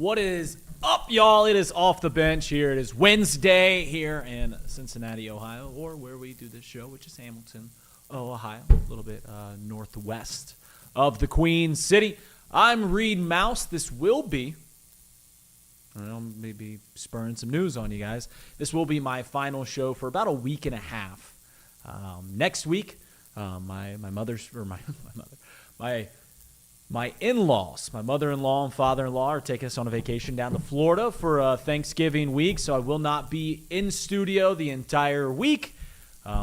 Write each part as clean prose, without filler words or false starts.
What is up, y'all? It is Off the Bench here. It is Wednesday here in Cincinnati, Ohio, or where we do this show, which is Hamilton, Ohio, a little bit northwest of the Queen City. I'm Reed Mouse. This will be, I don't know, maybe spurring some news on you guys. This will be my final show for about a week and a half. Next week, my in-laws, my mother-in-law and father-in-law are taking us on a vacation down to Florida for Thanksgiving week, so I will not be in studio the entire week.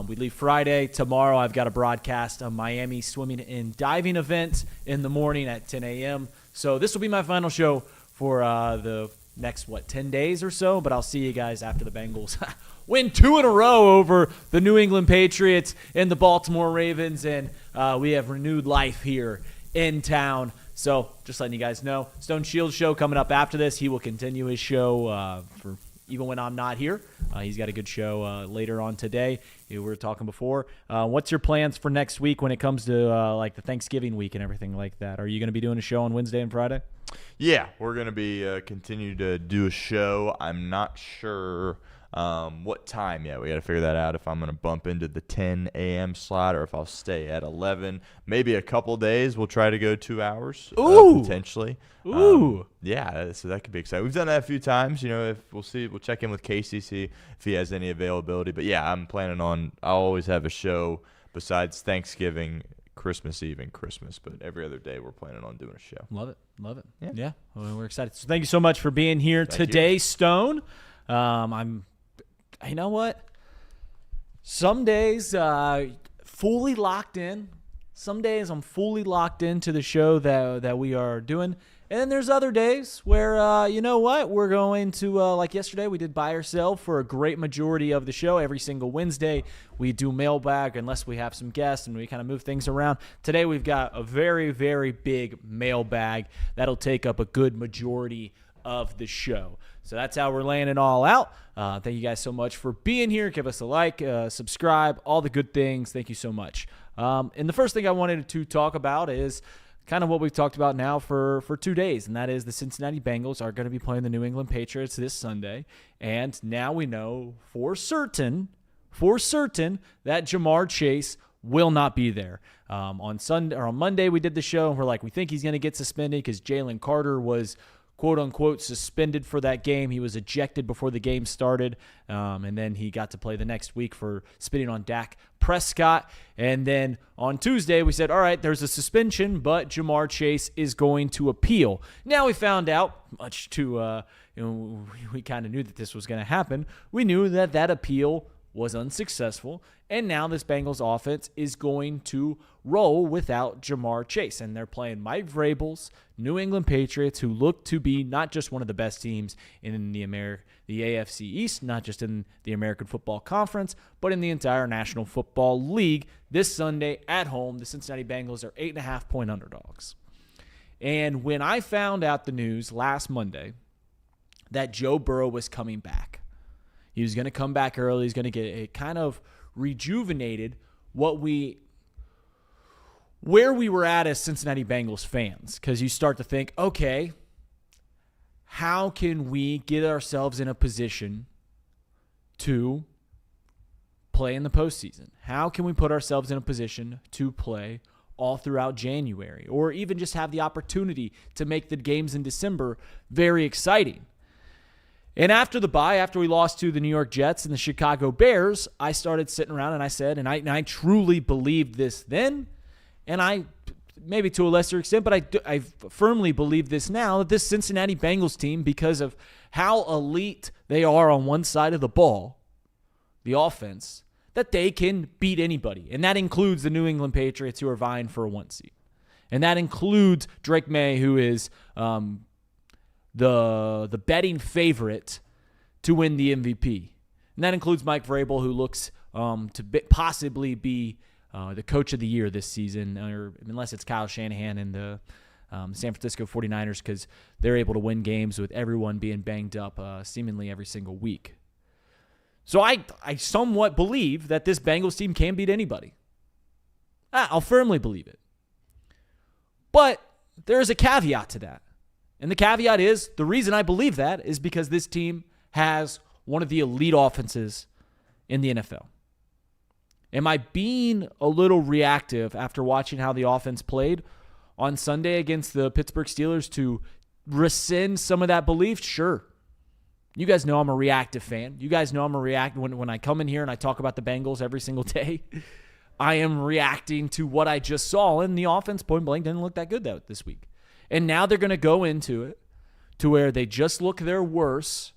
We leave Friday. Tomorrow I've got a broadcast a Miami swimming and diving event in the morning at 10 a.m. So this will be my final show for the next, 10 days or so, but I'll see you guys after the Bengals win 2 in a row over the New England Patriots and the Baltimore Ravens, and we have renewed life here in town. So just letting you guys know, Stone Shields show coming up after this. He will continue his show for even when I'm not here. He's got a good show later on today. We were talking before. What's your plans for next week when it comes to like the Thanksgiving week and everything like that? Are you going to be doing a show on Wednesday and Friday? Yeah, we're going to be continue to do a show. I'm not sure what time yet. We got to figure that out, if I'm going to bump into the 10 a.m. slot or if I'll stay at 11. Maybe a couple days we'll try to go 2 hours. Ooh. Potentially. Ooh. Yeah, so that could be exciting. We've done that a few times. If we'll see. We'll check in with Casey, see if he has any availability. But, yeah, I'm planning on – I'll always have a show besides Thanksgiving, Christmas Eve, and Christmas. But every other day we're planning on doing a show. Love it. Love it. Yeah. Well, we're excited. So thank you so much for being here today, Stone. You know what? Some days fully locked in. Some days I'm fully locked into the show that we are doing. And then there's other days where, you know what? We're going to, like yesterday, we did buy or sell for a great majority of the show. Every single Wednesday, we do mailbag unless we have some guests and we kind of move things around. Today, we've got a very, very big mailbag that'll take up a good majority of the show. So that's how we're laying it all out. Thank you guys so much for being here. Give us a like, subscribe, all the good things. Thank you so much. And the first thing I wanted to talk about is kind of what we've talked about now for 2 days, and that is the Cincinnati Bengals are going to be playing the New England Patriots this Sunday. And now we know for certain that Ja'Marr Chase will not be there. On Monday we did the show, and we're like, we think he's going to get suspended because Jaylen Carter was quote-unquote suspended for that game. He was ejected before the game started, and then he got to play the next week for spitting on Dak Prescott. And then on Tuesday, we said, all right, there's a suspension, but Ja'Marr Chase is going to appeal. Now we found out, much to, we kind of knew that this was going to happen. We knew that appeal was unsuccessful, and now this Bengals offense is going to roll without Ja'Marr Chase. And they're playing Mike Vrabel's New England Patriots, who look to be not just one of the best teams in the AFC East, not just in the American Football Conference, but in the entire National Football League. This Sunday at home, the Cincinnati Bengals are 8.5-point underdogs. And when I found out the news last Monday that Joe Burrow was coming back, he was going to come back early. He's going to get it kind of rejuvenated where we were at as Cincinnati Bengals fans. Because you start to think, okay, how can we get ourselves in a position to play in the postseason? How can we put ourselves in a position to play all throughout January, or even just have the opportunity to make the games in December very exciting? And after the bye, after we lost to the New York Jets and the Chicago Bears, I started sitting around and I said, and I truly believed this then, and I, maybe to a lesser extent, but I firmly believe this now, that this Cincinnati Bengals team, because of how elite they are on one side of the ball, the offense, that they can beat anybody. And that includes the New England Patriots, who are vying for a 1 seed. And that includes Drake May, who is the betting favorite to win the MVP. And that includes Mike Vrabel, who looks to possibly be the coach of the year this season, or unless it's Kyle Shanahan and the San Francisco 49ers, because they're able to win games with everyone being banged up seemingly every single week. So I somewhat believe that this Bengals team can beat anybody. I'll firmly believe it. But there's a caveat to that. And the caveat is, the reason I believe that is because this team has one of the elite offenses in the NFL. Am I being a little reactive after watching how the offense played on Sunday against the Pittsburgh Steelers to rescind some of that belief? Sure. You guys know I'm a reactive fan. You guys know I'm a reactive. When I come in here and I talk about the Bengals every single day, I am reacting to what I just saw. And the offense, point blank, didn't look that good this week. And now they're going to go into it to where they just look their worst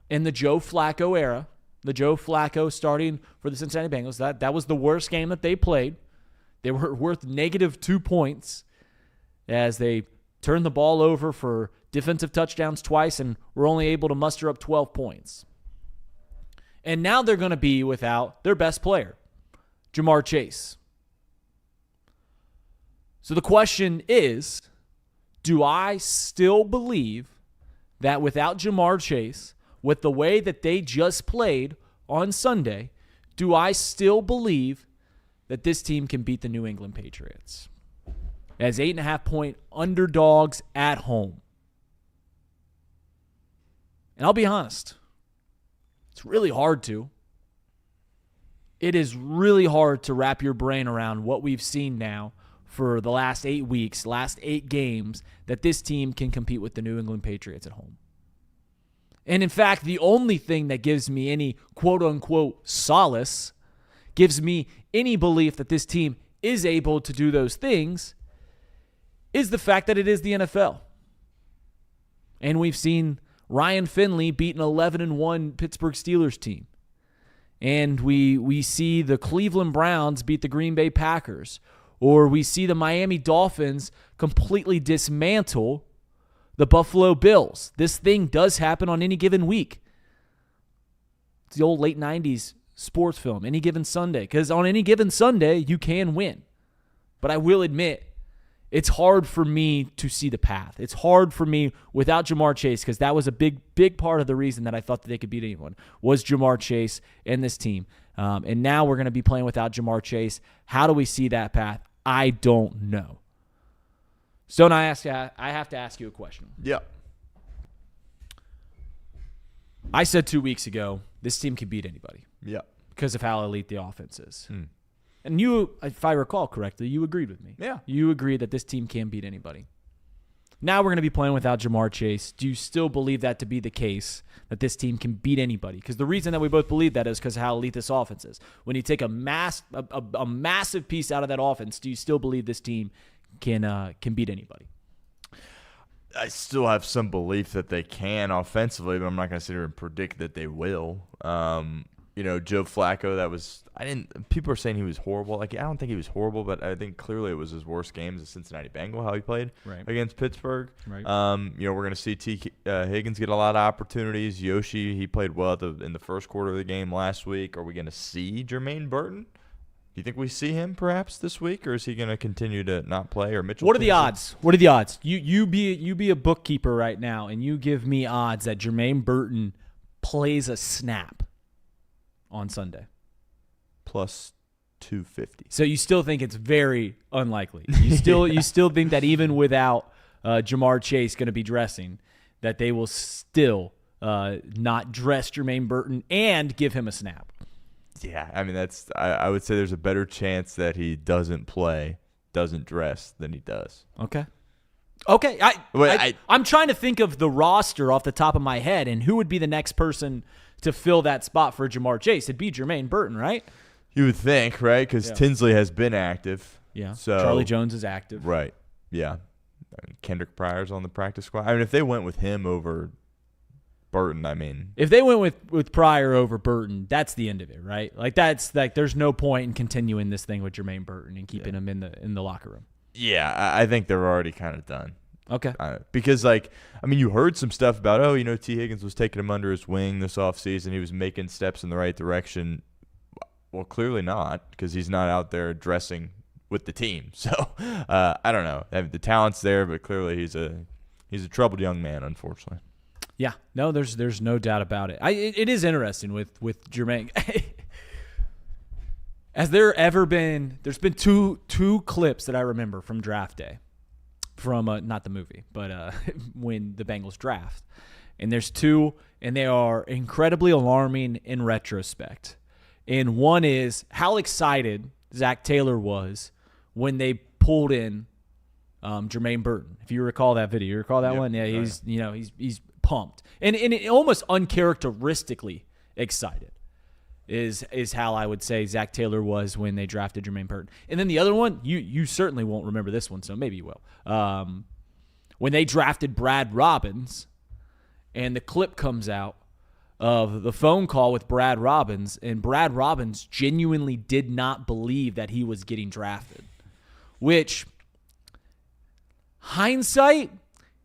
in the Joe Flacco era. The Joe Flacco starting for the Cincinnati Bengals. That was the worst game that they played. They were worth -2 points as they turned the ball over for defensive touchdowns twice and were only able to muster up 12 points. And now they're going to be without their best player, Ja'Marr Chase. So the question is, do I still believe that without Ja'Marr Chase, with the way that they just played on Sunday, do I still believe that this team can beat the New England Patriots as 8.5-point underdogs at home? And I'll be honest, it's really hard to. It is really hard to wrap your brain around what we've seen now for the last 8 weeks, last 8 games, that this team can compete with the New England Patriots at home. And in fact, the only thing that gives me any quote-unquote solace, gives me any belief that this team is able to do those things, is the fact that it is the NFL. And we've seen Ryan Finley beat an 11-1 Pittsburgh Steelers team. And we see the Cleveland Browns beat the Green Bay Packers. Or we see the Miami Dolphins completely dismantle the Buffalo Bills. This thing does happen on any given week. It's the old late 90s sports film, Any Given Sunday. Because on any given Sunday, you can win. But I will admit, it's hard for me to see the path. It's hard for me without Ja'Marr Chase, because that was a big part of the reason that I thought that they could beat anyone, was Ja'Marr Chase and this team. And now we're going to be playing without Ja'Marr Chase. How do we see that path? I don't know. Stone, I have to ask you a question. Yeah. I said 2 weeks ago, this team can beat anybody. Yeah. Because of how elite the offense is. And you, if I recall correctly, you agreed with me. Yeah. You agreed that this team can beat anybody. Now we're going to be playing without Ja'Marr Chase. Do you still believe that to be the case, that this team can beat anybody? Because the reason that we both believe that is because of how elite this offense is. When you take a massive piece out of that offense, do you still believe this team can beat anybody? I still have some belief that they can offensively, but I'm not going to sit here and predict that they will. Joe Flacco, people are saying he was horrible. Like, I don't think he was horrible, but I think clearly it was his worst game as a Cincinnati Bengal, how he played against Pittsburgh. Right. We're going to see Higgins get a lot of opportunities. Yoshi, he played well in the first quarter of the game last week. Are we going to see Jermaine Burton? Do you think we see him perhaps this week, or is he going to continue to not play? Or Mitchell? What are the odds? What are the odds? You be a bookkeeper right now, and you give me odds that Jermaine Burton plays a snap on Sunday. Plus 250. So you still think it's very unlikely. You still think that even without Ja'Marr Chase going to be dressing, that they will still not dress Jermaine Burton and give him a snap. Yeah, I mean, I would say there's a better chance that he doesn't dress than he does. Okay. I'm trying to think of the roster off the top of my head and who would be the next person to fill that spot for Ja'Marr Chase. It'd be Jermaine Burton, right? You would think, right? Because Tinsley has been active. Yeah. So Charlie Jones is active. Right. Yeah. Kendrick Pryor's on the practice squad. I mean, if they went with him over Burton, if they went with Pryor over Burton, that's the end of it, right? Like, that's like, there's no point in continuing this thing with Jermaine Burton and keeping him in the locker room. Yeah, I think they're already kind of done. Okay. Because, you heard some stuff about, T. Higgins was taking him under his wing this offseason. He was making steps in the right direction. Well, clearly not, because he's not out there dressing with the team. So, I don't know. The talent's there, but clearly he's a troubled young man, unfortunately. Yeah. No, there's no doubt about it. It is interesting with Jermaine. There's been two clips that I remember from draft day. from not the movie, but when the Bengals draft. And there's two, and they are incredibly alarming in retrospect. And one is how excited Zach Taylor was when they pulled in Jermaine Burton. If you recall that video, you recall that one? Yeah, he's pumped. And almost uncharacteristically excited is how I would say Zach Taylor was when they drafted Jermaine Burton. And then the other one, you certainly won't remember this one, so maybe you will. When they drafted Brad Robbins, and the clip comes out of the phone call with Brad Robbins, and Brad Robbins genuinely did not believe that he was getting drafted. Which, hindsight,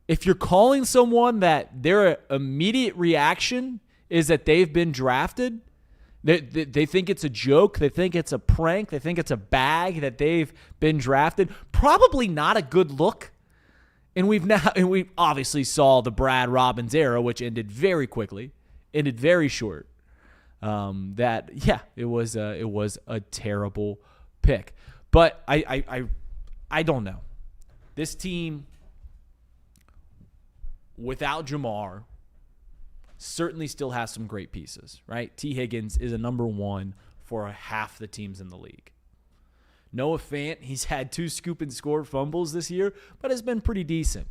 if you're calling someone that their immediate reaction is that they've been drafted, they think it's a joke, they think it's a prank, they think it's a bag that they've been drafted, probably not a good look. And we obviously saw the Brad Robbins era, which ended very quickly, ended very short. It was a terrible pick. But I don't know. This team, without Shemar, certainly still has some great pieces, right? T. Higgins is a number one for half the teams in the league. Noah Fant, he's had 2 scoop and score fumbles this year, but has been pretty decent.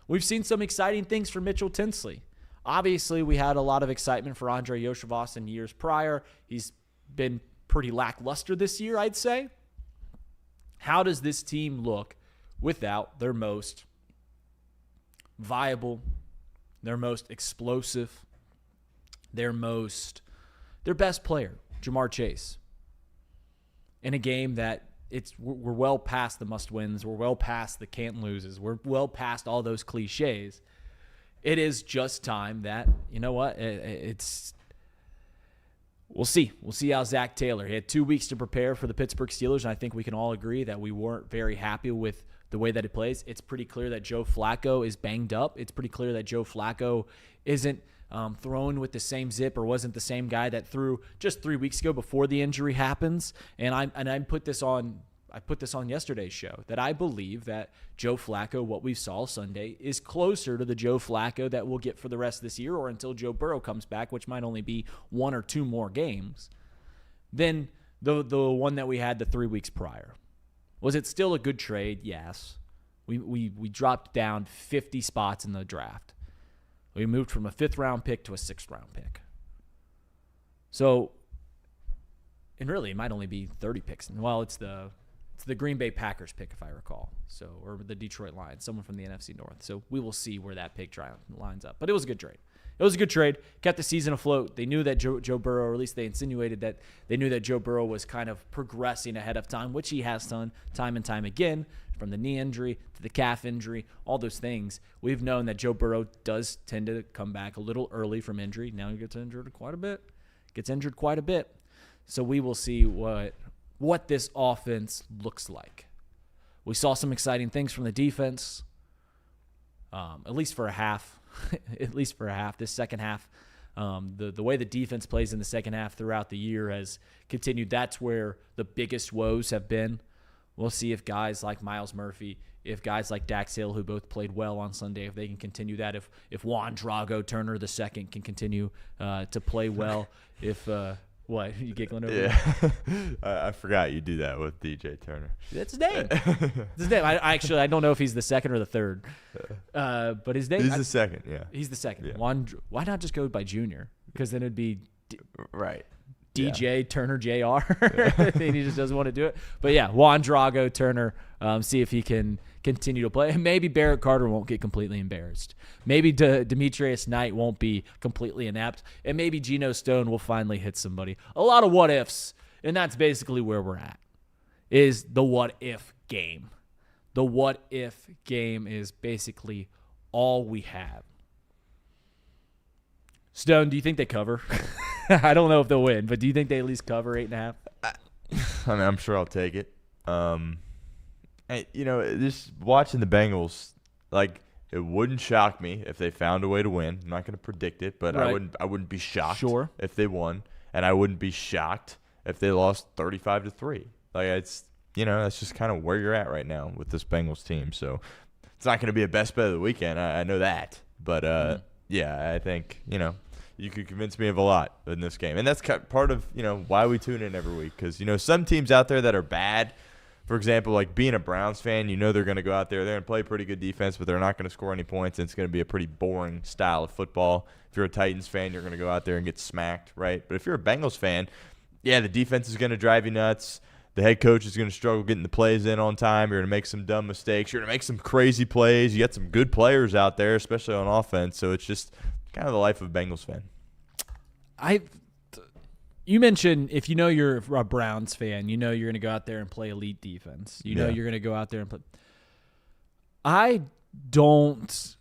We've seen some exciting things for Mitchell Tinsley. Obviously, we had a lot of excitement for Andre Yoshivas in years prior. He's been pretty lackluster this year, I'd say. How does this team look without their most viable, their most explosive, their best player, Ja'Marr Chase? In a game that we're well past the must-wins, we're well past the can't-loses, we're well past all those cliches. It is just time that, you know what, we'll see. We'll see how Zach Taylor. He had 2 weeks to prepare for the Pittsburgh Steelers, and I think we can all agree that we weren't very happy with the way that he plays. It's pretty clear that Joe Flacco is banged up. It's pretty clear that Joe Flacco isn't thrown with the same zip or wasn't the same guy that threw just 3 weeks ago before the injury happens. And I put this on yesterday's show that I believe that Joe Flacco, what we saw Sunday, is closer to the Joe Flacco that we'll get for the rest of this year or until Joe Burrow comes back, which might only be 1 or 2 more games, than the one that we had the 3 weeks prior. Was it still a good trade? Yes. We dropped down 50 spots in the draft. We moved from a 5th-round pick to a 6th-round pick. So, and really, it might only be 30 picks. Well, it's the Green Bay Packers pick, if I recall. So, or the Detroit Lions, someone from the NFC North. So we will see where that pick lines up. But it was a good trade. It was a good trade. Kept the season afloat. They knew that Joe Burrow, or at least they insinuated that they knew that Joe Burrow was kind of progressing ahead of time, which he has done time and time again, from the knee injury to the calf injury, all those things. We've known that Joe Burrow does tend to come back a little early from injury. Now he gets injured quite a bit. So we will see what this offense looks like. We saw some exciting things from the defense, at least for a half. This second half, the way the defense plays in the second half throughout the year has continued. That's where the biggest woes have been. We'll see if guys like Myles Murphy, if guys like Dax Hill, who both played well on Sunday, if they can continue that. If Juan Drago Turner II can continue to play well. If what, you giggling over there? I forgot you do that with DJ Turner. That's his name. I don't know if he's the second or the third. But his name. He's the second, yeah. He's the second. Yeah. Why not just go by Junior? Because then it'd be right. DJ Turner Jr. And he just doesn't want to do it. But yeah, Juan Drago Turner, see if he can continue to play. And maybe Barrett Carter won't get completely embarrassed. Maybe Demetrius Knight won't be completely inept. And maybe Geno Stone will finally hit somebody. A lot of what ifs. And that's basically where we're at, is the what if game. The what if game is basically all we have. Stone, do you think they cover? I don't know if they'll win, but do you think they at least cover 8.5? I mean, I'm sure I'll take it. Just watching the Bengals, like, it wouldn't shock me if they found a way to win. I'm not going to predict it, but right. I wouldn't be shocked if they won, and I wouldn't be shocked if they lost 35-3. Like, it's, that's just kind of where you're at right now with this Bengals team. So it's not going to be a best bet of the weekend. I know that. But, yeah, I think, you could convince me of a lot in this game. And that's part of, why we tune in every week. Because, some teams out there that are bad, for example, like being a Browns fan, they're going to go out there. They're going to play pretty good defense, but they're not going to score any points, and it's going to be a pretty boring style of football. If you're a Titans fan, you're going to go out there and get smacked, right? But if you're a Bengals fan, yeah, the defense is going to drive you nuts. The head coach is going to struggle getting the plays in on time. You're going to make some dumb mistakes. You're going to make some crazy plays. You got some good players out there, especially on offense. So it's just kind of the life of a Bengals fan. You mentioned if you're a Browns fan, you're going to go out there and play elite defense. You're going to go out there and play. I don't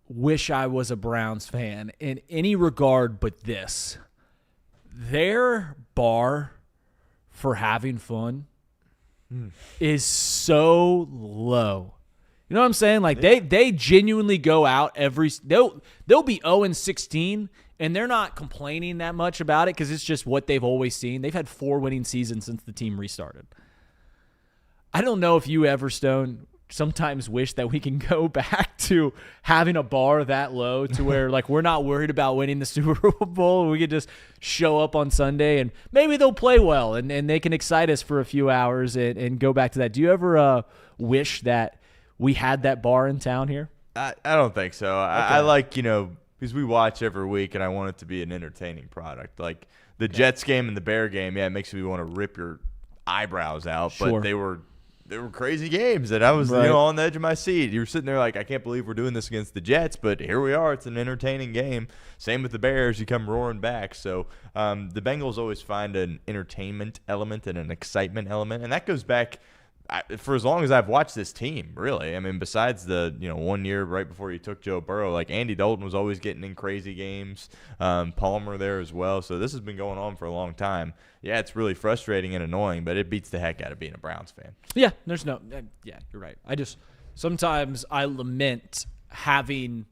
wish I was a Browns fan in any regard but this. Their bar for having fun is so low. You know what I'm saying? Like they genuinely go out they'll be 0-16 and they're not complaining that much about it because it's just what they've always seen. They've had 4 winning seasons since the team restarted. I don't know if you ever, Stone, sometimes wish that we can go back to having a bar that low to where like we're not worried about winning the Super Bowl. We could just show up on Sunday and maybe they'll play well and they can excite us for a few hours and go back to that. Do you ever wish that we had that bar in town here? I don't think so. Okay. I like, because we watch every week and I want it to be an entertaining product. Like the Jets game and the Bear game, it makes me want to rip your eyebrows out. Sure. But they were crazy games, and I was on the edge of my seat. You were sitting there like, I can't believe we're doing this against the Jets, but here we are. It's an entertaining game. Same with the Bears. You come roaring back. So the Bengals always find an entertainment element and an excitement element, and that goes back for as long as I've watched this team, really. I mean, besides the 1 year right before you took Joe Burrow, like Andy Dalton was always getting in crazy games. Palmer there as well. So this has been going on for a long time. Yeah, it's really frustrating and annoying, but it beats the heck out of being a Browns fan. Yeah, you're right. Sometimes I lament having,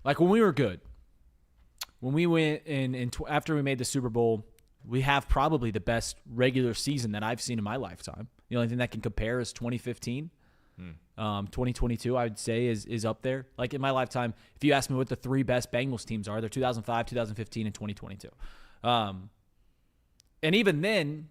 like when we were good, when we went after we made the Super Bowl, we have probably the best regular season that I've seen in my lifetime. The only thing that can compare is 2015. 2022, I would say, is up there. Like in my lifetime, if you ask me what the 3 best Bengals teams are, they're 2005, 2015, and 2022. And even then,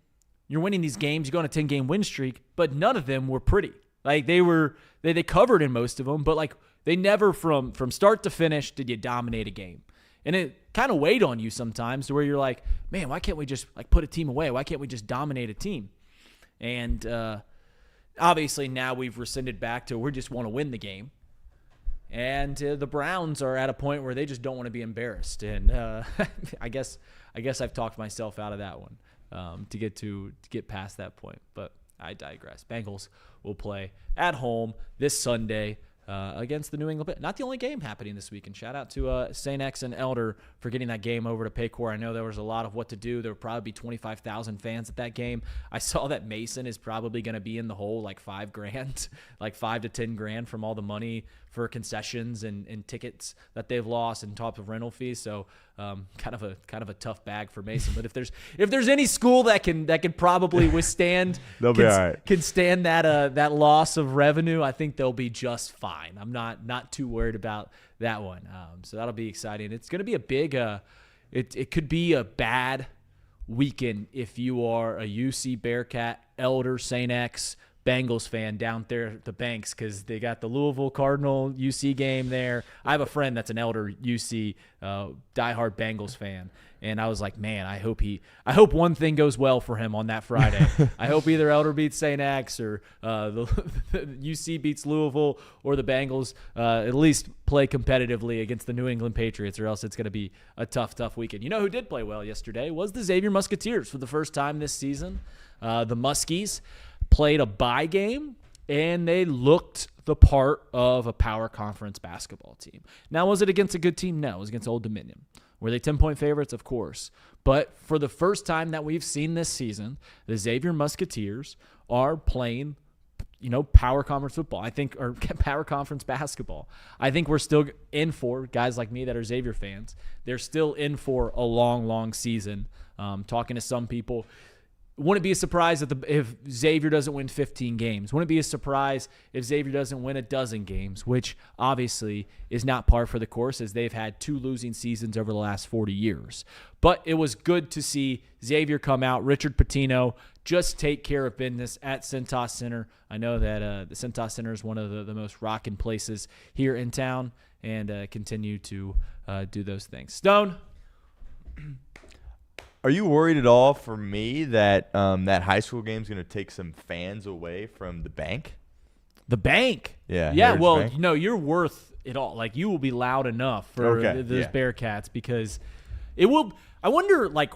you're winning these games. You go on a 10-game win streak, but none of them were pretty. Like they covered in most of them, but like they never from start to finish did you dominate a game. And it kind of weighed on you sometimes to where you're like, man, why can't we just like put a team away? Why can't we just dominate a team? And obviously now we've rescinded back to we just want to win the game. And the Browns are at a point where they just don't want to be embarrassed. And I guess I've talked myself out of that one to get past that point. But I digress. Bengals will play at home this Sunday against the New England. Not the only game happening this weekend. Shout out to St. X and Elder for getting that game over to Paycor. I know there was a lot of what to do. There would probably be 25,000 fans at that game. I saw that Mason is probably going to be in the hole like $5,000, like $5,000 to $10,000 from all the money for concessions and tickets that they've lost and top of rental fees. So kind of a tough bag for Mason. But if there's any school that can probably withstand, they'll be all right. Can stand that loss of revenue, I think they'll be just fine. I'm not too worried about that one. So that'll be exciting. It's going to be a big. It could be a bad weekend if you are a UC Bearcat, Elder, St. X, Bengals fan down there at the Banks because they got the Louisville Cardinal UC game there. I have a friend that's an Elder UC diehard Bengals fan, and I was like, man, I hope one thing goes well for him on that Friday. I hope either Elder beats St. X or the UC beats Louisville or the Bengals at least play competitively against the New England Patriots, or else it's going to be a tough weekend. You know who did play well yesterday was the Xavier Musketeers for the first time this season. The Muskies played a bye game, and they looked the part of a power conference basketball team. Now, was it against a good team? No, it was against Old Dominion. Were they 10-point favorites? Of course. But for the first time that we've seen this season, the Xavier Musketeers are playing, power conference football, I think, or power conference basketball. I think we're still in for, guys like me that are Xavier fans, they're still in for a long, long season. Talking to some people, Wouldn't be a surprise if Xavier doesn't win 15 games. Wouldn't be a surprise if Xavier doesn't win a dozen games, which obviously is not par for the course as they've had 2 losing seasons over the last 40 years. But it was good to see Xavier come out, Richard Pitino, just take care of business at Cintas Center. I know that the Cintas Center is one of the most rocking places here in town, and continue to do those things. Stone? Are you worried at all for me that that high school game is going to take some fans away from the bank? The bank? Yeah. Yeah, Heritage well, Bank? no, you're worth it all. Like, you will be loud enough for those yeah. Bearcats because it will – I wonder, like,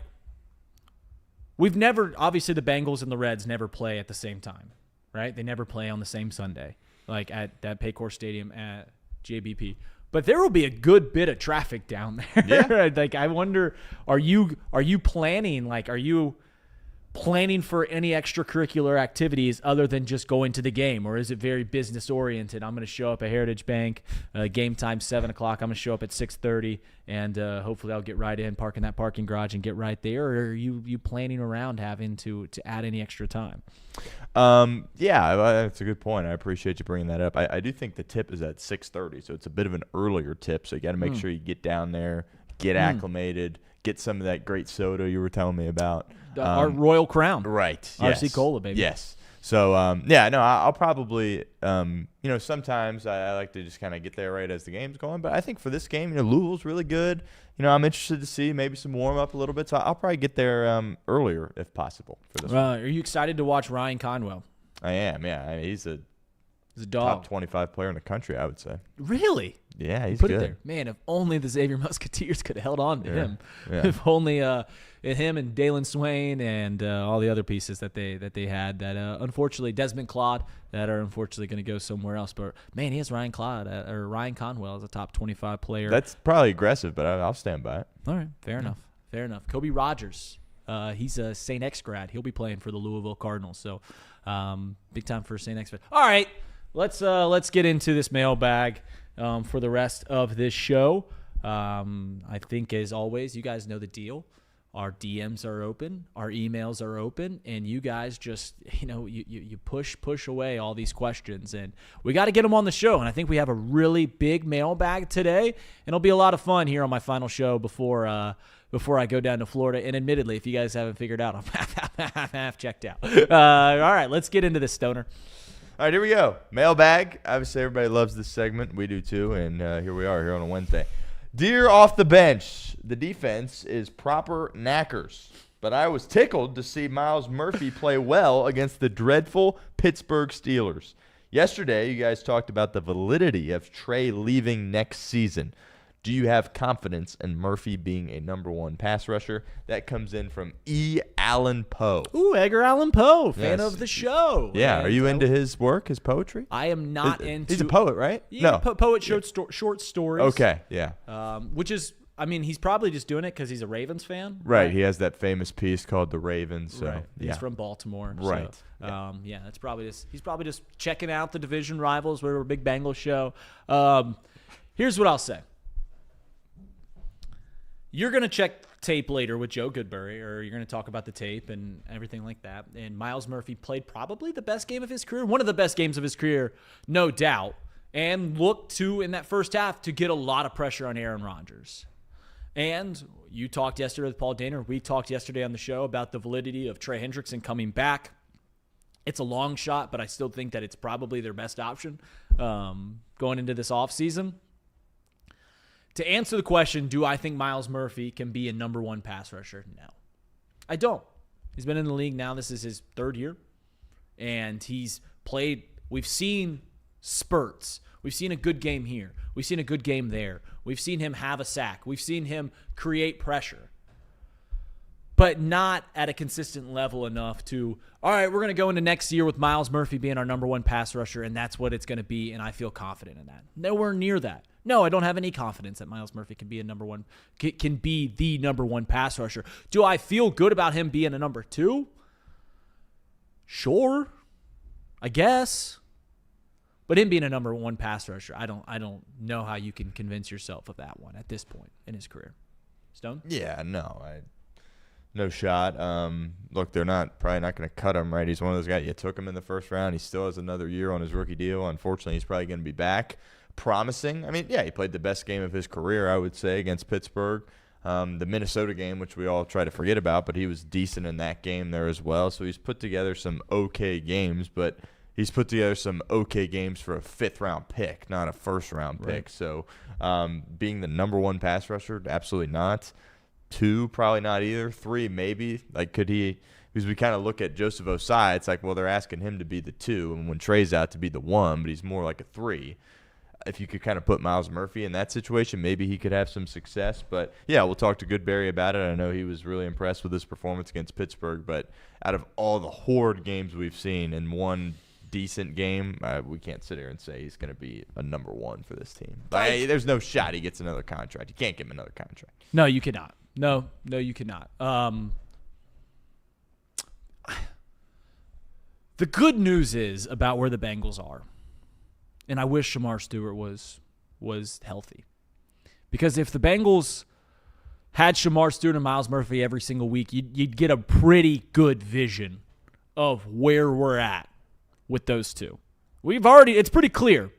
we've never – obviously the Bengals and the Reds never play at the same time, right? They never play on the same Sunday, like at that Acrisure Stadium at JBP. But there will be a good bit of traffic down there. Yeah. Like, I wonder, are you planning? Like, are you planning for any extracurricular activities other than just going to the game, or is it very business oriented? I'm going to show up at Heritage Bank, game time 7:00. I'm going to show up at 6:30, and hopefully I'll get right in, park in that parking garage, and get right there. Or are you planning around having to add any extra time? Yeah, that's a good point. I appreciate you bringing that up. I do think the tip is at 6:30, so it's a bit of an earlier tip. So you got to make sure you get down there, get acclimated, get some of that great soda you were telling me about. Our Royal Crown. Right. RC Yes. Cola, baby. Yes. So, yeah, no, I'll probably, sometimes I like to just kind of get there right as the game's going. But I think for this game, Louisville's really good. I'm interested to see maybe some warm up a little bit. So I'll probably get there earlier if possible for this one. Are you excited to watch Ryan Conwell? I am, yeah. I mean, he's a dog. top 25 player in the country, I would say. Really? Yeah, he's Put good. it there. Man, if only the Xavier Musketeers could have held on to him. Yeah. If only him and Dalen Swain and all the other pieces that they had that unfortunately Desmond Claude that are unfortunately going to go somewhere else. But man, he has Ryan Conwell as a top 25 player. That's probably aggressive, but I'll stand by it. All right, fair enough. Kobe Rogers, he's a St. X grad. He'll be playing for the Louisville Cardinals. So big time for St. X. All right, let's get into this mailbag for the rest of this show. I think, as always, you guys know the deal. Our DMs are open, our emails are open, and you guys just, you push away all these questions, and we got to get them on the show. And I think we have a really big mailbag today, and it'll be a lot of fun here on my final show before I go down to Florida. And admittedly, if you guys haven't figured out, I'm half checked out. All right, let's get into this, Stoner. All right, here we go. Mailbag. Obviously, everybody loves this segment. We do too, and here we are here on a Wednesday. Dear off the bench, the defense is proper knackers, but I was tickled to see Myles Murphy play well against the dreadful Pittsburgh Steelers. Yesterday, you guys talked about the validity of Trey leaving next season. Do you have confidence in Murphy being a number 1 pass rusher? That comes in from E. Allen Poe. Ooh, Edgar Allan Poe, fan Yes. of the show. Yeah, And are you into his work, his poetry? I am not into. He's a poet, right? Yeah, No. poet, short stories. Okay, yeah. Which is, I mean, he's probably just doing it because he's a Ravens fan. Right, he has that famous piece called The Ravens. So, Right. yeah. He's from Baltimore. Right. So, yeah, that's probably he's probably just checking out the division rivals. We're a big Bengals show. Here's what I'll say. You're going to check tape later with Joe Goodberry, or you're going to talk about the tape and everything like that. And Myles Murphy played probably the best game of his career, one of the best games of his career, no doubt, and looked to, in that first half, to get a lot of pressure on Aaron Rodgers. And you talked yesterday with Paul Dehner. We talked yesterday on the show about the validity of Trey Hendrickson coming back. It's a long shot, but I still think that it's probably their best option going into this offseason. To answer the question, do I think Myles Murphy can be a number 1 pass rusher? No. I don't. He's been in the league now. This is his 3rd year. And he's played. We've seen spurts. We've seen a good game here. We've seen a good game there. We've seen him have a sack. We've seen him create pressure. But not at a consistent level enough to, all right, we're going to go into next year with Myles Murphy being our number 1 pass rusher, and that's what it's going to be, and I feel confident in that. Nowhere near that. No, I don't have any confidence that Myles Murphy can be the number 1 pass rusher. Do I feel good about him being a number 2? Sure, I guess. But him being a number 1 pass rusher, I don't know how you can convince yourself of that one at this point in his career. Stone? Yeah, no. No shot. Look, they're probably not going to cut him, right? He's one of those guys. You took him in the first round. He still has another year on his rookie deal. Unfortunately, he's probably going to be back. Promising. I mean, yeah, he played the best game of his career, I would say, against Pittsburgh. The Minnesota game, which we all try to forget about, but he was decent in that game there as well. So he's put together some okay games, but he's put together some okay games for a fifth-round pick, not a first-round pick. So being the number one pass rusher, absolutely not. 2, probably not either. 3, maybe. Like, could he – because we kind of look at Joseph Osai, it's like, well, they're asking him to be the 2, and when Trey's out to be the 1, but he's more like a 3. If you could kind of put Myles Murphy in that situation, maybe he could have some success. But, yeah, we'll talk to Goodberry about it. I know he was really impressed with his performance against Pittsburgh. But out of all the horde games we've seen in one decent game, we can't sit here and say he's going to be a number 1 for this team. There's no shot he gets another contract. You can't give him another contract. No, you cannot. No, you cannot. The good news is about where the Bengals are. And I wish Shemar Stewart was healthy. Because if the Bengals had Shemar Stewart and Myles Murphy every single week, you'd get a pretty good vision of where we're at with those two. It's pretty clear.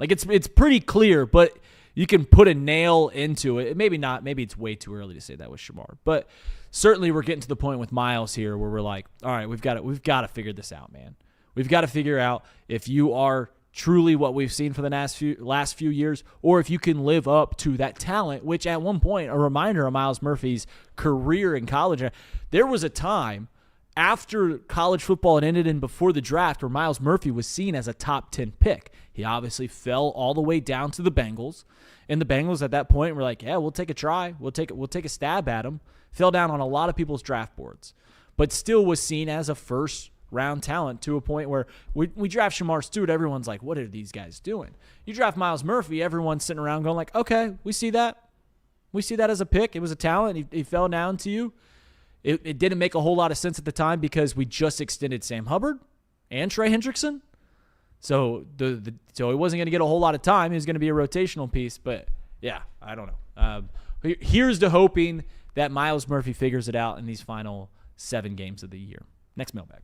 Like it's pretty clear, but you can put a nail into it. Maybe not. Maybe it's way too early to say that with Shemar. But certainly we're getting to the point with Myles here where we're like, all right, we've got to figure this out, man. We've got to figure out if you are truly what we've seen for the last few years, or if you can live up to that talent, which at one point, a reminder of Myles Murphy's career in college, there was a time after college football had ended and before the draft where Myles Murphy was seen as a top 10 pick. He obviously fell all the way down to the Bengals, and the Bengals at that point were like, yeah, we'll take a try. We'll take a stab at him. Fell down on a lot of people's draft boards, but still was seen as a first-round talent to a point where we draft Shemar Stewart, everyone's like, what are these guys doing? You draft Myles Murphy, everyone's sitting around going like, okay, we see that. We see that as a pick. It was a talent. He fell down to you. It didn't make a whole lot of sense at the time because we just extended Sam Hubbard and Trey Hendrickson. So so he wasn't going to get a whole lot of time. He was going to be a rotational piece. But, yeah, I don't know. Here's to hoping that Myles Murphy figures it out in these final 7 games of the year. Next mailbag.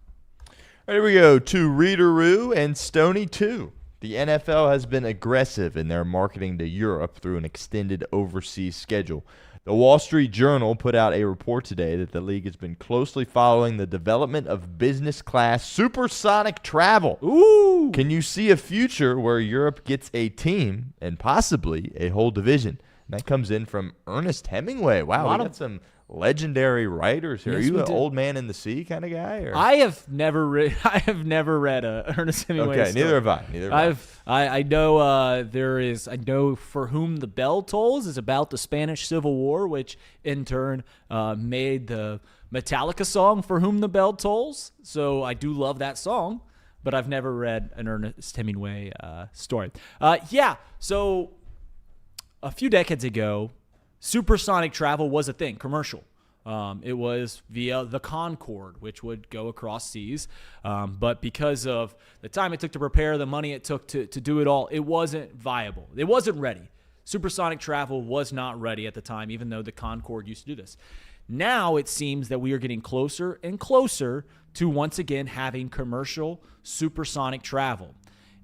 Here we go to Readeroo and Stony 2. The NFL has been aggressive in their marketing to Europe through an extended overseas schedule. The Wall Street Journal put out a report today that the league has been closely following the development of business-class supersonic travel. Ooh! Can you see a future where Europe gets a team and possibly a whole division? And that comes in from Ernest Hemingway. Wow, we got some legendary writers here. Yes, Are you an do. Old Man in the Sea kind of guy? Or? I have never read a Ernest Hemingway Okay, story. neither have I. I know For Whom the Bell Tolls is about the Spanish Civil War, which in turn made the Metallica song For Whom the Bell Tolls. So I do love that song, but I've never read an Ernest Hemingway story. So a few decades ago, supersonic travel was a thing, commercial. It was via the Concorde, which would go across seas. But because of the time it took to prepare, the money it took to do it all, it wasn't viable. It wasn't ready. Supersonic travel was not ready at the time, even though the Concorde used to do this. Now it seems that we are getting closer and closer to once again having commercial supersonic travel.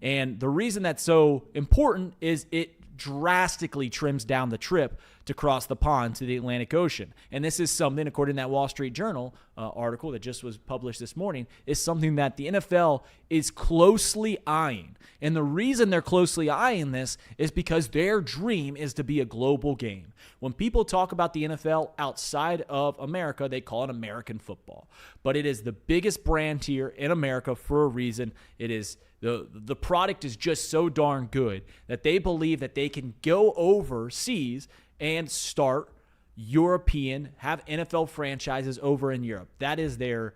And the reason that's so important is it drastically trims down the trip to cross the pond to the Atlantic Ocean. And this is something, according to that Wall Street Journal article that just was published this morning, is something that the NFL is closely eyeing. And the reason they're closely eyeing this is because their dream is to be a global game. When people talk about the NFL outside of America, they call it American football. But it is the biggest brand here in America for a reason. It is the product is just so darn good that they believe that they can go overseas and start have NFL franchises over in Europe. That is their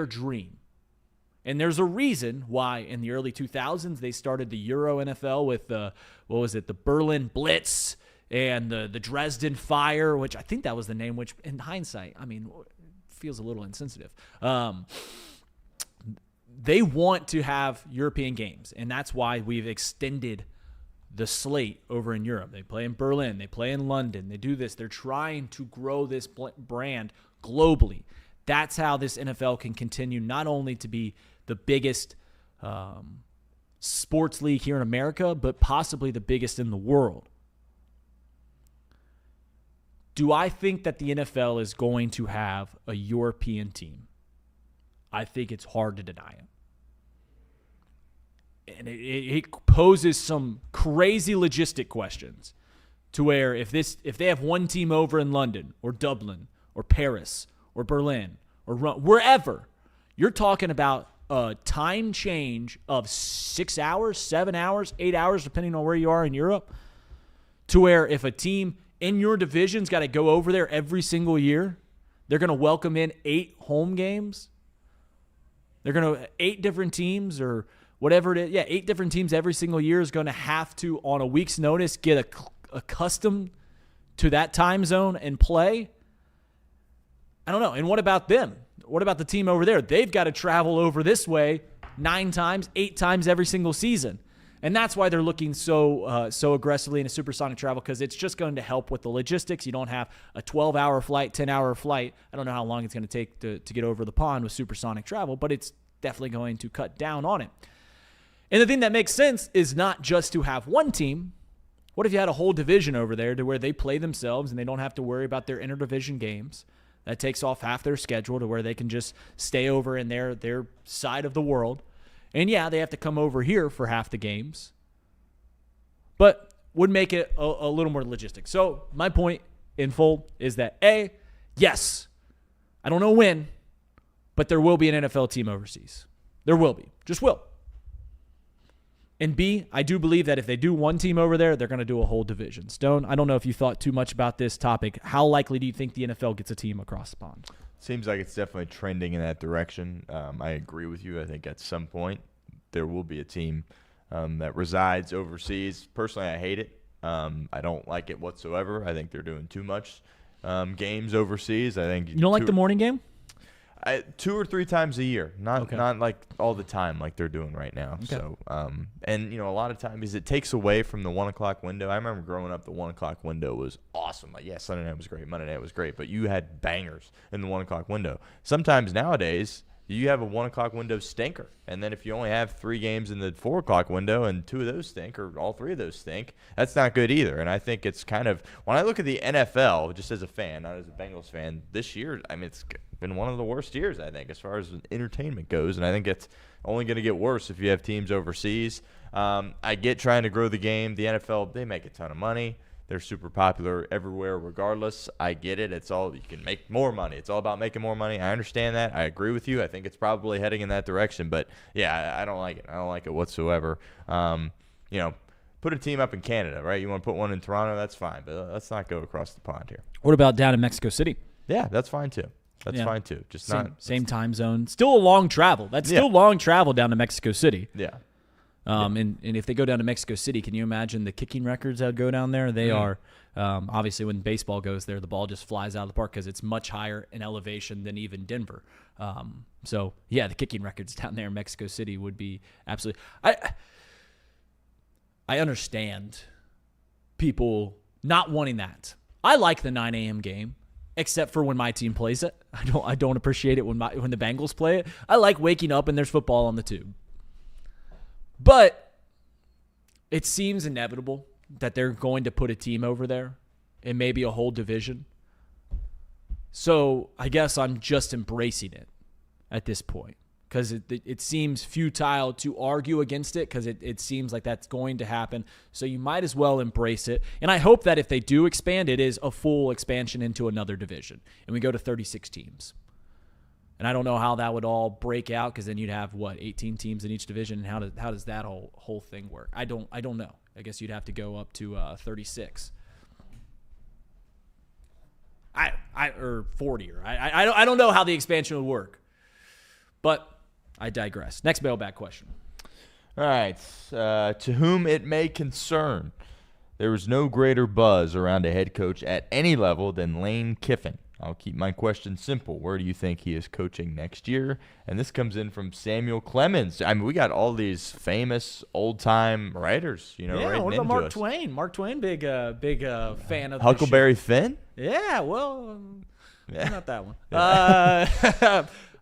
dream. And there's a reason why in the early 2000s they started the Euro NFL with the Berlin Blitz and the Dresden Fire, which I think that was the name, which in hindsight, feels a little insensitive. They want to have European games, and that's why we've extended the slate over in Europe. They play in Berlin. They play in London. They do this. They're trying to grow this brand globally. That's how this NFL can continue not only to be the biggest sports league here in America, but possibly the biggest in the world. Do I think that the NFL is going to have a European team? I think it's hard to deny it. And it poses some crazy logistic questions to where if they have one team over in London or Dublin or Paris or Berlin or wherever, you're talking about a time change of 6 hours, 7 hours, 8 hours, depending on where you are in Europe, to where if a team in your division's got to go over there every single year, they're going to welcome in 8 home games. They're going to 8 different teams or whatever it is. Yeah, 8 different teams every single year is going to have to, on a week's notice, get accustomed to that time zone and play. I don't know. And what about them? What about the team over there? They've got to travel over this way 9 times, 8 times every single season. And that's why they're looking so aggressively into supersonic travel, because it's just going to help with the logistics. You don't have a 12-hour flight, 10-hour flight. I don't know how long it's going to take to get over the pond with supersonic travel, but it's definitely going to cut down on it. And the thing that makes sense is not just to have one team. What if you had a whole division over there to where they play themselves and they don't have to worry about their interdivision games? That takes off half their schedule to where they can just stay over in their side of the world. And yeah, they have to come over here for half the games, but would make it a little more logistic. So my point in full is that A, yes, I don't know when, but there will be an NFL team overseas. There will be. Just will. And B, I do believe that if they do one team over there, they're going to do a whole division. Stone, I don't know if you thought too much about this topic. How likely do you think the NFL gets a team across the pond? Seems like it's definitely trending in that direction. I agree with you. I think at some point there will be a team that resides overseas. Personally, I hate it. I don't like it whatsoever. I think they're doing too much games overseas. I think you don't like the morning game? 2 or 3 times a year, not like all the time like they're doing right now. Okay. So, and a lot of times it takes away from the 1 o'clock window. I remember growing up, the 1 o'clock window was awesome. Like, yeah, Sunday night was great, Monday night was great, but you had bangers in the 1 o'clock window. Sometimes nowadays you have a 1 o'clock window stinker, and then if you only have 3 games in the 4 o'clock window and 2 of those stink or all 3 of those stink, that's not good either. And I think it's kind of, when I look at the NFL, just as a fan, not as a Bengals fan, this year, I mean, it's been one of the worst years, I think, as far as entertainment goes, and I think it's only going to get worse if you have teams overseas. I get trying to grow the game. The NFL, they make a ton of money. They're super popular everywhere regardless. I get it. It's all, you can make more money. It's all about making more money. I understand that. I agree with you. I think it's probably heading in that direction. But, yeah, I don't like it. I don't like it whatsoever. Put a team up in Canada, right? You want to put one in Toronto, that's fine. But let's not go across the pond here. What about down in Mexico City? Yeah, that's fine too. That's fine too. Just same time zone. Still a long travel. That's still long travel down to Mexico City. Yeah. And if they go down to Mexico City, can you imagine the kicking records that would go down there? They are obviously when baseball goes there, the ball just flies out of the park because it's much higher in elevation than even Denver. So yeah, the kicking records down there in Mexico City would be absolutely. I understand people not wanting that. I like the 9 a.m. game. Except for when my team plays it. I don't appreciate it when the Bengals play it. I like waking up and there's football on the tube. But it seems inevitable that they're going to put a team over there and maybe a whole division. So I guess I'm just embracing it at this point because it seems futile to argue against it because it seems like that's going to happen. So you might as well embrace it. And I hope that if they do expand, it is a full expansion into another division. And we go to 36 teams. And I don't know how that would all break out because then you'd have, 18 teams in each division. And how does that whole thing work? I don't know. I guess you'd have to go up to 36. Or 40. Or I don't know how the expansion would work. But I digress. Next mailbag question. All right. To whom it may concern, there was no greater buzz around a head coach at any level than Lane Kiffin. I'll keep my question simple. Where do you think he is coaching next year? And this comes in from Samuel Clemens. I mean, we got all these famous old-time writers, Yeah, what about Mark Twain? Mark Twain, big fan of Huckleberry Finn? Yeah, well, Yeah. Not that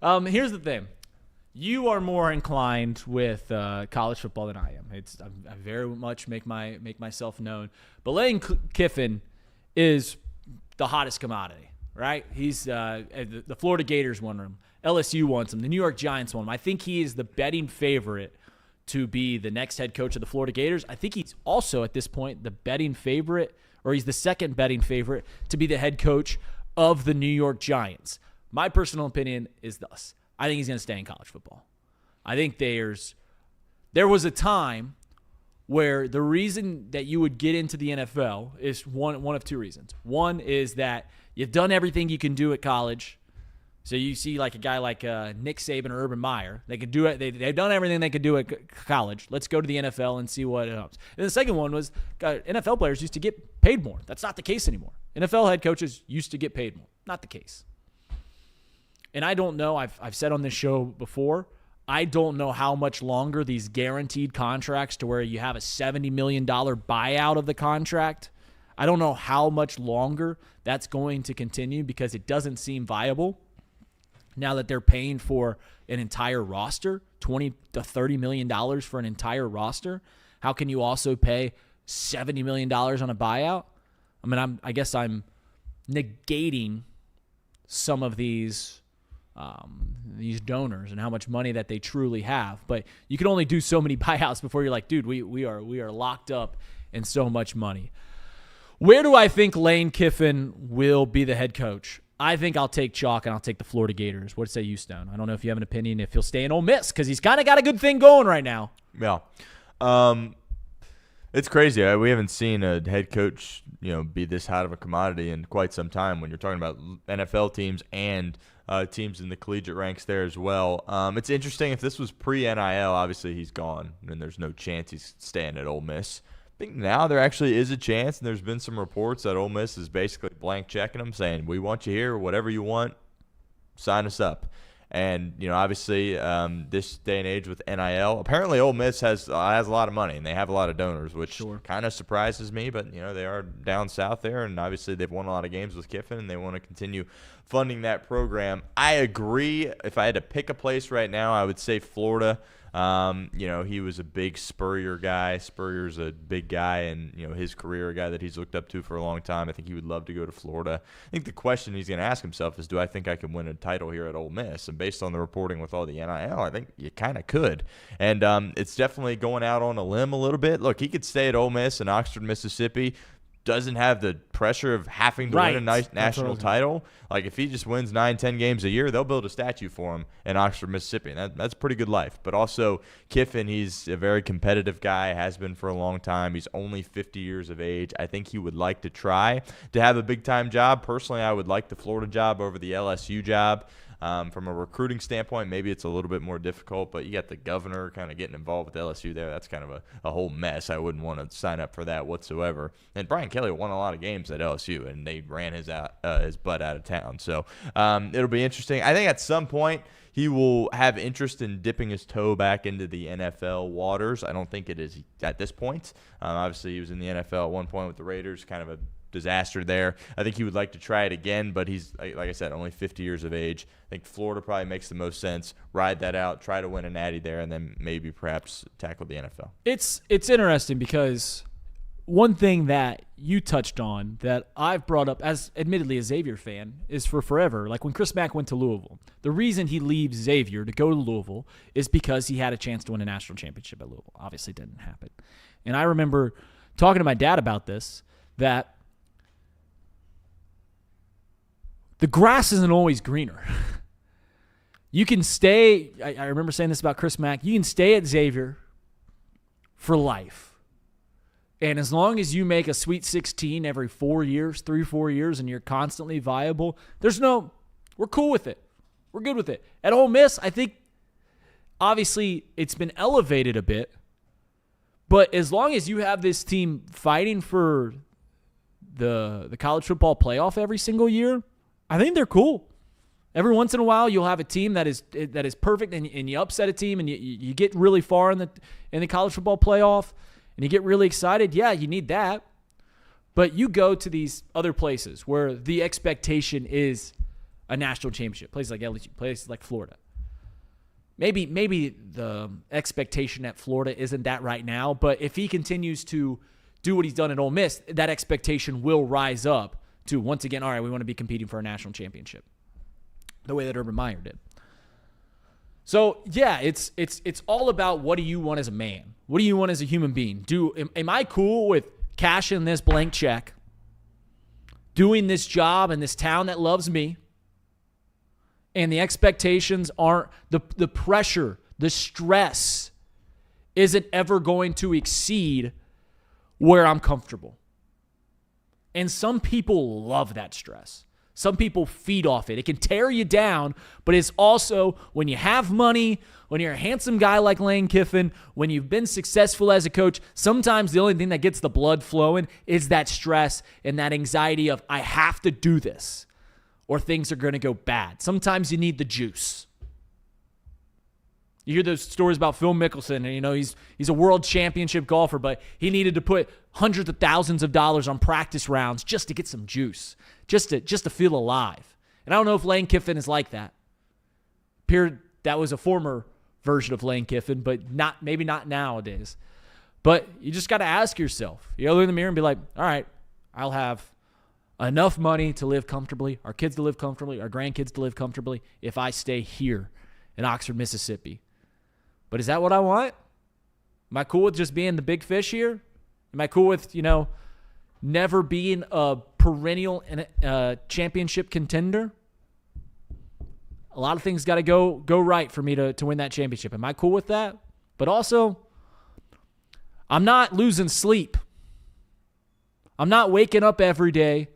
one. Here's the thing. You are more inclined with college football than I am. I very much make myself known. But Lane Kiffin is the hottest commodity, right? He's the Florida Gators want him. LSU wants him. The New York Giants want him. I think he is the betting favorite to be the next head coach of the Florida Gators. I think he's also, at this point, the betting favorite, or he's the second betting favorite to be the head coach of the New York Giants. My personal opinion is thus. I think he's going to stay in college football. I think there was a time where the reason that you would get into the NFL is one of two reasons. One is that you've done everything you can do at college. So you see like a guy like Nick Saban or Urban Meyer. They could do it. They've done everything they could do at college. Let's go to the NFL and see what happens. And the second one was NFL players used to get paid more. That's not the case anymore. NFL head coaches used to get paid more. Not the case. And I don't know. I've said on this show before, I don't know how much longer these guaranteed contracts to where you have a $70 million buyout of the contract. I don't know how much longer that's going to continue because it doesn't seem viable. Now that they're paying for an entire roster, $20 to $30 million for an entire roster, how can you also pay $70 million on a buyout? I mean, I guess I'm negating some of these donors and how much money that they truly have. But you can only do so many buyouts before you're like, dude, we are locked up in so much money. Where do I think Lane Kiffin will be the head coach? I think I'll take chalk and I'll take the Florida Gators. What say you, Stone? I don't know if you have an opinion if he'll stay in Ole Miss because he's kind of got a good thing going right now. Yeah. It's crazy. Right? We haven't seen a head coach, be this hot of a commodity in quite some time when you're talking about NFL teams and teams in the collegiate ranks there as well. It's interesting. If this was pre-NIL, obviously he's gone, and there's no chance he's staying at Ole Miss. I think now there actually is a chance, and there's been some reports that Ole Miss is basically blank checking them, saying, we want you here, whatever you want, sign us up. And, obviously this day and age with NIL, apparently Ole Miss has a lot of money, and they have a lot of donors, which kind of surprises me. But, they are down south there, and obviously they've won a lot of games with Kiffin, and they want to continue funding that program. I agree. If I had to pick a place right now, I would say Florida. He was a big Spurrier guy. Spurrier's a big guy and, his career, a guy that he's looked up to for a long time. I think he would love to go to Florida. I think the question he's going to ask himself is, do I think I can win a title here at Ole Miss? And based on the reporting with all the NIL, I think you kind of could. And it's definitely going out on a limb a little bit. Look, he could stay at Ole Miss in Oxford, Mississippi. Doesn't have the pressure of having to win a nice national title. Like, if he just wins 9-10 games a year, they'll build a statue for him in Oxford, Mississippi. And that's a pretty good life. But also, Kiffin, he's a very competitive guy, has been for a long time. He's only 50 years of age. I think he would like to try to have a big-time job. Personally, I would like the Florida job over the LSU job. From a recruiting standpoint, maybe it's a little bit more difficult, but you got the governor kind of getting involved with LSU there. That's kind of a whole mess. I wouldn't want to sign up for that whatsoever. And Brian Kelly won a lot of games at LSU, and they ran his butt out of town. So it'll be interesting. I think at some point he will have interest in dipping his toe back into the NFL waters. I don't think it is at this point. Obviously, he was in the NFL at one point with the Raiders, kind of a disaster there. I think he would like to try it again, but he's, like I said, only 50 years of age. I think Florida probably makes the most sense. Ride that out, try to win a natty there, and then maybe perhaps tackle the NFL. It's interesting because one thing that you touched on that I've brought up as admittedly a Xavier fan is for forever. Like when Chris Mack went to Louisville, the reason he leaves Xavier to go to Louisville is because he had a chance to win a national championship at Louisville. Obviously it didn't happen. And I remember talking to my dad about this, that the grass isn't always greener. You can stay, I remember saying this about Chris Mack, you can stay at Xavier for life. And as long as you make a Sweet 16 every 4 years, 3-4 years, and you're constantly viable, we're cool with it. We're good with it. At Ole Miss, I think, obviously, it's been elevated a bit. But as long as you have this team fighting for the college football playoff every single year, I think they're cool. Every once in a while, you'll have a team that is perfect, and you upset a team, and you get really far in the college football playoff, and you get really excited. Yeah, you need that. But you go to these other places where the expectation is a national championship, places like LSU, places like Florida. Maybe the expectation at Florida isn't that right now, but if he continues to do what he's done at Ole Miss, that expectation will rise up to, once again, all right, we want to be competing for a national championship, the way that Urban Meyer did. So, yeah, it's all about what do you want as a man? What do you want as a human being? Am I cool with cashing this blank check, doing this job in this town that loves me, and the expectations aren't, the pressure, the stress isn't ever going to exceed where I'm comfortable? And some people love that stress. Some people feed off it. It can tear you down, but it's also when you have money, when you're a handsome guy like Lane Kiffin, when you've been successful as a coach, sometimes the only thing that gets the blood flowing is that stress and that anxiety of, I have to do this or things are going to go bad. Sometimes you need the juice. You hear those stories about Phil Mickelson, and he's a world championship golfer, but he needed to put hundreds of thousands of dollars on practice rounds just to get some juice, just to feel alive. And I don't know if Lane Kiffin is like that. That was a former version of Lane Kiffin, but maybe not nowadays. But you just got to ask yourself. You got to look in the mirror and be like, all right, I'll have enough money to live comfortably, our kids to live comfortably, our grandkids to live comfortably if I stay here in Oxford, Mississippi. But is that what I want? Am I cool with just being the big fish here? Am I cool with, never being a perennial championship contender? A lot of things got to go right for me to win that championship. Am I cool with that? But also, I'm not losing sleep. I'm not waking up every day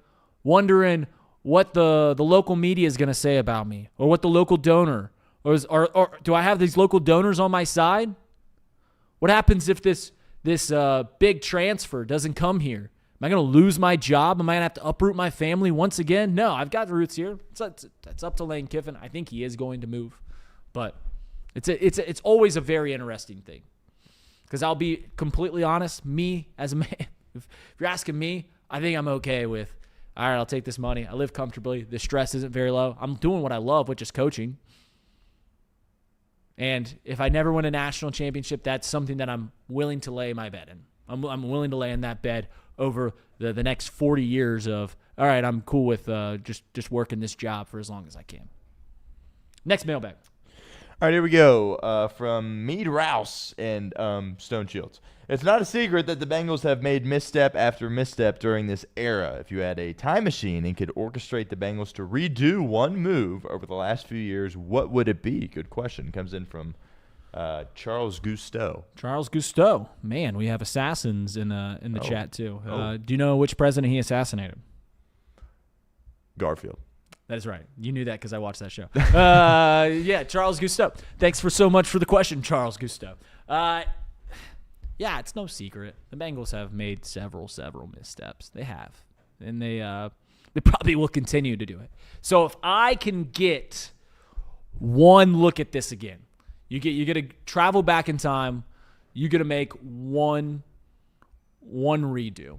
wondering what the local media is going to say about me or what the local donor or do I have these local donors on my side? What happens if this big transfer doesn't come here? Am I going to lose my job? Am I going to have to uproot my family once again? No, I've got roots here. It's up to Lane Kiffin. I think he is going to move. But it's always a very interesting thing. Because I'll be completely honest, me as a man, if you're asking me, I think I'm okay with, all right, I'll take this money. I live comfortably. The stress isn't very low. I'm doing what I love, which is coaching. And if I never win a national championship, that's something that I'm willing to lay my bed in. I'm willing to lay in that bed over the next 40 years of, all right, I'm cool with just working this job for as long as I can. Next mailbag. All right, here we go. From Mead Rouse and Stone Shields. It's not a secret that the Bengals have made misstep after misstep during this era. If you had a time machine and could orchestrate the Bengals to redo one move over the last few years, what would it be? Good question. Comes in from Charles Gusteau. Charles Gusteau. Man, we have assassins in the chat too. Do you know which president he assassinated? Garfield. That is right. You knew that because I watched that show. Yeah, Charles Gusteau. Thanks so much for the question, Charles Gusteau. Yeah, it's no secret. The Bengals have made several missteps. They have. And they probably will continue to do it. So if I can get one look at this again, you get to travel back in time, you get to make one redo.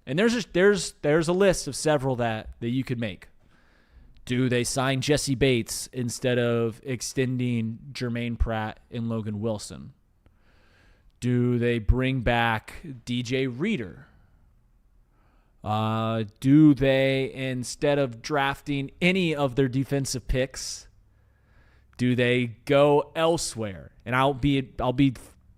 And there's a list of several that you could make. Do they sign Jesse Bates instead of extending Jermaine Pratt and Logan Wilson? Do they bring back DJ Reader? Do they, instead of drafting any of their defensive picks, do they go elsewhere? And I'll be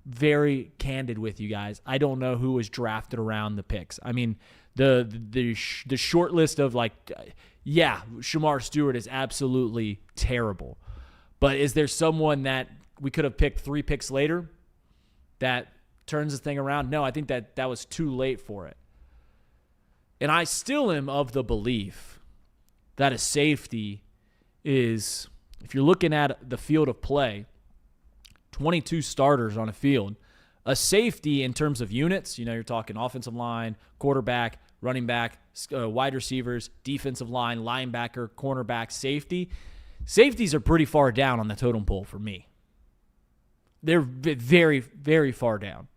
very candid with you guys. I don't know who was drafted around the picks. I mean, the short list of Shemar Stewart is absolutely terrible. But is there someone that we could have picked 3 picks later that turns the thing around? No, I think that was too late for it. And I still am of the belief that a safety is, if you're looking at the field of play, 22 starters on a field, a safety in terms of units, you're talking offensive line, quarterback, running back, wide receivers, defensive line, linebacker, cornerback, safety. Safeties are pretty far down on the totem pole for me. They're very, very far down.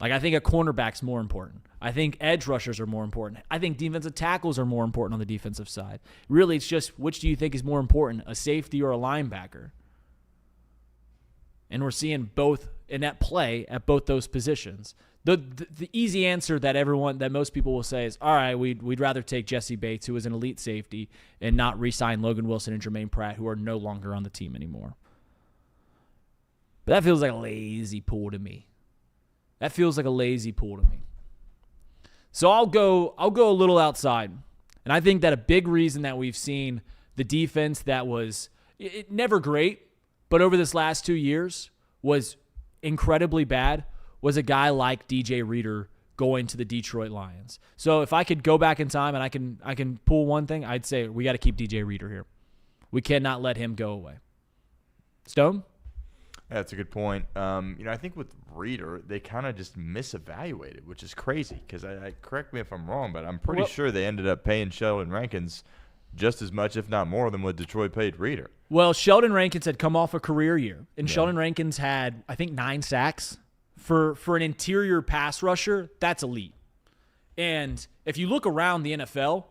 I think a cornerback's more important. I think edge rushers are more important. I think defensive tackles are more important on the defensive side. Really, it's just which do you think is more important, a safety or a linebacker? And we're seeing both in that play at both those positions. The easy answer that most people will say is, all right, we'd rather take Jesse Bates, who is an elite safety, and not re-sign Logan Wilson and Jermaine Pratt, who are no longer on the team anymore. But that feels like a lazy pull to me. So I'll go a little outside. And I think that a big reason that we've seen the defense that was never great, but over this last 2 years was incredibly bad, was a guy like DJ Reader going to the Detroit Lions. So if I could go back in time and I can pull one thing, I'd say we got to keep DJ Reader here. We cannot let him go away. Stone? That's a good point. I think with Reader, they kind of just misevaluated, which is crazy because I correct me if I'm wrong, but I'm pretty sure they ended up paying Sheldon Rankins just as much, if not more, than what Detroit paid Reader. Well, Sheldon Rankins had come off a career year, and Sheldon Rankins had, I think, 9 sacks. For an interior pass rusher, that's elite. And if you look around the NFL,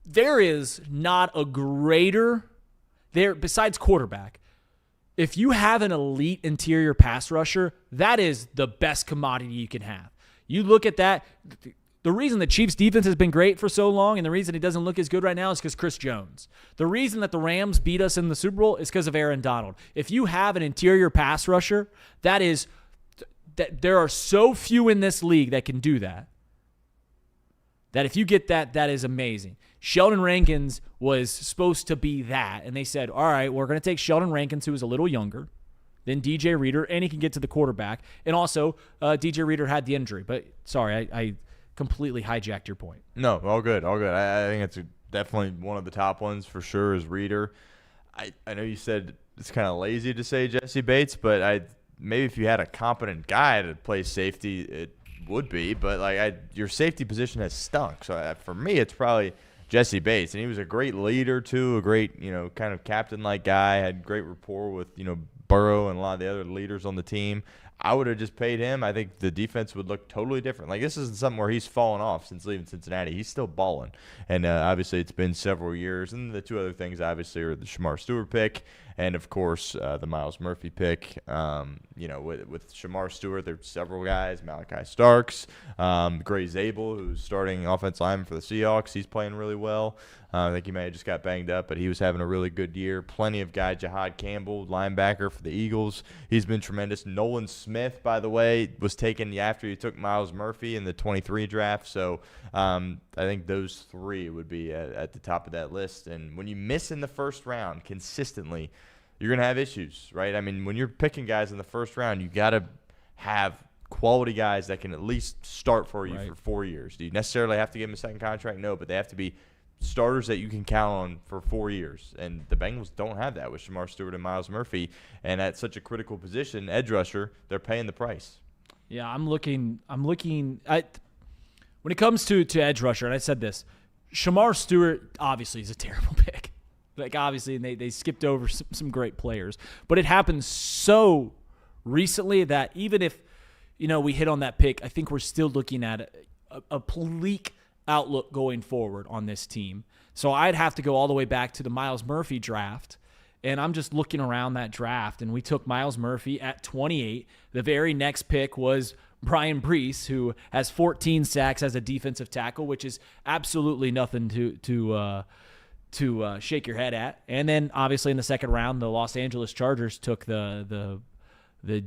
there is not a greater there besides quarterback. If you have an elite interior pass rusher, that is the best commodity you can have. You look at that. The reason the Chiefs' defense has been great for so long and the reason it doesn't look as good right now is because Chris Jones. The reason that the Rams beat us in the Super Bowl is because of Aaron Donald. If you have an interior pass rusher, that there are so few in this league that can do that. That if you get that is amazing. Sheldon Rankins was supposed to be that, and they said, all right, we're going to take Sheldon Rankins, who is a little younger than DJ Reader, and he can get to the quarterback. And also, DJ Reader had the injury. But, sorry, I completely hijacked your point. No, all good. I think it's definitely one of the top ones for sure is Reader. I know you said it's kind of lazy to say Jesse Bates, but maybe if you had a competent guy to play safety, it would be. But your safety position has stunk. So for me, it's probably Jesse Bates, and he was a great leader too, a great kind of captain-like guy. Had great rapport with Burrow and a lot of the other leaders on the team. I would have just paid him. I think the defense would look totally different. This isn't something where he's fallen off since leaving Cincinnati. He's still balling. And obviously it's been several years. And the two other things obviously are the Shemar Stewart pick and, of course, the Myles Murphy pick. With Shemar Stewart, there's several guys. Malachi Starks, Gray Zabel, who's starting offensive lineman for the Seahawks. He's playing really well. I think he may have just got banged up, but he was having a really good year. Plenty of guys. Jahad Campbell, linebacker for the Eagles. He's been tremendous. Nolan Smith, by the way, was taken after he took Myles Murphy in the 23 draft. So I think those three would be at the top of that list. And when you miss in the first round consistently, you're going to have issues, right? I mean, when you're picking guys in the first round, you got to have quality guys that can at least start for you for 4 years. Do you necessarily have to give them a second contract? No, but they have to be starters that you can count on for 4 years. And the Bengals don't have that with Shemar Stewart and Myles Murphy. And at such a critical position, edge rusher, they're paying the price. Yeah, I'm looking at when it comes to edge rusher, and I said this, Shemar Stewart obviously is a terrible pick. Obviously, and they skipped over some great players. But it happened so recently that even if, we hit on that pick, I think we're still looking at a bleak outlook going forward on this team. So I'd have to go all the way back to the Myles Murphy draft, and I'm just looking around that draft, and we took Myles Murphy at 28. The very next pick was Brian Brees, who has 14 sacks as a defensive tackle, which is absolutely nothing to shake your head at. And then obviously in the second round, the Los Angeles Chargers took the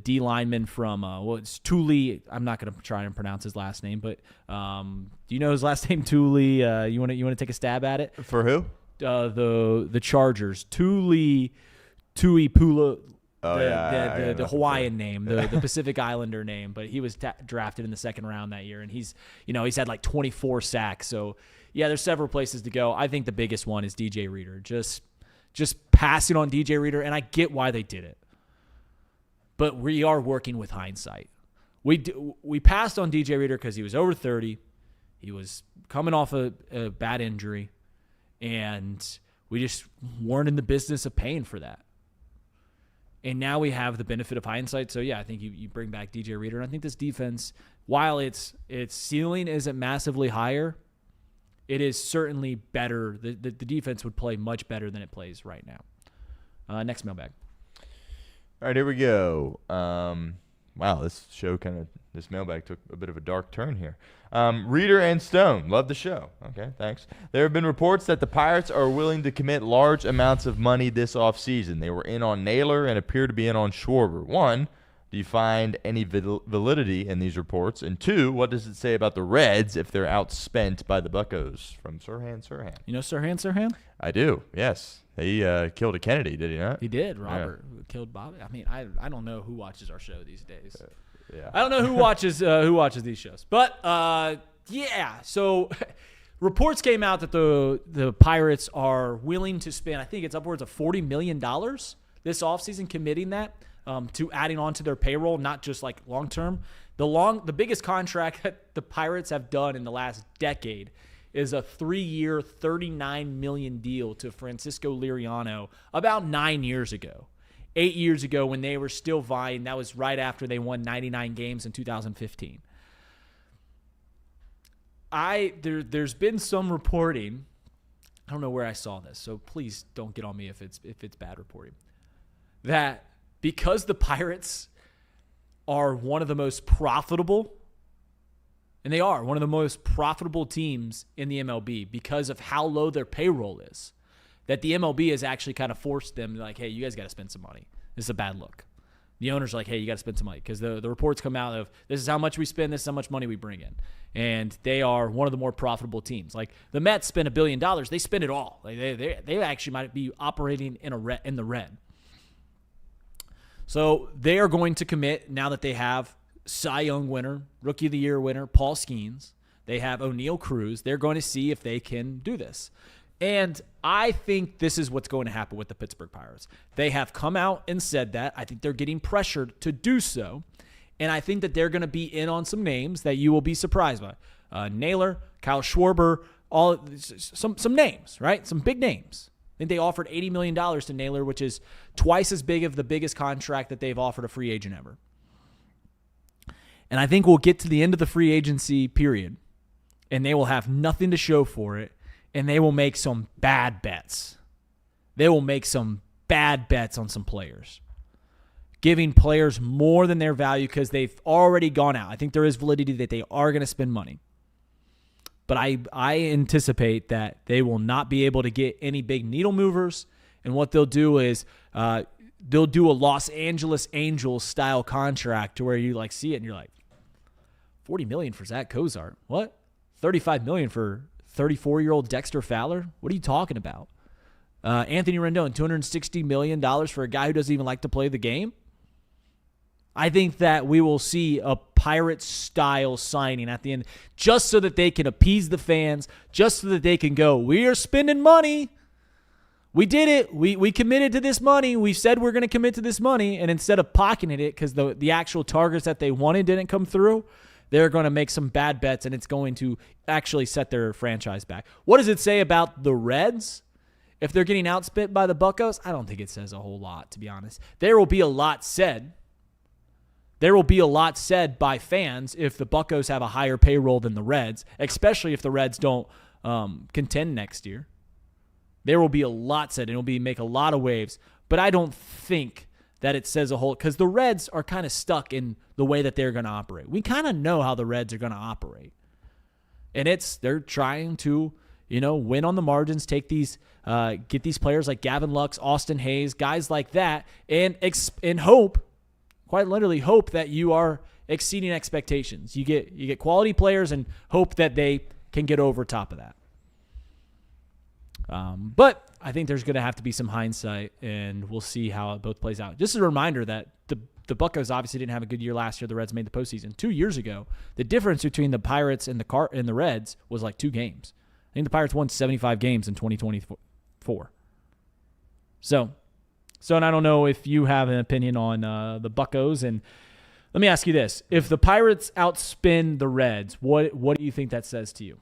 D lineman from it's Thule. I'm not going to try and pronounce his last name, but do you know his last name? Thule. You want to take a stab at it? For who? The Chargers. Tuipula. The Hawaiian name, the Pacific Islander name, but he was drafted in the second round that year, and he's had 24 sacks. So yeah, there's several places to go. I think the biggest one is DJ Reader. Just passing on DJ Reader, and I get why they did it. But we are working with hindsight. We passed on DJ Reader because he was over 30. He was coming off a bad injury, and we just weren't in the business of paying for that. And now we have the benefit of hindsight. So, yeah, I think you bring back DJ Reader. And I think this defense, while its ceiling isn't massively higher, it is certainly better. The defense would play much better than it plays right now. Next mailbag. All right, here we go. Wow, this mailbag took a bit of a dark turn here. Reader and Stone, love the show. Okay, thanks. There have been reports that the Pirates are willing to commit large amounts of money this offseason. They were in on Naylor and appear to be in on Schwarber. 1, do you find any validity in these reports? And 2, what does it say about the Reds if they're outspent by the Buccos? From Sirhan. You know Sirhan? I do, yes. He killed a Kennedy, did he not? He did. Robert killed Bobby. I mean, I don't know who watches our show these days. Yeah. I don't know who watches these shows. But, yeah. So reports came out that the Pirates are willing to spend, I think it's upwards of $40 million this offseason, committing that to adding on to their payroll, not just like long-term. The biggest contract that the Pirates have done in the last decade is a 3-year, $39 million deal to Francisco Liriano about 9 years ago. 8 years ago when they were still vying. That was right after they won 99 games in 2015. There's been some reporting. I don't know where I saw this, so please don't get on me if it's bad reporting. That because the Pirates are one of the most profitable, and they are one of the most profitable teams in the MLB because of how low their payroll is, that the MLB has actually kind of forced them to like, hey, you guys got to spend some money. This is a bad look. The owners are like, hey, you got to spend some money because the reports come out of this is how much we spend, this is how much money we bring in. And they are one of the more profitable teams. Like the Mets spend $1 billion. They spend it all. Like they actually might be operating in the red. So they are going to commit now that they have Cy Young winner, Rookie of the Year winner, Paul Skeens. They have O'Neal Cruz. They're going to see if they can do this. And I think this is what's going to happen with the Pittsburgh Pirates. They have come out and said that. I think they're getting pressured to do so. And I think that they're going to be in on some names that you will be surprised by. Naylor, Kyle Schwarber, some names, right? Some big names. I think they offered $80 million to Naylor, which is twice as big of the biggest contract that they've offered a free agent ever. And I think we'll get to the end of the free agency period, and they will have nothing to show for it, and they will make some bad bets. They will make some bad bets on some players, giving players more than their value because they've already gone out. I think there is validity that they are going to spend money. But I anticipate that they will not be able to get any big needle movers, and what they'll do is they'll do a Los Angeles Angels style contract to where you like see it and you're like, $40 million for Zach Cozart. What? $35 million for 34-year-old Dexter Fowler? What are you talking about? Anthony Rendon, $260 million for a guy who doesn't even like to play the game? I think that we will see a Pirates-style signing at the end just so that they can appease the fans, just so that they can go, we are spending money. We did it. We committed to this money. We said we're going to commit to this money, and instead of pocketing it because the actual targets that they wanted didn't come through, they're going to make some bad bets, and it's going to actually set their franchise back. What does it say about the Reds? If they're getting outspit by the Buccos, I don't think it says a whole lot, to be honest. There will be a lot said. There will be a lot said by fans if the Buccos have a higher payroll than the Reds, especially if the Reds don't contend next year. There will be a lot said, and it will make a lot of waves. But I don't think that it says a whole, because the Reds are kind of stuck in the way that they're going to operate. We kind of know how the Reds are going to operate. And they're trying to, win on the margins, take these, get these players like Gavin Lux, Austin Hayes, guys like that, and hope, quite literally hope that you are exceeding expectations. You get quality players and hope that they can get over top of that. But I think there's going to have to be some hindsight, and we'll see how it both plays out. Just a reminder that the Buccos obviously didn't have a good year last year. The Reds made the postseason 2 years ago. The difference between the Pirates and the Reds was like 2 games. I think the Pirates won 75 games in 2024. So, and I don't know if you have an opinion on the Buccos. And let me ask you this: if the Pirates outspin the Reds, what do you think that says to you?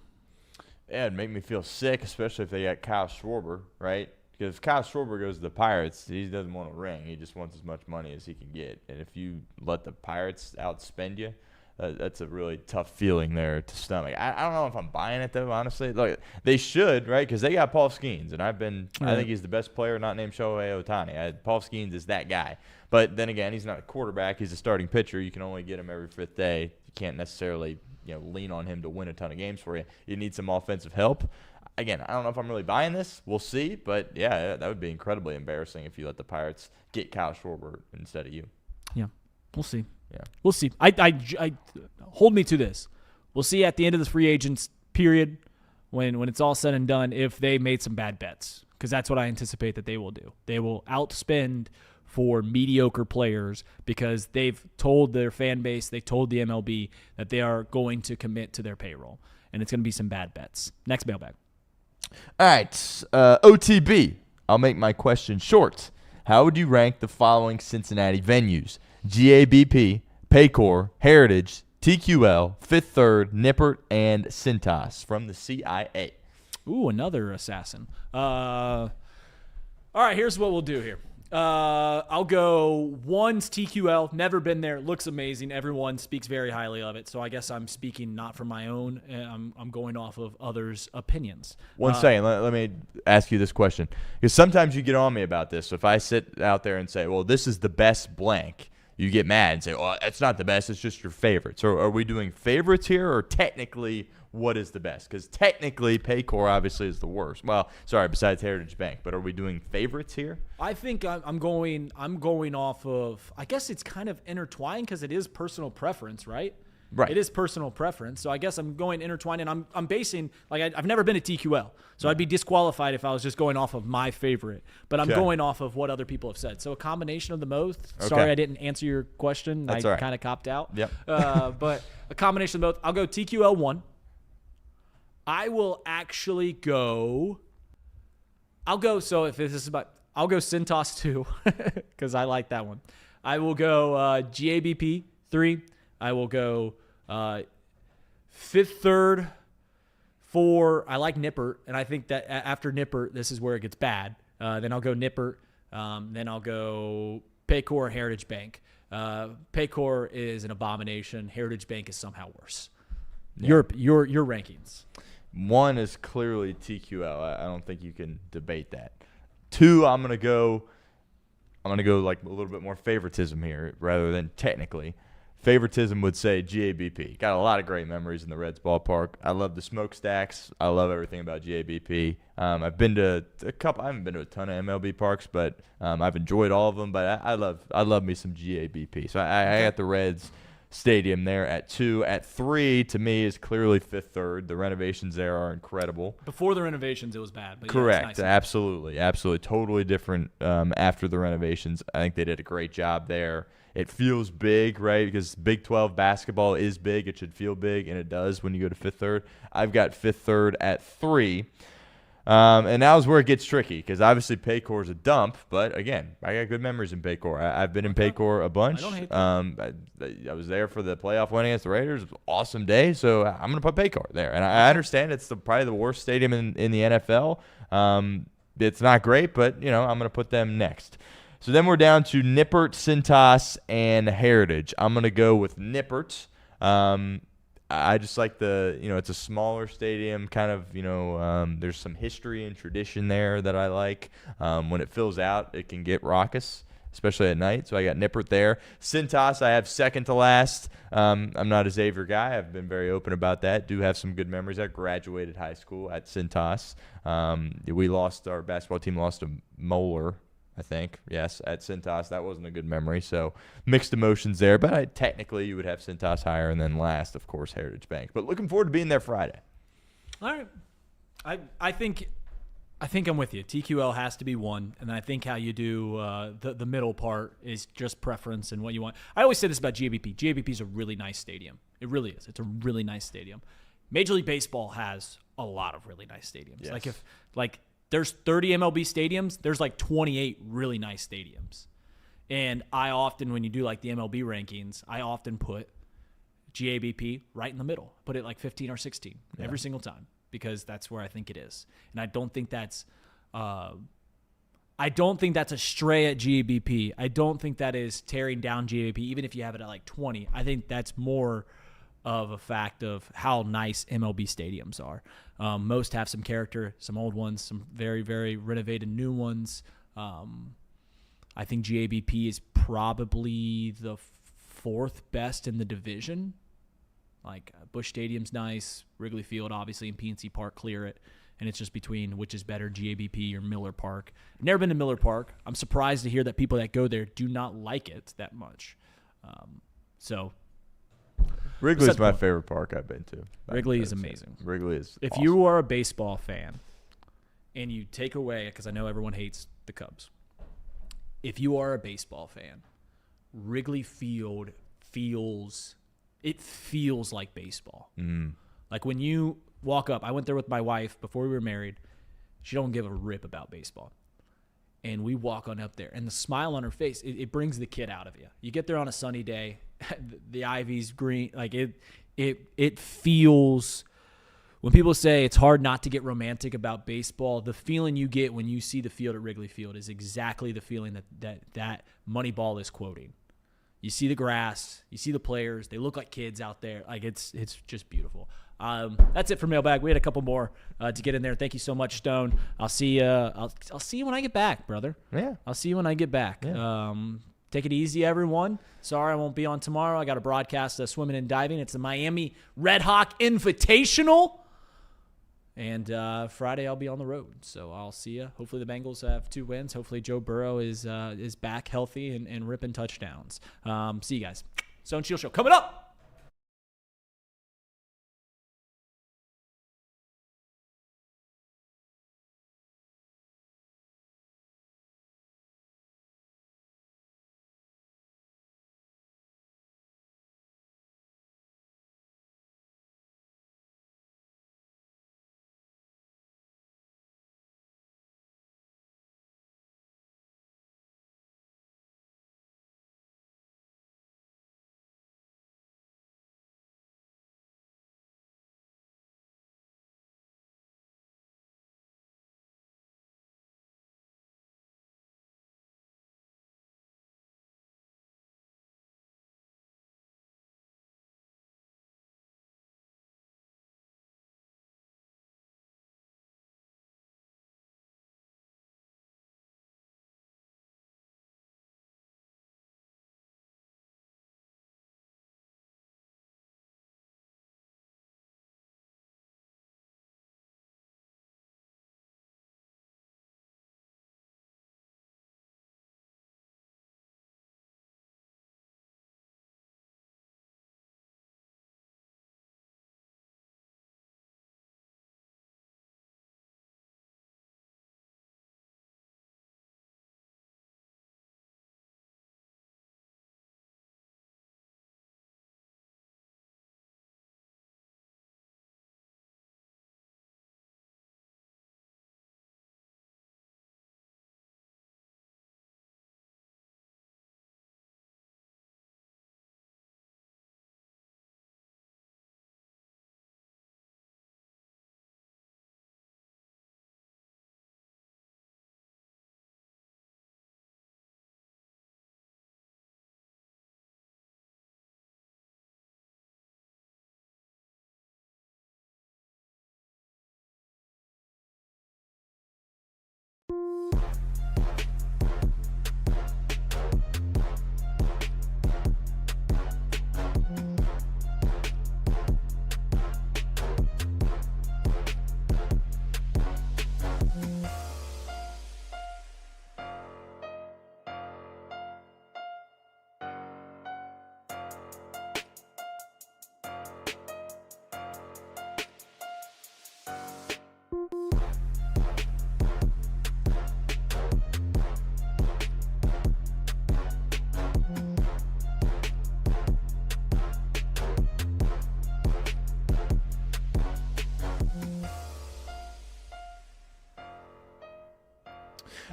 Yeah, it'd make me feel sick, especially if they got Kyle Schwarber, right? Because if Kyle Schwarber goes to the Pirates, he doesn't want a ring. He just wants as much money as he can get. And if you let the Pirates outspend you, that's a really tough feeling there to stomach. I don't know if I'm buying it, though, honestly. Look, they should, right? Because they got Paul Skeens, and I think he's the best player not named Shohei Ohtani. Paul Skeens is that guy. But then again, he's not a quarterback. He's a starting pitcher. You can only get him every fifth day. You can't necessarily lean on him to win a ton of games for you. You need some offensive help. Again, I don't know if I'm really buying this. We'll see. But, yeah, that would be incredibly embarrassing if you let the Pirates get Kyle Schwarber instead of you. Yeah, we'll see. Yeah, we'll see. I hold me to this. We'll see at the end of the free agents period when it's all said and done if they made some bad bets, because that's what I anticipate that they will do. They will outspend for mediocre players because they've told their fan base, they told the MLB that they are going to commit to their payroll, and it's going to be some bad bets. Next mailbag. All right, OTB. I'll make my question short. How would you rank the following Cincinnati venues? GABP, Paycor, Heritage, TQL, Fifth Third, Nippert, and Cintas from the CIA. Ooh, another assassin. All right, here's what we'll do here. I'll go one's TQL. Never been there. Looks amazing. Everyone speaks very highly of it. So I guess I'm speaking not from my own. I'm going off of others' opinions. One second. Let me ask you this question. Because sometimes you get on me about this. So if I sit out there and say, well, this is the best blank, you get mad and say, well, it's not the best. It's just your favorites. So are we doing favorites here, or technically what is the best? Because technically Paycor obviously is the worst. Well, sorry, besides Heritage Bank. But are we doing favorites here? I think I'm going off of, I guess it's kind of intertwined because it is personal preference, right? Right. It is personal preference. So I guess I'm going intertwined, and I'm basing, like, I've never been to TQL. So I'd be disqualified if I was just going off of my favorite. But I'm going off of what other people have said. So a combination of the both. Okay. Sorry I didn't answer your question. That's I all right. kind of copped out. Yep. But a combination of both. I'll go TQL 1. I will actually go. So if this is about, I'll go Cintas 2 because I like that one. I will go GABP 3. I will go Fifth Third 4. I like Nippert, and I think that after Nippert, this is where it gets bad. Then I'll go Nippert. Then I'll go Paycor, Heritage Bank. Paycor is an abomination. Heritage Bank is somehow worse. Yeah. Your rankings. 1 is clearly TQL. I don't think you can debate that. 2, I'm gonna go like a little bit more favoritism here rather than technically. Favoritism would say GABP. Got a lot of great memories in the Reds ballpark. I love the smokestacks. I love everything about GABP. I've been to a couple. I haven't been to a ton of MLB parks, but I've enjoyed all of them. But I love me some GABP. So I got the Reds Stadium there at 2. At 3, to me, is clearly Fifth Third. The renovations there are incredible. Before the renovations, it was bad. But correct. Yeah, it's nice. Absolutely. Totally different after the renovations. I think they did a great job there. It feels big, right? Because Big 12 basketball is big. It should feel big, and it does when you go to Fifth Third. I've got Fifth Third at 3. And now is where it gets tricky because obviously Paycor is a dump. But, again, I got good memories in Paycor. I've been in Paycor a bunch. I don't hate that. I was there for the playoff win against the Raiders. It was an awesome day. So I'm going to put Paycor there. And I understand it's probably the worst stadium in the NFL. It's not great, but, I'm going to put them next. So then we're down to Nippert, Cintas, and Heritage. I'm going to go with Nippert. I just like it's a smaller stadium, kind of, there's some history and tradition there that I like. When it fills out, it can get raucous, especially at night. So I got Nippert there. Cintas, I have second to last. I'm not a Xavier guy. I've been very open about that. Do have some good memories. I graduated high school at Cintas. Our basketball team lost to Moeller, I think, yes, at Cintas. That wasn't a good memory, so mixed emotions there. But technically, you would have Cintas higher, and then last, of course, Heritage Bank. But looking forward to being there Friday. All right. I think I'm with you. TQL has to be 1, and I think how you do the middle part is just preference and what you want. I always say this about GABP. GABP is a really nice stadium. It really is. It's a really nice stadium. Major League Baseball has a lot of really nice stadiums. Yes. There's 30 MLB stadiums. There's 28 really nice stadiums. And I often, when you do the MLB rankings, I often put GABP right in the middle. Put it 15 or 16 every single time because that's where I think it is. And I don't think that's I don't think that's a stray at GABP. I don't think that is tearing down GABP, even if you have it at like 20. I think that's more of a fact of how nice MLB stadiums are. Most have some character, some old ones, some very, very renovated new ones. I think GABP is probably the fourth best in the division. Like Busch Stadium's nice, Wrigley Field obviously, and PNC Park clear it. And it's just between which is better, GABP or Miller Park. I've never been to Miller Park. I'm surprised to hear that people that go there do not like it that much. Wrigley's my favorite park I've been to. Wrigley is amazing. Wrigley is If awesome. you are a baseball fan and you take away, because I know everyone hates the Cubs. If you are a baseball fan, Wrigley Field feels like baseball. Like when you walk up, I went there with my wife before we were married. She don't give a rip about baseball. And we walk on up there, and the smile on her face, it brings the kid out of you. You get there on a sunny day, the ivy's green, like it feels. When people say it's hard not to get romantic about baseball, the feeling you get when you see the field at Wrigley Field is exactly the feeling that Moneyball is quoting. You see the grass, you see the players, they look like kids out there. Like it's just beautiful. That's it for Mailbag. We had a couple more to get in there. Thank you so much, Stone. I'll see you. I'll see you when I get back, brother. Yeah. I'll see you when I get back. Yeah. Take it easy, everyone. Sorry I won't be on tomorrow. I got to broadcast swimming and diving. It's the Miami Red Hawk Invitational. And Friday I'll be on the road, so I'll see you. Hopefully the Bengals have 2 wins. Hopefully Joe Burrow is back healthy and ripping touchdowns. See you guys. Stone Shield Show coming up.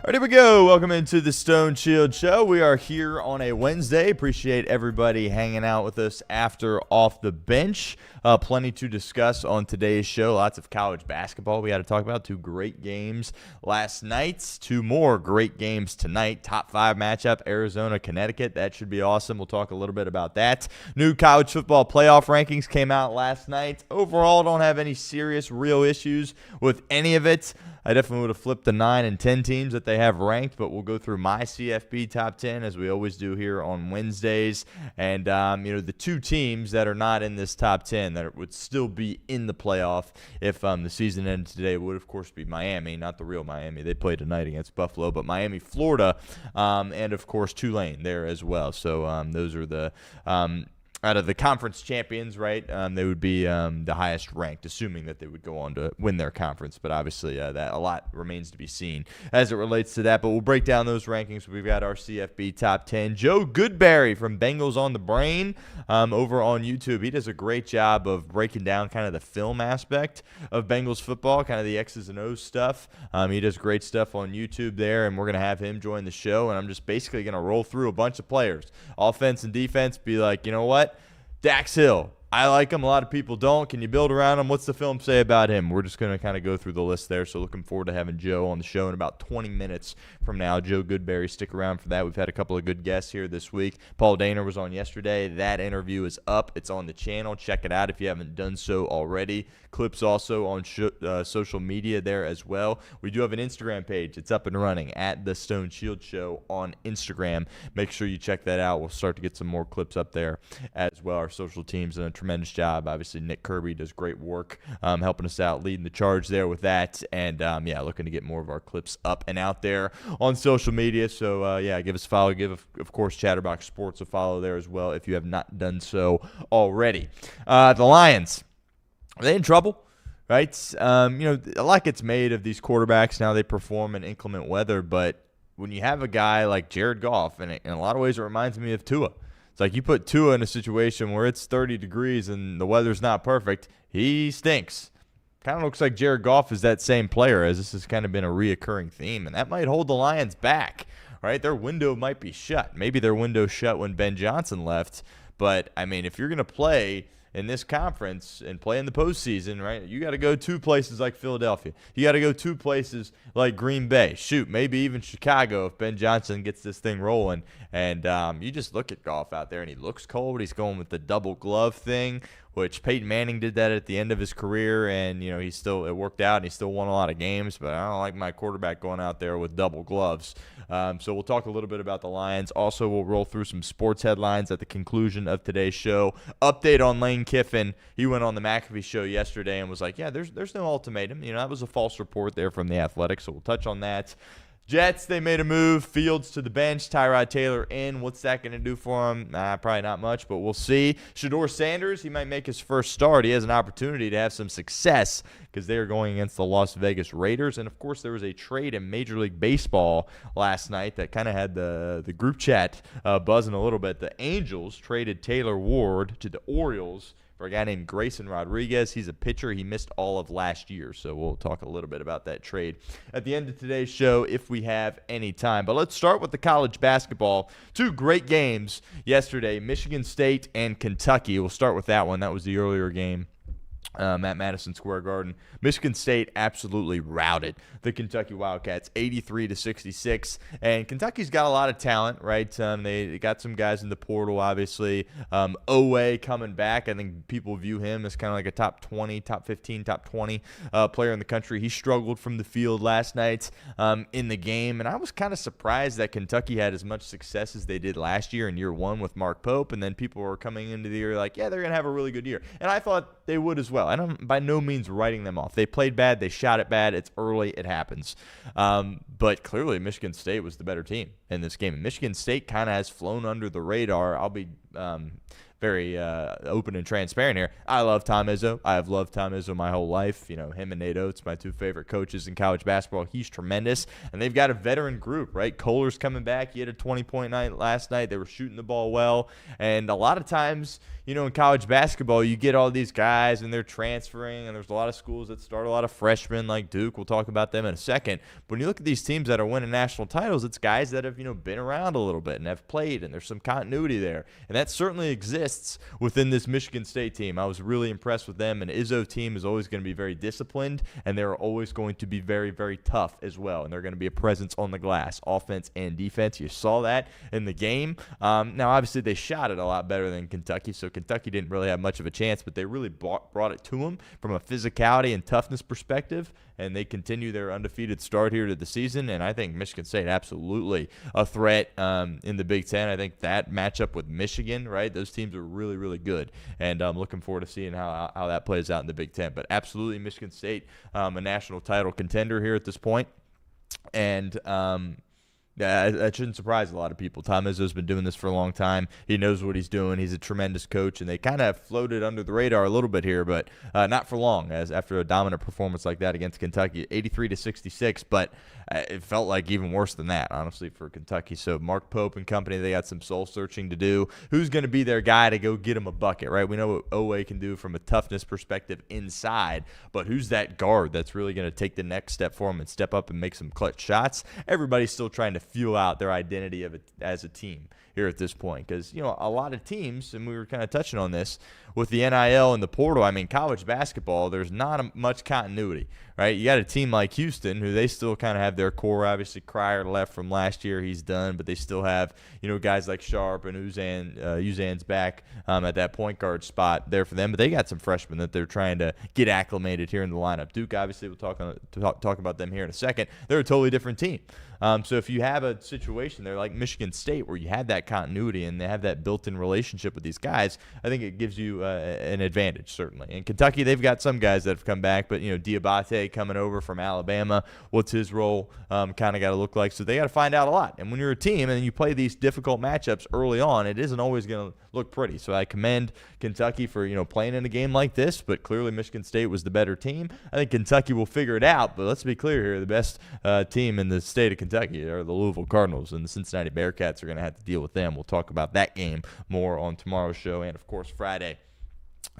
All right, here we go. Welcome into the Stone Shield Show. We are here on a Wednesday. Appreciate everybody hanging out with us after Off the Bench. Plenty to discuss on today's show. Lots of college basketball we got to talk about. 2 great games last night. 2 more great games tonight. Top 5 matchup, Arizona, Connecticut. That should be awesome. We'll talk a little bit about that. New college football playoff rankings came out last night. Overall, don't have any serious, real issues with any of it. I definitely would have flipped the 9 and 10 teams that they have ranked, but we'll go through my CFB top 10 as we always do here on Wednesdays. And, the 2 teams that are not in this top 10 that would still be in the playoff if the season ended today would, of course, be Miami, not the real Miami. They play tonight against Buffalo, but Miami, Florida, and, of course, Tulane there as well. So those are the out of the conference champions, right, they would be the highest ranked, assuming that they would go on to win their conference. But obviously, that a lot remains to be seen as it relates to that. But we'll break down those rankings. We've got our CFB top 10. Joe Goodberry from Bengals on the Brain over on YouTube. He does a great job of breaking down kind of the film aspect of Bengals football, kind of the X's and O's stuff. He does great stuff on YouTube there, and we're going to have him join the show. And I'm just basically going to roll through a bunch of players, offense and defense, be like, you know what? Dax Hill, I like him. A lot of people don't. Can you build around him? What's the film say about him? We're just going to kind of go through the list there. So looking forward to having Joe on the show in about 20 minutes from now. Joe Goodberry, stick around for that. We've had a couple of good guests here this week. Paul Dehner was on yesterday. That interview is up. It's on the channel. Check it out if you haven't done so already. Clips also on social media there as well. We do have an Instagram page. It's up and running at The Stone Shield Show on Instagram. Make sure you check that out. We'll start to get some more clips up there as well. Our social team's done a tremendous job. Obviously, Nick Kirby does great work helping us out, leading the charge there with that. And, looking to get more of our clips up and out there on social media. So, give us a follow. Give, of course, Chatterbox Sports a follow there as well if you have not done so already. The Lions. Are they in trouble? Right? A lot gets made of these quarterbacks. Now they perform in inclement weather, but when you have a guy like Jared Goff, and in a lot of ways it reminds me of Tua. It's like you put Tua in a situation where it's 30 degrees and the weather's not perfect, he stinks. Kind of looks like Jared Goff is that same player, as this has kind of been a reoccurring theme, and that might hold the Lions back, right? Their window might be shut. Maybe their window shut when Ben Johnson left, but, if you're going to play in this conference and play in the postseason, right, you got to go 2 places like Philadelphia. You got to go 2 places like Green Bay. Shoot, maybe even Chicago if Ben Johnson gets this thing rolling. And you just look at Goff out there, and he looks cold. He's going with the double glove thing, which Peyton Manning did that at the end of his career, and it worked out, and he still won a lot of games. But I don't like my quarterback going out there with double gloves. So we'll talk a little bit about the Lions. Also, we'll roll through some sports headlines at the conclusion of today's show. Update on Lane Kiffin. He went on the McAfee show yesterday and was like, yeah, there's no ultimatum. That was a false report there from the Athletic, so we'll touch on that. Jets, they made a move. Fields to the bench. Tyrod Taylor in. What's that going to do for him? Probably not much, but we'll see. Shedeur Sanders, he might make his first start. He has an opportunity to have some success because they are going against the Las Vegas Raiders. And, of course, there was a trade in Major League Baseball last night that kind of had the group chat buzzing a little bit. The Angels traded Taylor Ward to the Orioles for a guy named Grayson Rodriguez. He's a pitcher. He missed all of last year, so we'll talk a little bit about that trade at the end of today's show if we have any time. But let's start with the college basketball. 2 great games yesterday, Michigan State and Kentucky. We'll start with that one. That was the earlier game at Madison Square Garden. Michigan State absolutely routed the Kentucky Wildcats 83-66, and Kentucky's got a lot of talent, right? They got some guys in the portal, obviously. Owe coming back. I think people view him as kind of like a top 20, top 15, top 20 player in the country. He struggled from the field last night in the game, and I was kind of surprised that Kentucky had as much success as they did last year in year 1 with Mark Pope, and then people were coming into the year like, yeah, they're going to have a really good year. And I thought they would as well. I don't by no means writing them off. They played bad. They shot it bad. It's early. It happens. But clearly Michigan State was the better team in this game. And Michigan State kind of has flown under the radar. I'll be very open and transparent here. I love Tom Izzo. I have loved Tom Izzo my whole life. You know, him and Nate Oates, my two favorite coaches in college basketball. He's tremendous. And they've got a veteran group, right? Kohler's coming back. He had a 20-point night last night. They were shooting the ball well. And a lot of times, you know, in college basketball, you get all these guys and they're transferring, and there's a lot of schools that start a lot of freshmen like Duke. We'll talk about them in a second. But when you look at these teams that are winning national titles, it's guys that have, you know, been around a little bit and have played, and there's some continuity there. And that certainly exists within this Michigan State team. I was really impressed with them. And Izzo team is always going to be very disciplined, and they're always going to be very, very tough as well. And they're going to be a presence on the glass, offense and defense. You saw that in the game. Now, obviously, they shot it a lot better than Kentucky, so Kentucky didn't really have much of a chance, but they really brought it to them from a physicality and toughness perspective, and they continue their undefeated start here to the season. And I think Michigan State absolutely a threat in the Big Ten. I think that matchup with Michigan, right, those teams are really, really good, and I'm looking forward to seeing how that plays out in the Big Ten. But absolutely Michigan State, a national title contender here at this point. And yeah, that shouldn't surprise a lot of people. Tom Izzo's been doing this for a long time. He knows what he's doing. He's a tremendous coach, and they kind of floated under the radar a little bit here, but not for long. As after a dominant performance like that against Kentucky, 83-66, but it felt like even worse than that, honestly, for Kentucky. So Mark Pope and company, they got some soul searching to do. Who's going to be their guy to go get him a bucket, right? We know what Owe can do from a toughness perspective inside, but who's that guard that's really going to take the next step for him and step up and make some clutch shots? Everybody's still trying to feel out their identity of it as a team here at this point, because, you know, a lot of teams, and we were kind of touching on this with the NIL and the portal. I mean, college basketball, there's not much continuity, right? You got a team like Houston, who they still kind of have their core. Obviously, Cryer left from last year; he's done, but they still have, you know, guys like Sharp and Uzan's back at that point guard spot there for them. But they got some freshmen that they're trying to get acclimated here in the lineup. Duke, obviously, we'll talk about them here in a second. They're a totally different team. So if you have a situation there like Michigan State where you have that continuity and they have that built-in relationship with these guys, I think it gives you an advantage, certainly. In Kentucky, they've got some guys that have come back, but, you know, Diabate coming over from Alabama, what's his role kind of got to look like? So they got to find out a lot. And when you're a team and you play these difficult matchups early on, it isn't always going to look pretty. So I commend Kentucky for, you know, playing in a game like this, but clearly Michigan State was the better team. I think Kentucky will figure it out, but let's be clear here, the best team in the state of Kentucky are the Louisville Cardinals, and the Cincinnati Bearcats are going to have to deal with them. We'll talk about that game more on tomorrow's show and, of course, Friday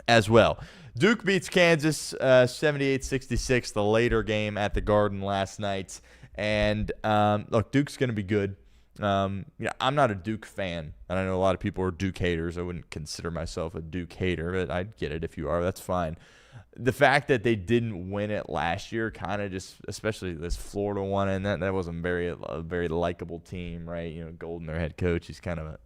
as well. Duke beats Kansas 78-66, the later game at the Garden last night. And, look, Duke's going to be good. I'm not a Duke fan, and I know a lot of people are Duke haters. I wouldn't consider myself a Duke hater, but I'd get it if you are. That's fine. The fact that they didn't win it last year kind of just, especially this Florida one, and that wasn't a very likable team, right? You know, Golden, their head coach, he's kind of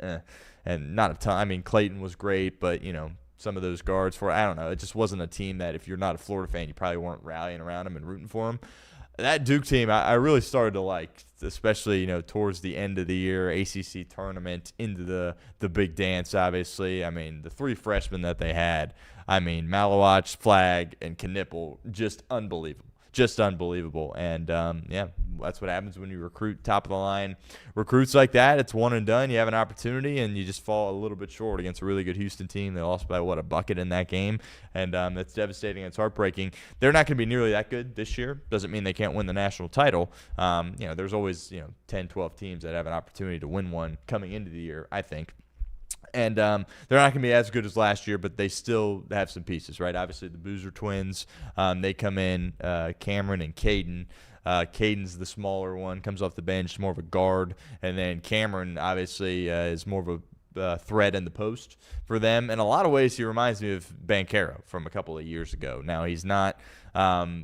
and not a ton. I mean, Clayton was great, but, you know, some of those guards I don't know. It just wasn't a team that if you're not a Florida fan, you probably weren't rallying around them and rooting for them. That Duke team, I really started to like, especially, you know, towards the end of the year, ACC tournament, into the big dance, obviously. I mean, the three freshmen that they had, I mean, Malawach, Flagg, and Knipple, just unbelievable. Just unbelievable. And, yeah, that's what happens when you recruit top-of-the-line recruits like that. It's one and done. You have an opportunity, and you just fall a little bit short against a really good Houston team. They lost by, a bucket in that game. And that's devastating. It's heartbreaking. They're not going to be nearly that good this year. Doesn't mean they can't win the national title. There's always, 10, 12 teams that have an opportunity to win one coming into the year, I think. And they're not going to be as good as last year, but they still have some pieces, right? Obviously, the Boozer twins, they come in, Cameron and Caden. Caden's the smaller one, comes off the bench, more of a guard. And then Cameron, obviously, is more of a threat in the post for them. In a lot of ways, he reminds me of Banchero from a couple of years ago. Now, he's not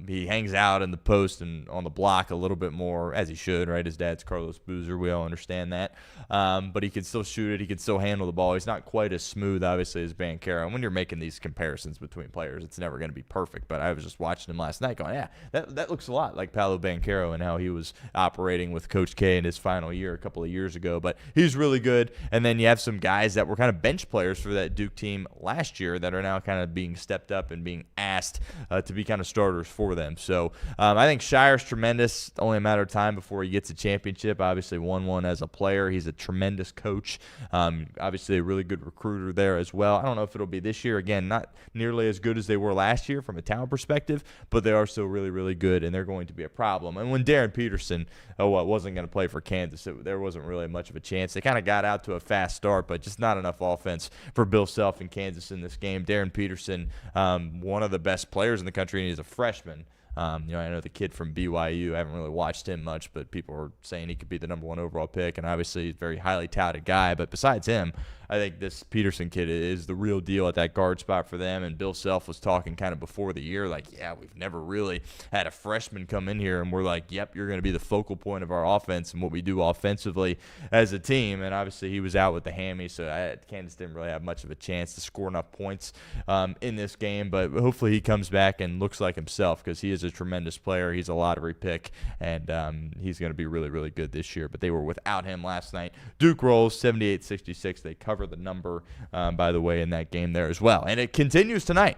he hangs out in the post and on the block a little bit more, as he should, right? His dad's Carlos Boozer. We all understand that. But he can still shoot it. He can still handle the ball. He's not quite as smooth, obviously, as Banchero. And when you're making these comparisons between players, it's never going to be perfect. But I was just watching him last night going, yeah, that looks a lot like Paolo Banchero and how he was operating with Coach K in his final year a couple of years ago. But he's really good. And then you have some guys that were kind of bench players for that Duke team last year that are now kind of being stepped up and being asked to be kind of starters starters for them. So I think Shire's tremendous. Only a matter of time before he gets a championship. Obviously won one as a player. He's a tremendous coach. Obviously a really good recruiter there as well. I don't know if it'll be this year. Again, not nearly as good as they were last year from a talent perspective, but they are still really, really good, and they're going to be a problem. And when Darren Peterson wasn't going to play for Kansas, there wasn't really much of a chance. They kind of got out to a fast start, but just not enough offense for Bill Self and Kansas in this game. Darren Peterson, one of the best players in the country, and he's a freshman. I know the kid from BYU. I haven't really watched him much, but people are saying he could be the number 1 overall pick, and obviously he's a very highly touted guy. But besides him, I think this Peterson kid is the real deal at that guard spot for them. And Bill Self was talking kind of before the year, like, yeah, we've never really had a freshman come in here, and we're like, yep, you're going to be the focal point of our offense and what we do offensively as a team. And obviously he was out with the hammy, so Kansas didn't really have much of a chance to score enough points in this game. But hopefully he comes back and looks like himself, because he is a tremendous player. He's a lottery pick, and he's going to be really, really good this year. But they were without him last night. Duke rolls 78-66. They cover the number, by the way, in that game there as well. And it continues tonight.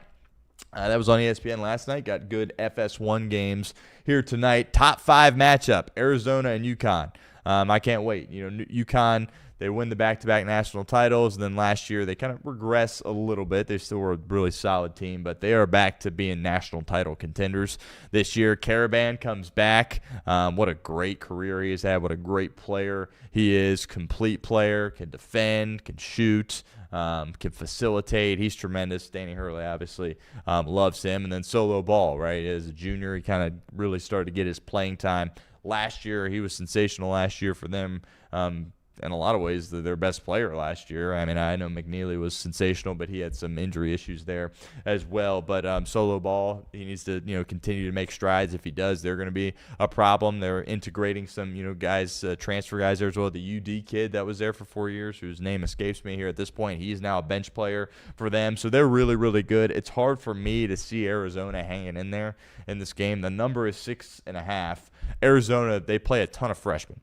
That was on ESPN last night. Got good FS1 games here tonight. Top 5 matchup, Arizona and UConn. I can't wait. UConn, they win the back-to-back national titles, and then last year they kind of regress a little bit. They still were a really solid team, but they are back to being national title contenders this year. Caravan comes back. What a great career he has had. What a great player he is. Complete player, can defend, can shoot, can facilitate. He's tremendous. Danny Hurley obviously loves him. And then Solo Ball, right? As a junior, he kind of really started to get his playing time. Last year, he was sensational last year for them. In a lot of ways, their best player last year. I mean, I know McNeely was sensational, but he had some injury issues there as well. But Solo Ball, he needs to continue to make strides. If he does, they're going to be a problem. They're integrating some guys, transfer guys there as well. The UD kid that was there for 4 years, whose name escapes me here at this point, he's now a bench player for them. So they're really, really good. It's hard for me to see Arizona hanging in there in this game. The number is 6.5. Arizona, they play a ton of freshmen,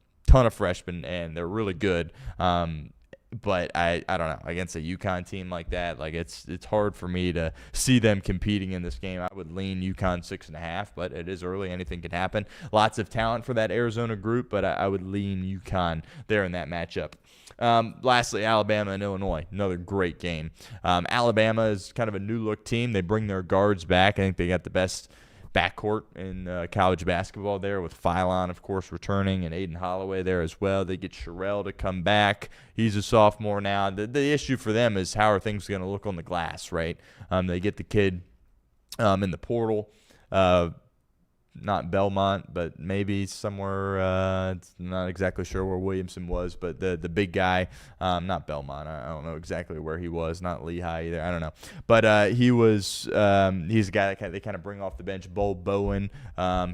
and they're really good. But I don't know, against a UConn team like that, like it's hard for me to see them competing in this game. I would lean UConn 6.5, but it is early. Anything can happen. Lots of talent for that Arizona group, but I would lean UConn there in that matchup. Lastly, Alabama and Illinois, another great game. Alabama is kind of a new-look team. They bring their guards back. I think they got the best backcourt in college basketball there, with Philon, of course, returning, and Aiden Holloway there as well. They get Sherrell to come back. He's a sophomore now. The issue for them is how are things going to look on the glass, right? They get the kid in the portal, not Belmont, but maybe somewhere, not exactly sure where Williamson was, but the big guy, not Belmont, I don't know exactly where he was, not Lehigh either, I don't know. But he's a guy that they kind of bring off the bench, Bo Bowen.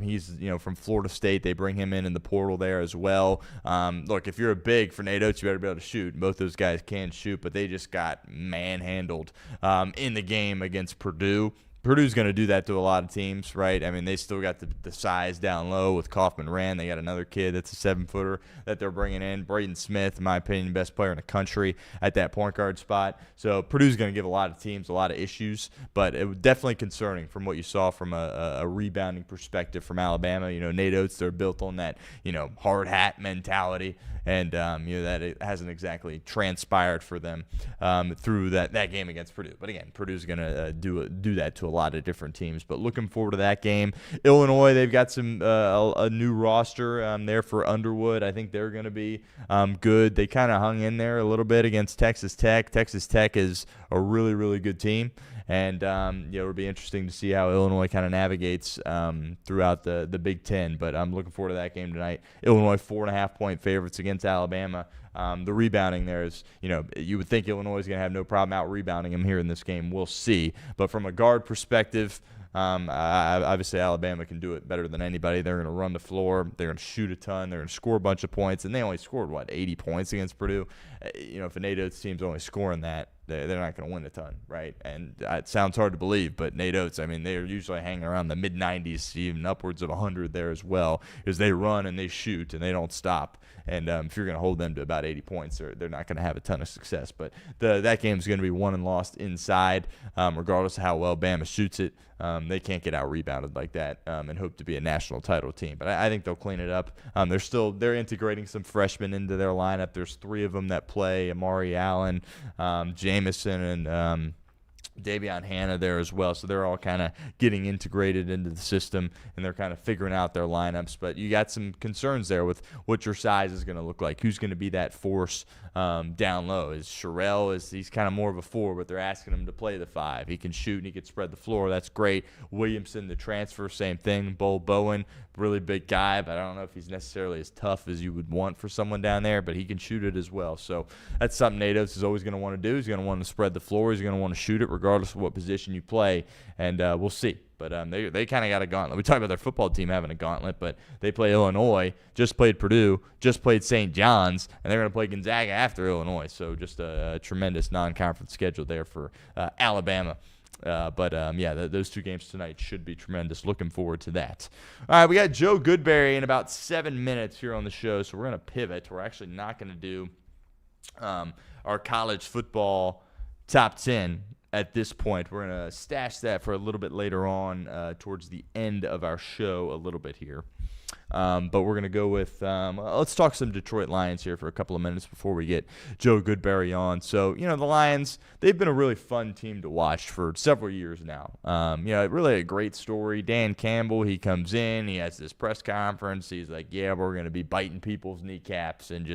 He's from Florida State. They bring him in the portal there as well. Look, if you're a big for Nate Oates, you better be able to shoot. Both those guys can shoot, but they just got manhandled in the game against Purdue. Purdue's going to do that to a lot of teams, right? I mean, they still got the size down low with Kaufman-Rand. They got another kid that's a 7-footer that they're bringing in. Braden Smith, in my opinion, best player in the country at that point guard spot. So Purdue's going to give a lot of teams a lot of issues, but it was definitely concerning from what you saw from a rebounding perspective from Alabama. Nate Oates, they're built on that, hard hat mentality, and that it hasn't exactly transpired for them through that game against Purdue. But again, Purdue's going to do that to a lot of different teams. But looking forward to that game. Illinois, they've got some a new roster there for Underwood. I think they're going to be good. They kind of hung in there a little bit against Texas Tech. Texas Tech is a really, really good team. And it'll be interesting to see how Illinois kind of navigates throughout the Big Ten. But I'm looking forward to that game tonight. Illinois 4.5-point favorites against Alabama. The rebounding there is, you would think Illinois is going to have no problem out rebounding them here in this game. We'll see. But from a guard perspective, obviously Alabama can do it better than anybody. They're going to run the floor. They're going to shoot a ton. They're going to score a bunch of points. And they only scored, 80 points against Purdue? If a Nate Oates team's only scoring that, they're not going to win a ton, right? And it sounds hard to believe, but Nate Oates, I mean, they're usually hanging around the mid-90s, even upwards of 100 there as well, because they run and they shoot and they don't stop. And if you're going to hold them to about 80 points, they're not going to have a ton of success. But that game's going to be won and lost inside, regardless of how well Bama shoots it. They can't get out-rebounded like that and hope to be a national title team. But I think they'll clean it up. They're integrating some freshmen into their lineup. There's 3 of them that play, Amari Allen, Jamison, and Davion Hannah there as well. So they're all kind of getting integrated into the system, and they're kind of figuring out their lineups. But you got some concerns there with what your size is going to look like. Who's going to be that force down low? Is Sherrell, he's kind of more of a 4, but they're asking him to play the 5. He can shoot and he can spread the floor. That's great. Williamson, the transfer, same thing. Bull Bowen, really big guy, but I don't know if he's necessarily as tough as you would want for someone down there, but he can shoot it as well. So that's something Nate Oates is always going to want to do. He's going to want to spread the floor. He's going to want to shoot it regardless of what position you play, and we'll see. But they kind of got a gauntlet. We talked about their football team having a gauntlet, but they play Illinois, just played Purdue, just played St. John's, and they're going to play Gonzaga after Illinois. So just a tremendous non-conference schedule there for Alabama. Those 2 games tonight should be tremendous. Looking forward to that. All right, we got Joe Goodberry in about 7 minutes here on the show, so we're going to pivot. We're actually not going to do our college football top 10 at this point. We're going to stash that for a little bit later on towards the end of our show a little bit here. But we're going to go with let's talk some Detroit Lions here for a couple of minutes before we get Joe Goodberry on. So, the Lions, they've been a really fun team to watch for several years now. Really a great story. Dan Campbell, he comes in, he has this press conference. He's like, yeah, we're going to be biting people's kneecaps and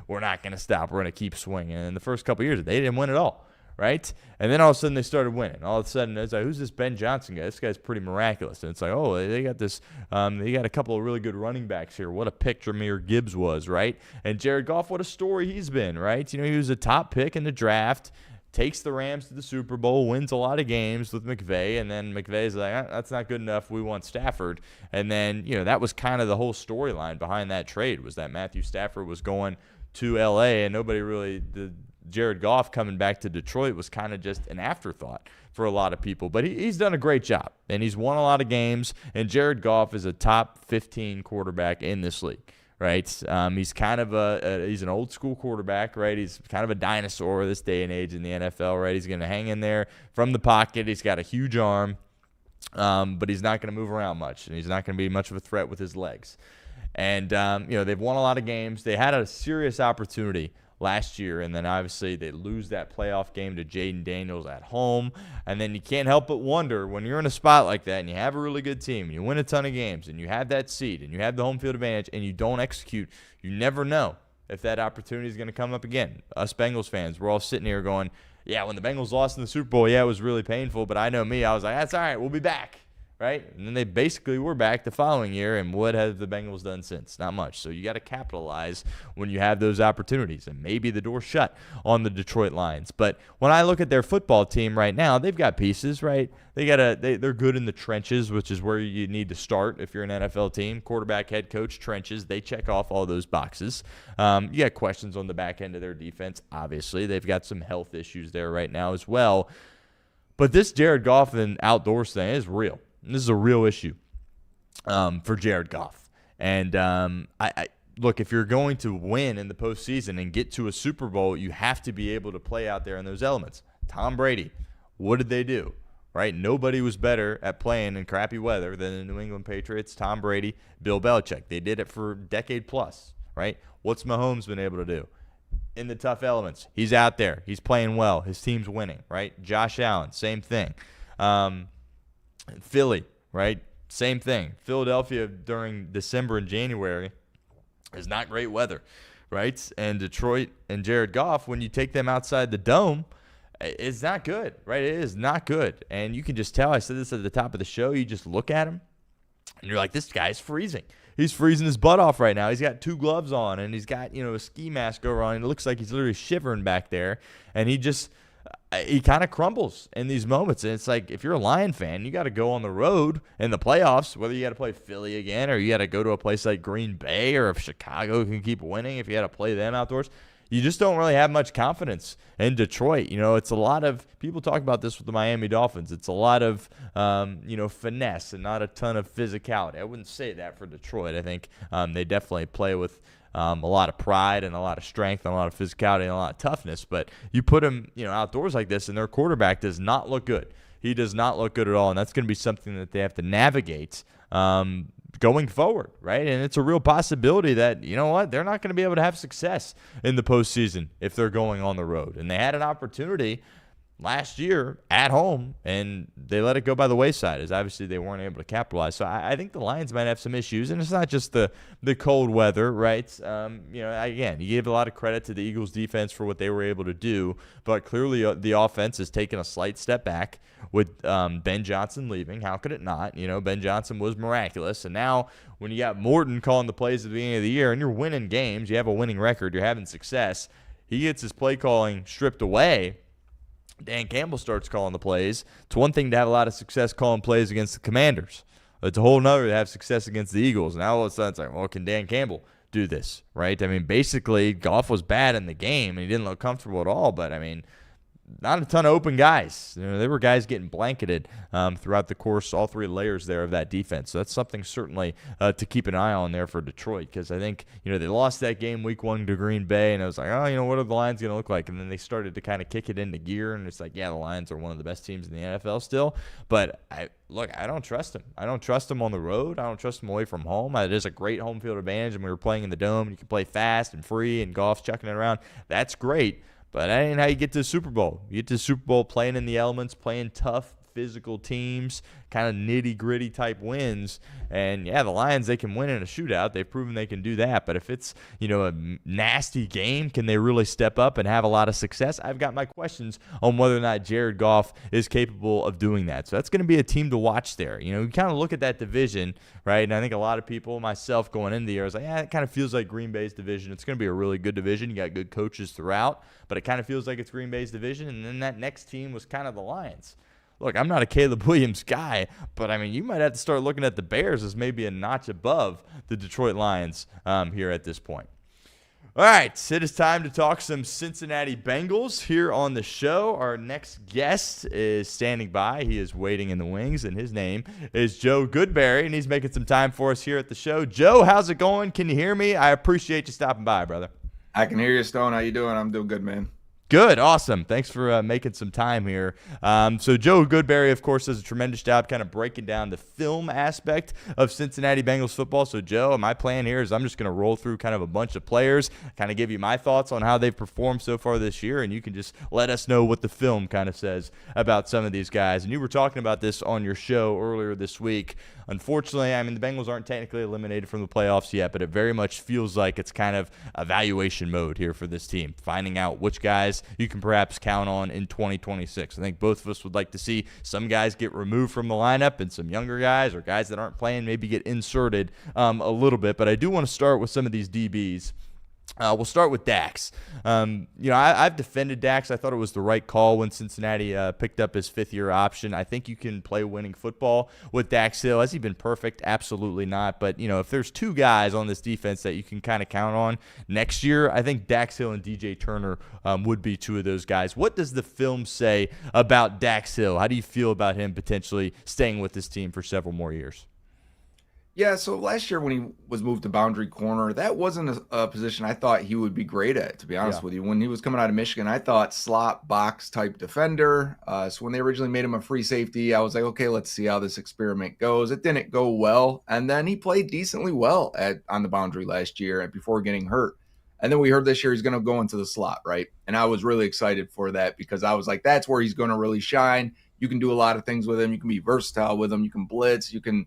we're not going to stop. We're going to keep swinging. And in the first couple of years, they didn't win at all. Right? And then all of a sudden they started winning. All of a sudden it's like, who's this Ben Johnson guy? This guy's pretty miraculous. And it's like, oh, they got this, they got a couple of really good running backs here. What a pick Jahmyr Gibbs was, right? And Jared Goff, what a story he's been, right? He was a top pick in the draft, takes the Rams to the Super Bowl, wins a lot of games with McVay, and then McVay's like, that's not good enough. We want Stafford. And then, that was kind of the whole storyline behind that trade, was that Matthew Stafford was going to L.A., and nobody really Jared Goff coming back to Detroit was kind of just an afterthought for a lot of people. But he's done a great job, and he's won a lot of games, and Jared Goff is a top 15 quarterback in this league, right? He's kind of he's an old-school quarterback, right? He's kind of a dinosaur this day and age in the NFL, right? He's going to hang in there from the pocket. He's got a huge arm, but he's not going to move around much, and he's not going to be much of a threat with his legs. And, they've won a lot of games. They had a serious opportunity last year, and then obviously they lose that playoff game to Jaden Daniels at home. And then you can't help but wonder, when you're in a spot like that and you have a really good team and you win a ton of games and you have that seed and you have the home field advantage and you don't execute, you never know if that opportunity is going to come up again. Us Bengals fans, we're all sitting here going, yeah, when the Bengals lost in the Super Bowl, yeah, it was really painful, but I know me, I was like, that's all right, we'll be back. Right? And then they basically were back the following year, and what have the Bengals done since? Not much. So you got to capitalize when you have those opportunities, and maybe the door's shut on the Detroit Lions. But when I look at their football team right now, they've got pieces, right? They're good in the trenches, which is where you need to start if you're an NFL team. Quarterback, head coach, trenches, they check off all those boxes. You got questions on the back end of their defense, obviously. They've got some health issues there right now as well. But this Jared Goff and outdoors thing is real. This is a real issue for Jared Goff. And I look, if you're going to win in the postseason and get to a Super Bowl, you have to be able to play out there in those elements. Tom Brady, what did they do? Right? Nobody was better at playing in crappy weather than the New England Patriots, Tom Brady, Bill Belichick. They did it for a decade plus, right? What's Mahomes been able to do? In the tough elements, he's out there. He's playing well. His team's winning, right? Josh Allen, same thing. Philly, right? Same thing. Philadelphia during December and January is not great weather, right? And Detroit and Jared Goff, when you take them outside the dome, it's not good, right? It is not good. And you can just tell, I said this at the top of the show, you just look at him, and you're like, this guy's freezing. He's freezing his butt off right now. He's got 2 gloves on, and he's got, a ski mask over on. It looks like he's literally shivering back there, and he kind of crumbles in these moments. And it's like, if you're a Lion fan, you got to go on the road in the playoffs, whether you got to play Philly again or you got to go to a place like Green Bay, or if Chicago can keep winning, if you got to play them outdoors, you just don't really have much confidence in Detroit. It's a lot of people talk about this with the Miami Dolphins. It's a lot of, finesse and not a ton of physicality. I wouldn't say that for Detroit. I think they definitely play with a lot of pride and a lot of strength and a lot of physicality and a lot of toughness. But you put them, outdoors like this, and their quarterback does not look good. He does not look good at all, and that's going to be something that they have to navigate going forward, right? And it's a real possibility that, they're not going to be able to have success in the postseason if they're going on the road. And they had an opportunity last year at home, and they let it go by the wayside, as obviously they weren't able to capitalize. So I think the Lions might have some issues, and it's not just the cold weather, right? Again, you gave a lot of credit to the Eagles' defense for what they were able to do, but clearly the offense has taken a slight step back with Ben Johnson leaving. How could it not? Ben Johnson was miraculous, and now when you got Morton calling the plays at the beginning of the year, and you're winning games, you have a winning record, you're having success, he gets his play calling stripped away. Dan Campbell starts calling the plays. It's one thing to have a lot of success calling plays against the Commanders. It's a whole nother to have success against the Eagles. Now all of a sudden it's like, well, can Dan Campbell do this, right? I mean, basically, Goff was bad in the game, and he didn't look comfortable at all. But, I mean, not a ton of open guys. There were guys getting blanketed throughout the course, all three layers there of that defense. So that's something certainly to keep an eye on there for Detroit, because I think, they lost that game week 1 to Green Bay, and I was like, what are the Lions going to look like? And then they started to kind of kick it into gear, and it's like, yeah, the Lions are one of the best teams in the NFL still. But, I don't trust them. I don't trust them on the road. I don't trust them away from home. It is a great home field advantage, and we were playing in the Dome, and you can play fast and free, and Goff's chucking it around. That's great. But that ain't how you get to the Super Bowl. You get to the Super Bowl playing in the elements, playing tough, physical teams, kind of nitty-gritty type wins. And, yeah, the Lions, they can win in a shootout. They've proven they can do that. But if it's, a nasty game, can they really step up and have a lot of success? I've got my questions on whether or not Jared Goff is capable of doing that. So that's going to be a team to watch there. You kind of look at that division, right? And I think a lot of people, myself going into the year, I was like, it kind of feels like Green Bay's division. It's going to be a really good division. You got good coaches throughout, but it kind of feels like it's Green Bay's division. And then that next team was kind of the Lions. Look, I'm not a Caleb Williams guy, but, I mean, you might have to start looking at the Bears as maybe a notch above the Detroit Lions here at this point. All right, it is time to talk some Cincinnati Bengals here on the show. Our next guest is standing by. He is waiting in the wings, and his name is Joe Goodberry, and he's making some time for us here at the show. Joe, how's it going? Can you hear me? I appreciate you stopping by, brother. I can hear you, Stone. How you doing? I'm doing good, man. Good. Awesome. Thanks for making some time here. So Joe Goodberry, of course, does a tremendous job kind of breaking down the film aspect of Cincinnati Bengals football. So, Joe, my plan here is I'm just going to roll through kind of a bunch of players, kind of give you my thoughts on how they've performed so far this year, and you can just let us know what the film kind of says about some of these guys. And you were talking about this on your show earlier this week. Unfortunately, I mean, the Bengals aren't technically eliminated from the playoffs yet, but it very much feels like it's kind of evaluation mode here for this team, finding out which guys you can perhaps count on in 2026. I think both of us would like to see some guys get removed from the lineup and some younger guys or guys that aren't playing maybe get inserted a little bit. But I do want to start with some of these DBs. We'll start with Dax. I've defended Dax. I thought it was the right call when Cincinnati picked up his fifth-year option. I think you can play winning football with Dax Hill. Has he been perfect? Absolutely not. But, if there's two guys on this defense that you can kind of count on next year, I think Dax Hill and DJ Turner would be two of those guys. What does the film say about Dax Hill? How do you feel about him potentially staying with this team for several more years? Yeah, so last year when he was moved to boundary corner, that wasn't a position I thought he would be great at, to be honest with you. When he was coming out of Michigan, I thought slot box type defender. So when they originally made him a free safety, I was like, okay, let's see how this experiment goes. It didn't go well, and then he played decently well on the boundary last year before getting hurt. And then we heard this year he's going to go into the slot, right? And I was really excited for that because I was like, that's where he's going to really shine. You can do a lot of things with him. You can be versatile with him. You can blitz. You can...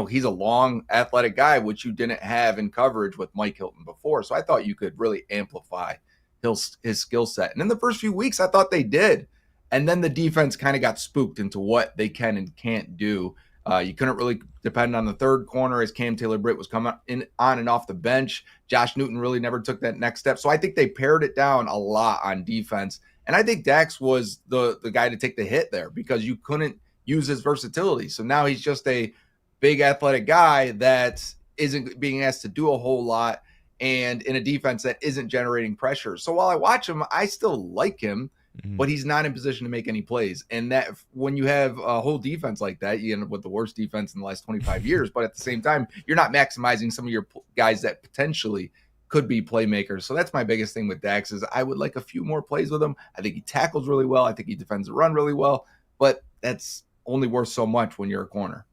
he's a long, athletic guy, which you didn't have in coverage with Mike Hilton before. So I thought you could really amplify his skill set. And in the first few weeks, I thought they did. And then the defense kind of got spooked into what they can and can't do. You couldn't really depend on the third corner as Cam Taylor-Britt was coming on and off the bench. Josh Newton really never took that next step. So I think they pared it down a lot on defense. And I think Dax was the guy to take the hit there because you couldn't use his versatility. So now he's just a big athletic guy that isn't being asked to do a whole lot. and in a defense that isn't generating pressure. So while I watch him, I still like him, but he's not in position to make any plays. And that when you have a whole defense like that, you end up with the worst defense in the last 25 years. But at the same time, you're not maximizing some of your guys that potentially could be playmakers. So that's my biggest thing with Dax is I would like a few more plays with him. I think he tackles really well. I think he defends the run really well. But that's only worth so much when you're a corner.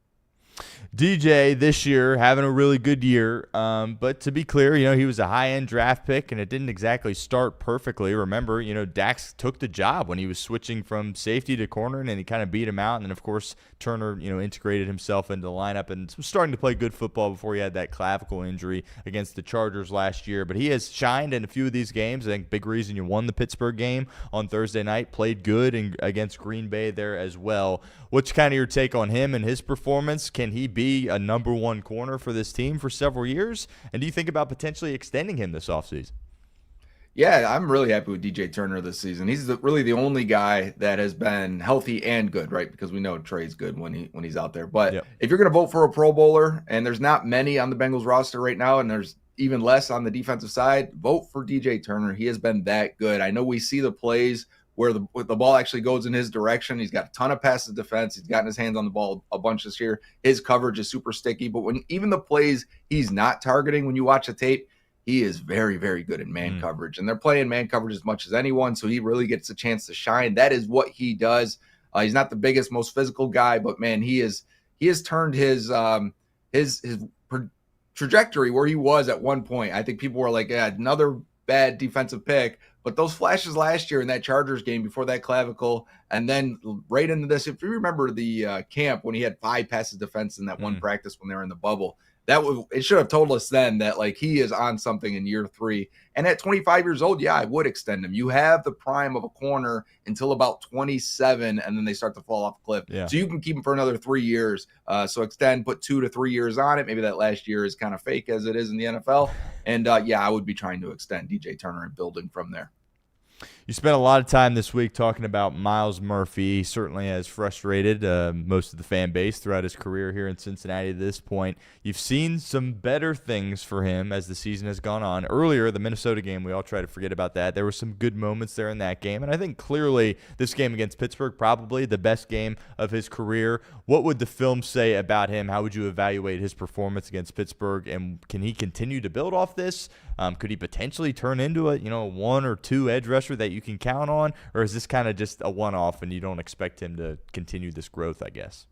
DJ this year having a really good year, but to be clear, he was a high-end draft pick, and it didn't exactly start perfectly. Remember, Dax took the job when he was switching from safety to corner, and then he kind of beat him out. And then, of course, Turner, integrated himself into the lineup and was starting to play good football before he had that clavicle injury against the Chargers last year. But he has shined in a few of these games. I think big reason you won the Pittsburgh game on Thursday night, played good against Green Bay there as well. What's kind of your take on him and his performance? Can he be a number one corner for this team for several years? And do you think about potentially extending him this offseason? Yeah, I'm really happy with DJ Turner this season. He's really the only guy that has been healthy and good, right? Because we know Trey's good when he's out there. But if you're going to vote for a Pro Bowler, and there's not many on the Bengals roster right now, and there's even less on the defensive side, vote for DJ Turner. He has been that good. I know we see the plays where the ball actually goes in his direction. He's got a ton of passes defense. He's gotten his hands on the ball a bunch this year. His coverage is super sticky. But when even the plays he's not targeting, when you watch the tape, he is very, very good in man coverage. And they're playing man coverage as much as anyone, so he really gets a chance to shine. That is what he does. He's not the biggest, most physical guy, but, man, he has turned his trajectory where he was at one point. I think people were like, yeah, another bad defensive pick. But those flashes last year in that Chargers game before that clavicle, and then right into this, if you remember the camp when he had 5 passes defense in that one practice when they were in the bubble, it should have told us then that like he is on something in year 3. And at 25 years old, yeah, I would extend him. You have the prime of a corner until about 27, and then they start to fall off a cliff. Yeah. So you can keep him for another 3 years. So extend, put 2 to 3 years on it. Maybe that last year is kind of fake as it is in the NFL. And yeah, I would be trying to extend DJ Turner and building from there. You spent a lot of time this week talking about Myles Murphy. He certainly has frustrated most of the fan base throughout his career here in Cincinnati at this point. You've seen some better things for him as the season has gone on. Earlier, the Minnesota game, we all try to forget about that. There were some good moments there in that game, and I think clearly this game against Pittsburgh, probably the best game of his career. What would the film say about him? How would you evaluate his performance against Pittsburgh, and can he continue to build off this? Could he potentially turn into a 1 or 2 edge rusher that you can count on, or is this kind of just a one-off and you don't expect him to continue this growth, I guess?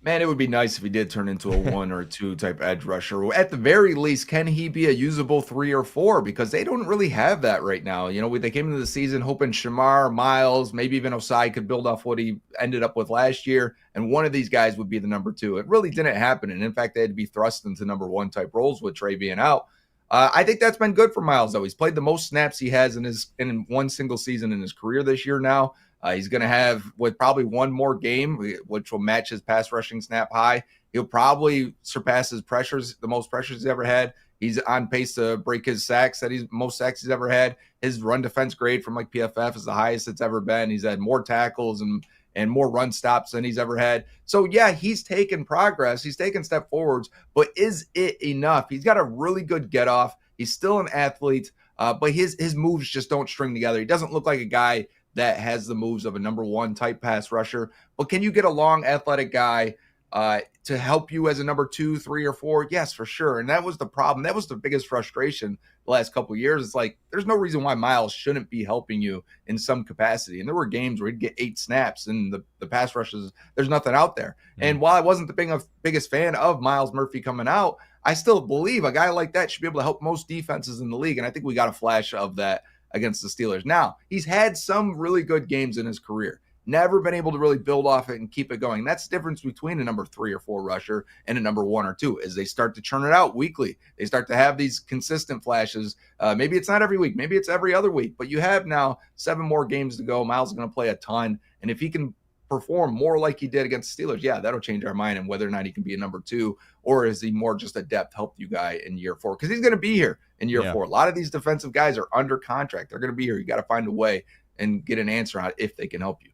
Man, it would be nice if he did turn into a 1 or 2 type edge rusher. At the very least, can he be a usable 3 or 4? Because they don't really have that right now. They came into the season hoping Shemar, Myles, maybe even Osai could build off what he ended up with last year, and one of these guys would be the number 2. It really didn't happen, and in fact, they had to be thrust into number 1 type roles with Trey being out. I think that's been good for Myles, though. He's played the most snaps he has in one single season in his career this year now. He's going to have with probably one more game, which will match his pass rushing snap high. He'll probably surpass his pressures, the most pressures he's ever had. He's on pace to break his sacks most sacks he's ever had. His run defense grade from like PFF is the highest it's ever been. He's had more tackles and more run stops than he's ever had. So, yeah, he's taken progress. He's taken step forwards, but is it enough? He's got a really good get off. He's still an athlete, but his moves just don't string together. He doesn't look like a guy that has the moves of a number 1 type pass rusher. But can you get a long, athletic guy to help you as a number 2, 3, or 4? Yes, for sure. And that was the problem. That was the biggest frustration the last couple of years. It's like there's no reason why Myles shouldn't be helping you in some capacity. And there were games where he'd get 8 snaps and the pass rushes, there's nothing out there. And while I wasn't the biggest fan of Myles Murphy coming out, I still believe a guy like that should be able to help most defenses in the league. And I think we got a flash of that against the Steelers. Now, he's had some really good games in his career. Never been able to really build off it and keep it going. That's the difference between a number 3 or 4 rusher and a number 1 or 2 is they start to churn it out weekly. They start to have these consistent flashes. Maybe it's not every week. Maybe it's every other week. But you have now 7 more games to go. Myles is going to play a ton. And if he can perform more like he did against the Steelers, yeah, that'll change our mind on whether or not he can be a number 2, or is he more just a depth help you guy in year 4? Because he's going to be here in year 4. A lot of these defensive guys are under contract. They're going to be here. You got to find a way and get an answer on if they can help you.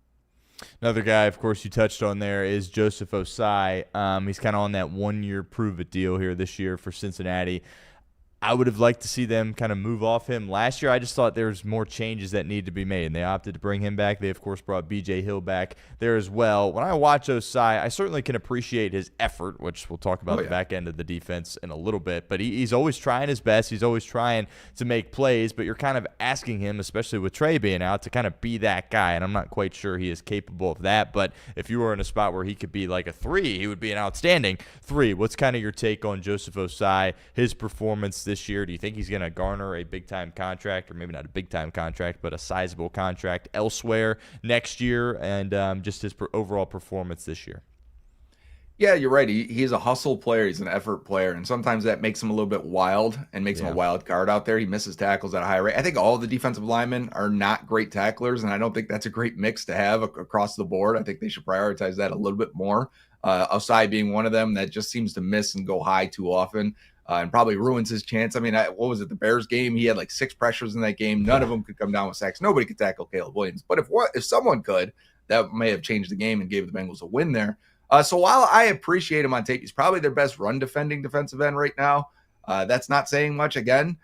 Another guy, of course, you touched on there is Joseph Osai. He's kind of on that 1-year prove-it deal here this year for Cincinnati. I would have liked to see them kind of move off him last year. I just thought there was more changes that need to be made, and they opted to bring him back. They, of course, brought B.J. Hill back there as well. When I watch Osai, I certainly can appreciate his effort, which we'll talk about the back end of the defense in a little bit. But he's always trying his best. He's always trying to make plays, but you're kind of asking him, especially with Trey being out, to kind of be that guy, and I'm not quite sure he is capable of that. But if you were in a spot where he could be like a 3, he would be an outstanding 3. What's kind of your take on Joseph Osai, his performance this year? Do you think he's going to garner a big-time contract, or maybe not a big-time contract, but a sizable contract elsewhere next year, and just his overall performance this year? Yeah, you're right. He's a hustle player. He's an effort player, and sometimes that makes him a little bit wild and makes him a wild card out there. He misses tackles at a high rate. I think all the defensive linemen are not great tacklers, and I don't think that's a great mix to have across the board. I think they should prioritize that a little bit more. Osai being one of them that just seems to miss and go high too often. And probably ruins his chance. I mean, what was it, the Bears game? He had like 6 pressures in that game. None of them could come down with sacks. Nobody could tackle Caleb Williams. But if someone could, that may have changed the game and gave the Bengals a win there. So while I appreciate him on tape, he's probably their best run-defending defensive end right now. That's not saying much. Again,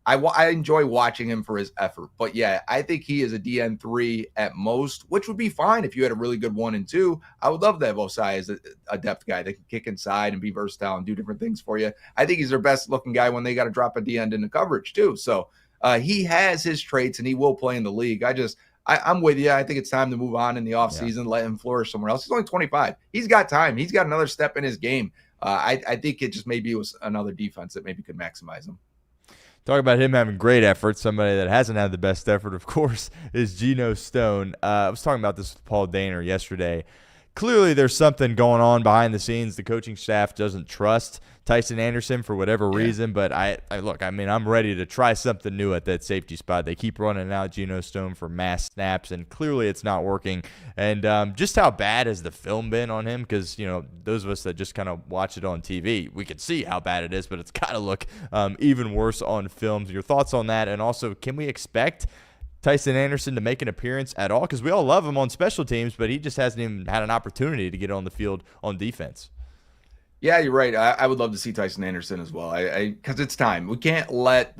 I enjoy watching him for his effort. But, yeah, I think he is a DN3 at most, which would be fine if you had a really good 1 and 2. I would love to have Osai as a depth guy that can kick inside and be versatile and do different things for you. I think he's their best-looking guy when they got to drop a D-end into coverage too. So he has his traits, and he will play in the league. I'm with you. I think it's time to move on in the offseason, let him flourish somewhere else. He's only 25. He's got time. He's got another step in his game. I think it just maybe was another defense that maybe could maximize him. Talk about him having great effort. Somebody that hasn't had the best effort, of course, is Geno Stone. I was talking about this with Paul Dehner yesterday. Clearly, there's something going on behind the scenes. The coaching staff doesn't trust Tyson Anderson for whatever reason. But I'm ready to try something new at that safety spot. They keep running out Geno Stone for mass snaps, and clearly it's not working. And just how bad has the film been on him? Because, those of us that just kind of watch it on TV, we can see how bad it is, but it's got to look even worse on film. Your thoughts on that? And also, can we expect Tyson Anderson to make an appearance at all? Because we all love him on special teams, but he just hasn't even had an opportunity to get on the field on defense. Yeah, you're right. I would love to see Tyson Anderson as well. Because it's time. We can't let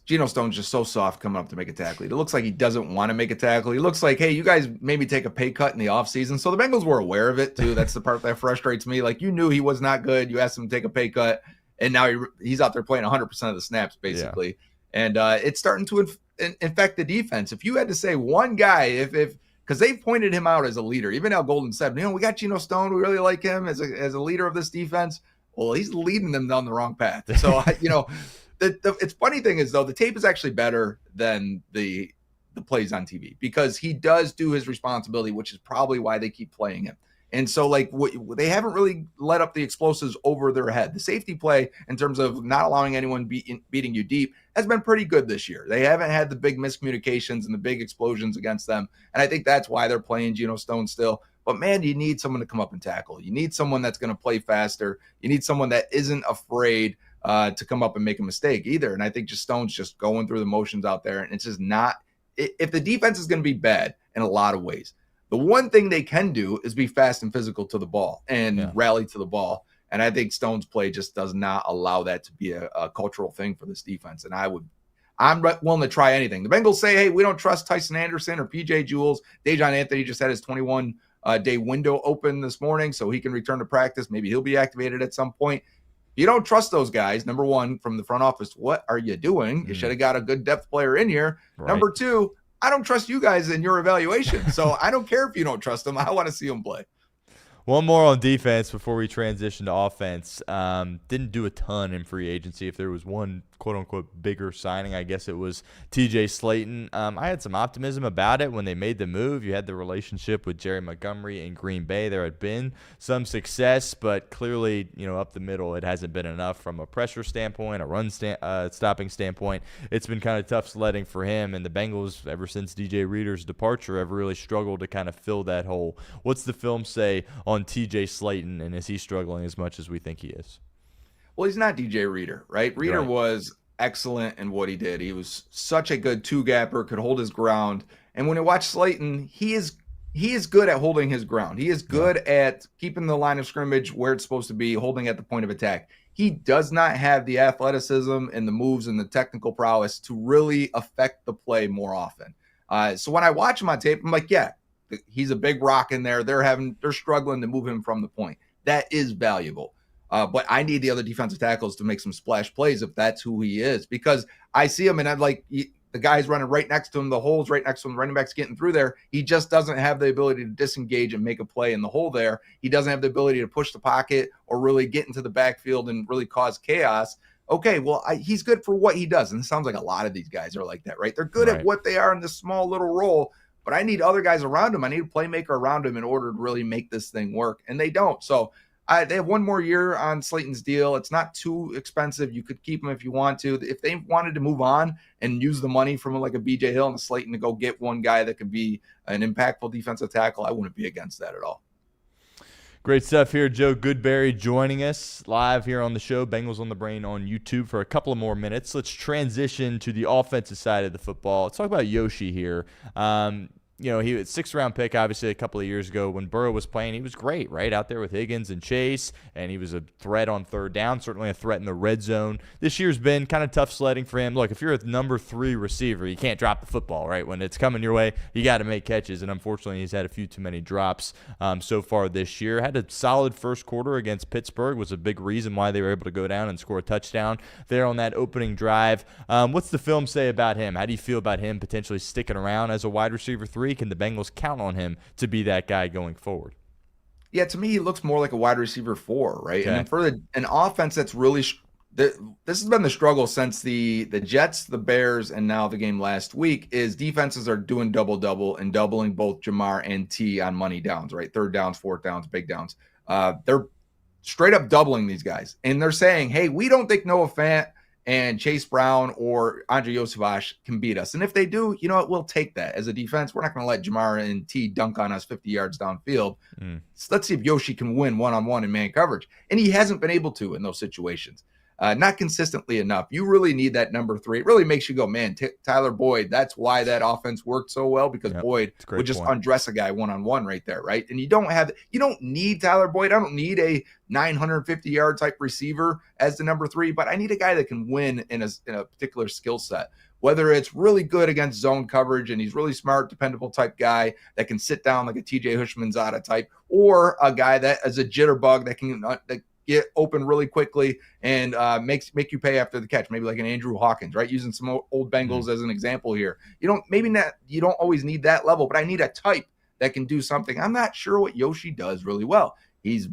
Geno Stone's just so soft coming up to make a tackle. It looks like he doesn't want to make a tackle. He looks like, hey, you guys maybe take a pay cut in the offseason. So the Bengals were aware of it too. That's the part that frustrates me. Like, you knew he was not good. You asked him to take a pay cut, and now he's out there playing 100% of the snaps basically. Yeah. And it's starting to infect the defense. If you had to say one guy, because they've pointed him out as a leader, even Al Golden said, we got Geno Stone, we really like him as a leader of this defense. Well, he's leading them down the wrong path. So it's funny thing is, though, the tape is actually better than the plays on TV, because he does do his responsibility, which is probably why they keep playing him. And so, they haven't really let up the explosives over their head. The safety play, in terms of not allowing anyone beating you deep, has been pretty good this year. They haven't had the big miscommunications and the big explosions against them. And I think that's why they're playing Geno Stone still. But, man, you need someone to come up and tackle. You need someone that's going to play faster. You need someone that isn't afraid to come up and make a mistake either. And I think Stone's just going through the motions out there. And it's just not – if the defense is going to be bad in a lot of ways, the one thing they can do is be fast and physical to the ball and rally to the ball. And I think Stone's play just does not allow that to be a cultural thing for this defense. And I'm willing to try anything. The Bengals say, hey, we don't trust Tyson Anderson or PJ Jules. Dejon Anthony just had his 21-day window open this morning, so he can return to practice. Maybe he'll be activated at some point. If you don't trust those guys, number one, from the front office, what are you doing? You should have got a good depth player in here. Right. Number two, I don't trust you guys in your evaluation. So I don't care if you don't trust them. I want to see them play. One more on defense before we transition to offense. Didn't do a ton in free agency. If there was one quote-unquote bigger signing, I guess it was TJ Slayton. I had some optimism about it when they made the move. You had the relationship with Jerry Montgomery in Green Bay. There had been some success, but clearly, up the middle, it hasn't been enough from a pressure standpoint, a run stopping standpoint. It's been kind of tough sledding for him, and the Bengals, ever since DJ Reader's departure, have really struggled to kind of fill that hole. What's the film say on TJ Slayton, and is he struggling as much as we think he is? Well, he's not DJ Reader, right? Reader was excellent in what he did. He was such a good two-gapper, could hold his ground. And when you watch Slayton, he is good at holding his ground. He is good at keeping the line of scrimmage where it's supposed to be, holding at the point of attack. he does not have the athleticism and the moves and the technical prowess to really affect the play more often. So when I watch him on tape, I'm like, yeah, he's a big rock in there. They're struggling to move him from the point. That is valuable. But I need the other defensive tackles to make some splash plays if that's who he is, because I see him and I'm like, the guy's running right next to him, the hole's right next to him, the running back's getting through there. He just doesn't have the ability to disengage and make a play in the hole there. He doesn't have the ability to push the pocket or really get into the backfield and really cause chaos. Okay, well, he's good for what he does. And it sounds like a lot of these guys are like that, right? They're good at what they are in this small little role, but I need other guys around him. I need a playmaker around him in order to really make this thing work. And they don't. So they have one more year on Slayton's deal. It's not too expensive. You could keep him if you want to. If they wanted to move on and use the money from like a BJ Hill and a Slayton to go get one guy that could be an impactful defensive tackle, I wouldn't be against that at all. Great stuff here. Joe Goodberry joining us live here on the show, Bengals on the Brain on YouTube, for a couple of more minutes. Let's transition to the offensive side of the football. Let's talk about Yoshi here. He was a 6th-round pick, obviously, a couple of years ago. When Burrow was playing, he was great, right, out there with Higgins and Chase, and he was a threat on third down, certainly a threat in the red zone. This year's been kind of tough sledding for him. Look, if you're a number 3 receiver, you can't drop the football, right? When it's coming your way, you got to make catches, and unfortunately, he's had a few too many drops so far this year. Had a solid first quarter against Pittsburgh, was a big reason why they were able to go down and score a touchdown there on that opening drive. What's the film say about him? How do you feel about him potentially sticking around as a wide receiver 3? Can the Bengals count on him to be that guy going forward? Yeah, to me, he looks more like a wide receiver 4, right? Okay. And for an offense that's really this has been the struggle since the Jets, the Bears, and now the game last week, is defenses are doing double-double and doubling both Shemar and T on money downs, right? 3rd downs, 4th downs, big downs. They're straight up doubling these guys. And they're saying, hey, we don't think Noah Fant and Chase Brown or Andre Yosevich can beat us. And if they do, you know what? We'll take that. As a defense, we're not going to let Shemar and T dunk on us 50 yards downfield. So let's see if Yoshi can win one-on-one in man coverage. And he hasn't been able to in those situations. Not consistently enough. You really need that number 3. It really makes you go, man, Tyler Boyd, that's why that offense worked so well, because Boyd would just undress a guy one-on-one right there, right? And you don't need Tyler Boyd. I don't need a 950-yard type receiver as the number 3, but I need a guy that can win in a particular skill set. Whether it's really good against zone coverage and he's really smart, dependable type guy that can sit down like a TJ Hushmanzada type, or a guy that is a jitterbug that can get open really quickly and make you pay after the catch, maybe like an Andrew Hawkins, right? Using some old Bengals as an example here. You don't always need that level, but I need a type that can do something. I'm not sure what Yoshi does really well. He's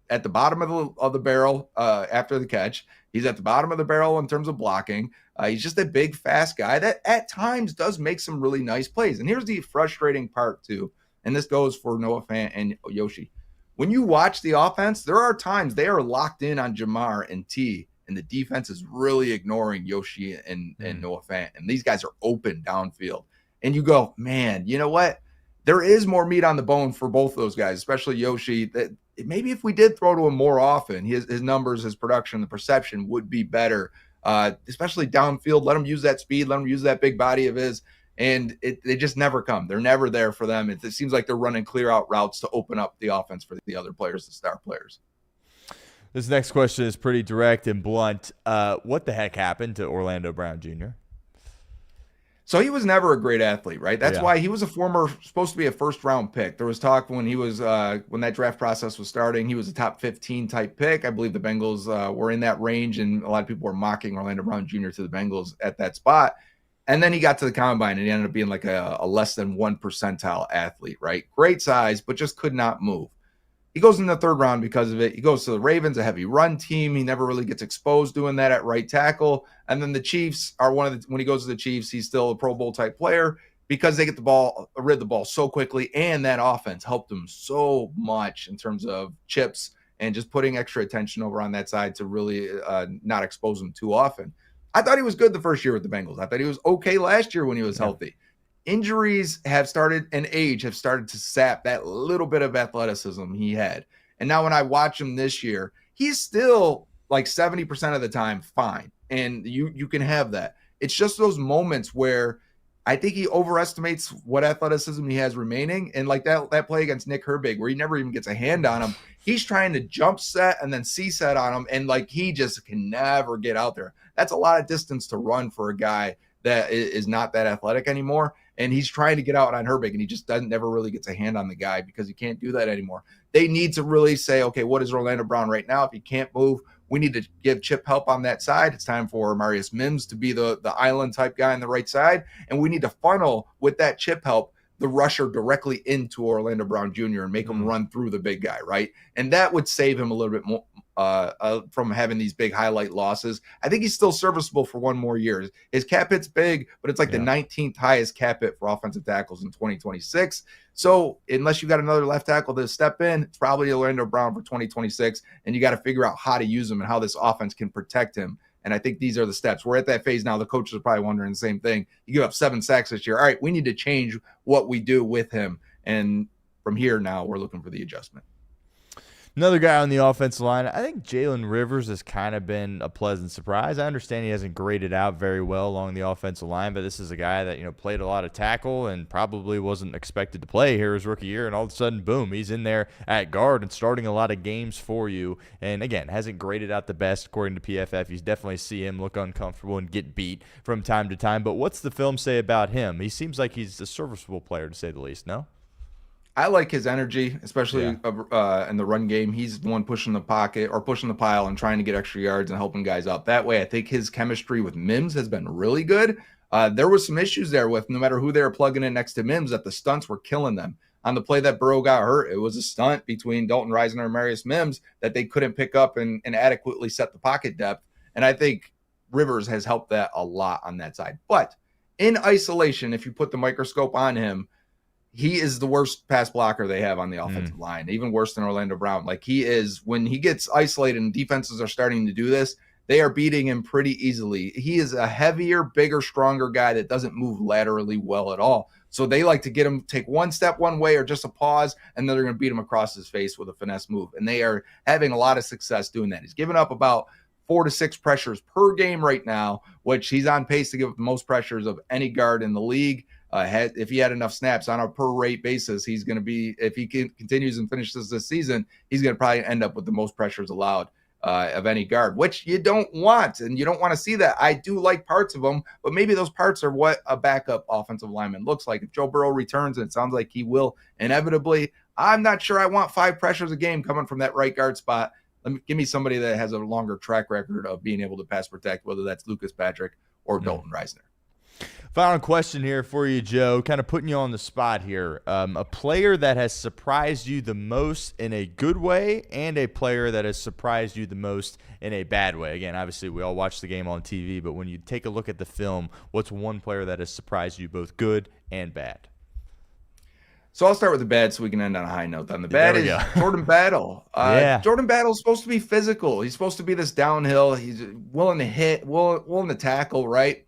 at the bottom of the barrel after the catch. He's at the bottom of the barrel in terms of blocking. He's just a big, fast guy that at times does make some really nice plays. And here's the frustrating part too, and this goes for Noah Fant and Yoshi. When you watch the offense, there are times they are locked in on Shemar and T, and the defense is really ignoring Yoshi and Noah Fant. And these guys are open downfield. And you go, man, you know what? There is more meat on the bone for both those guys, especially Yoshi. That maybe if we did throw to him more often, his numbers, his production, the perception would be better, especially downfield. Let him use that speed. Let him use that big body of his. And they just never come. They're never there for them. It seems like they're running clear out routes to open up the offense for the other players, the star players. This next question is pretty direct and blunt. What the heck happened to Orlando Brown Jr.? So he was never a great athlete, right? That's why he was supposed to be a 1st-round pick. There was talk when he was when that draft process was starting, he was a top 15 type pick. I believe the Bengals were in that range, and a lot of people were mocking Orlando Brown Jr. to the Bengals at that spot. And then he got to the combine and he ended up being like a less than 1 percentile athlete, right? Great size, but just could not move. He goes in the 3rd round because of it. He goes to the Ravens, a heavy run team. He never really gets exposed doing that at right tackle. And then the Chiefs are when he goes to the Chiefs, he's still a Pro Bowl type player because they get rid the ball so quickly. And that offense helped him so much in terms of chips and just putting extra attention over on that side to really not expose him too often. I thought he was good the first year with the Bengals. I thought he was okay last year when he was healthy. Injuries have started and age have started to sap that little bit of athleticism he had. And now when I watch him this year, he's still like 70% of the time fine. And you can have that. It's just those moments where I think he overestimates what athleticism he has remaining. And like that play against Nick Herbig, where he never even gets a hand on him, he's trying to jump set and then C set on him. And like, he just can never get out there. That's a lot of distance to run for a guy that is not that athletic anymore. And he's trying to get out on Herbig, and he just never really gets a hand on the guy because he can't do that anymore. They need to really say, okay, what is Orlando Brown right now? If he can't move, we need to give chip help on that side. It's time for Marius Mims to be the island type guy on the right side. And we need to funnel with that chip help the rusher directly into Orlando Brown Jr. and make him run through the big guy, right? And that would save him a little bit more from having these big highlight losses. I think he's still serviceable for one more year. His cap hit's big, but it's like the 19th highest cap hit for offensive tackles in 2026. So unless you got another left tackle to step in, it's probably Orlando Brown for 2026, and you got to figure out how to use him and how this offense can protect him. And I think these are the steps. We're at that phase now. The coaches are probably wondering the same thing. You give up 7 sacks this year. All right, we need to change what we do with him. And from here now, we're looking for the adjustment. Another guy on the offensive line, I think Jalen Rivers has kind of been a pleasant surprise. I understand he hasn't graded out very well along the offensive line, but this is a guy that, played a lot of tackle and probably wasn't expected to play here his rookie year, and all of a sudden, boom, he's in there at guard and starting a lot of games for you. And again, hasn't graded out the best according to PFF. You definitely see him look uncomfortable and get beat from time to time. But what's the film say about him? He seems like he's a serviceable player, to say the least, no? I like his energy, especially in the run game. He's the one pushing the pocket or pushing the pile and trying to get extra yards and helping guys out that way. I think his chemistry with Mims has been really good. There was some issues there with no matter who they were plugging in next to Mims, that the stunts were killing them. On the play that Burrow got hurt, it was a stunt between Dalton Risner and Marius Mims that they couldn't pick up and adequately set the pocket depth. And I think Rivers has helped that a lot on that side. But in isolation, if you put the microscope on him, he is the worst pass blocker they have on the offensive line, even worse than Orlando Brown. Like, he is, when he gets isolated and defenses are starting to do this, they are beating him pretty easily. He is a heavier, bigger, stronger guy that doesn't move laterally well at all. So they like to get him take one step one way or just a pause, and then they're going to beat him across his face with a finesse move. And they are having a lot of success doing that. He's given up about 4 to 6 pressures per game right now, which he's on pace to give up the most pressures of any guard in the league. If he had enough snaps on a per rate basis, he's going to be, if he continues and finishes this season, he's going to probably end up with the most pressures allowed of any guard, which you don't want. And you don't want to see that. I do like parts of him, but maybe those parts are what a backup offensive lineman looks like. If Joe Burrow returns, and it sounds like he will inevitably, I'm not sure I want 5 pressures a game coming from that right guard spot. Give me somebody that has a longer track record of being able to pass protect, whether that's Lucas Patrick or Dalton Risner. Final question here for you, Joe, kind of putting you on the spot here. A player that has surprised you the most in a good way and a player that has surprised you the most in a bad way. Again, obviously, we all watch the game on TV, but when you take a look at the film, what's one player that has surprised you both good and bad? So I'll start with the bad so we can end on a high note. Then the bad is Jordan Battle. Jordan Battle is supposed to be physical. He's supposed to be this downhill. He's willing to hit, willing to tackle, right?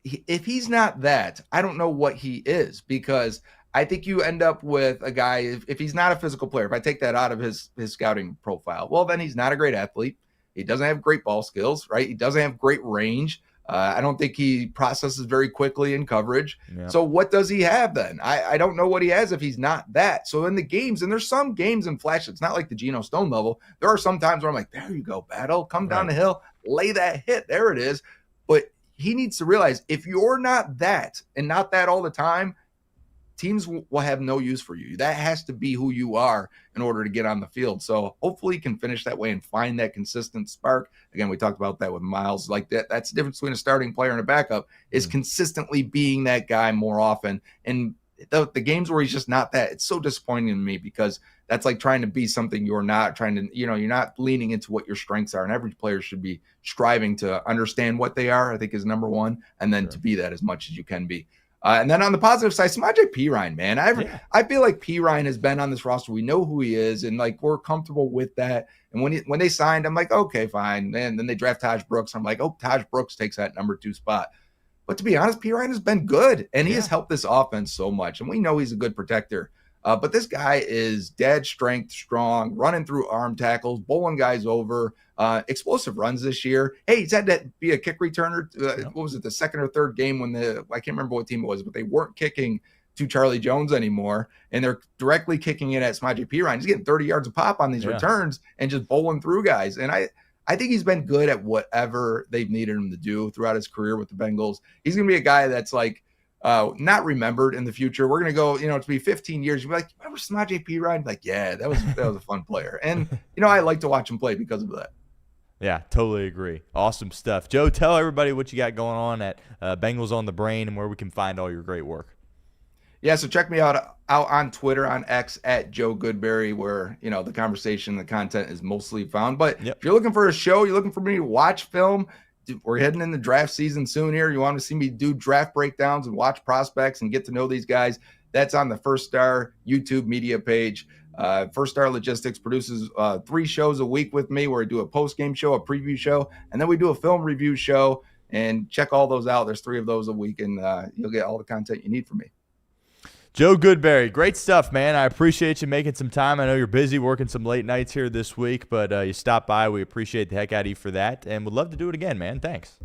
If he's not that, I don't know what he is, because I think you end up with a guy, if he's not a physical player, if I take that out of his scouting profile, well, then he's not a great athlete. He doesn't have great ball skills, right? He doesn't have great range. I don't think he processes very quickly in coverage. Yeah. So what does he have then? I don't know what he has if he's not that. So in the games, and there's some games in flash, it's not like the Geno Stone level. There are some times where I'm like, there you go, Battle. Come down the hill, lay that hit. There it is. But he needs to realize if you're not that and not that all the time, teams will have no use for you. That has to be who you are in order to get on the field. So hopefully he can finish that way and find that consistent spark. Again, we talked about that with Myles. Like that's the difference between a starting player and a backup, is consistently being that guy more often. And the games where he's just not that, it's so disappointing to me, because that's like trying to be something you're not, trying to, you're not leaning into what your strengths are. And every player should be striving to understand what they are, I think, is number one, and then to be that as much as you can be. And then on the positive side, Samaje Perine, man, I feel like Perine has been on this roster. We know who he is, and like we're comfortable with that. And when they signed, I'm like, okay, fine. And then they draft Taj Brooks. I'm like, oh, Taj Brooks takes that number 2 spot. But to be honest, Perine has been good, and he has helped this offense so much. And we know he's a good protector. But this guy is dead strength strong, running through arm tackles, bowling guys over, explosive runs this year. Hey, he's had to be a kick returner. What was it, the second or third game when I can't remember what team it was, but they weren't kicking to Charlie Jones anymore, and they're directly kicking it at Samaje Perine. He's getting 30 yards a pop on these returns and just bowling through guys. And I think he's been good at whatever they've needed him to do throughout his career with the Bengals. He's going to be a guy that's like not remembered in the future. We're going to go, to be 15 years. You'll be like, remember Samaje Perine? Like, yeah, that was a fun player. And, I like to watch him play because of that. Yeah, totally agree. Awesome stuff. Joe, tell everybody what you got going on at Bengals on the Brain and where we can find all your great work. Yeah, so check me out on Twitter, on X, at Joe Goodberry, where, the conversation, the content is mostly found. But if you're looking for a show, you're looking for me to watch film, we're heading into draft season soon here. You want to see me do draft breakdowns and watch prospects and get to know these guys, that's on the First Star YouTube media page. First Star Logistics produces 3 shows a week with me where I do a post-game show, a preview show, and then we do a film review show. And check all those out. There's 3 of those a week, and you'll get all the content you need from me. Joe Goodberry, great stuff, man. I appreciate you making some time. I know you're busy working some late nights here this week, but you stopped by. We appreciate the heck out of you for that, and would love to do it again, man. Thanks.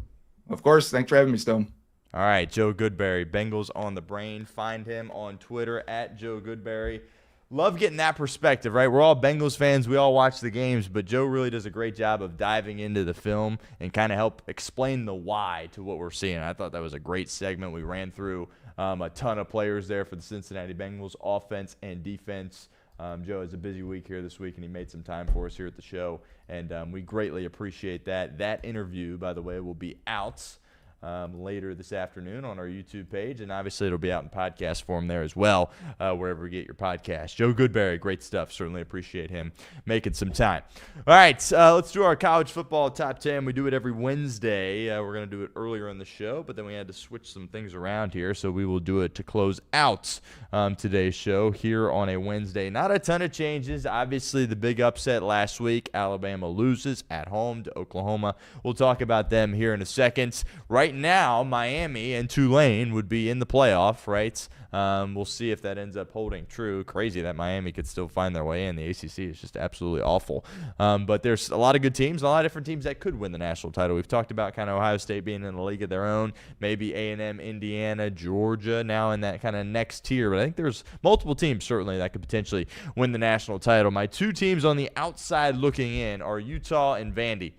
Of course. Thanks for having me, Stone. All right, Joe Goodberry, Bengals on the Brain. Find him on Twitter at Joe Goodberry. Love getting that perspective, right? We're all Bengals fans. We all watch the games, but Joe really does a great job of diving into the film and kind of help explain the why to what we're seeing. I thought that was a great segment. We ran through a ton of players there for the Cincinnati Bengals, offense and defense. Joe has a busy week here this week, and he made some time for us here at the show, and we greatly appreciate that. That interview, by the way, will be out later this afternoon on our YouTube page, and obviously it'll be out in podcast form there as well, wherever you get your podcast. Joe Goodberry, great stuff. Certainly appreciate him making some time. All right, let's do our college football top 10. We do it every Wednesday. We're going to do it earlier in the show, but then we had to switch some things around here, so we will do it to close out today's show here on a Wednesday. Not a ton of changes. Obviously, the big upset last week, Alabama loses at home to Oklahoma. We'll talk about them here in a second. Right now, Miami and Tulane would be in the playoff, right? We'll see if that ends up holding true. Crazy that Miami could still find their way in. The ACC is just absolutely awful. But there's a lot of good teams, a lot of different teams that could win the national title. We've talked about kind of Ohio State being in a league of their own, maybe A&M, Indiana, Georgia now in that kind of next tier. But I think there's multiple teams certainly that could potentially win the national title. My 2 teams on the outside looking in are Utah and Vandy.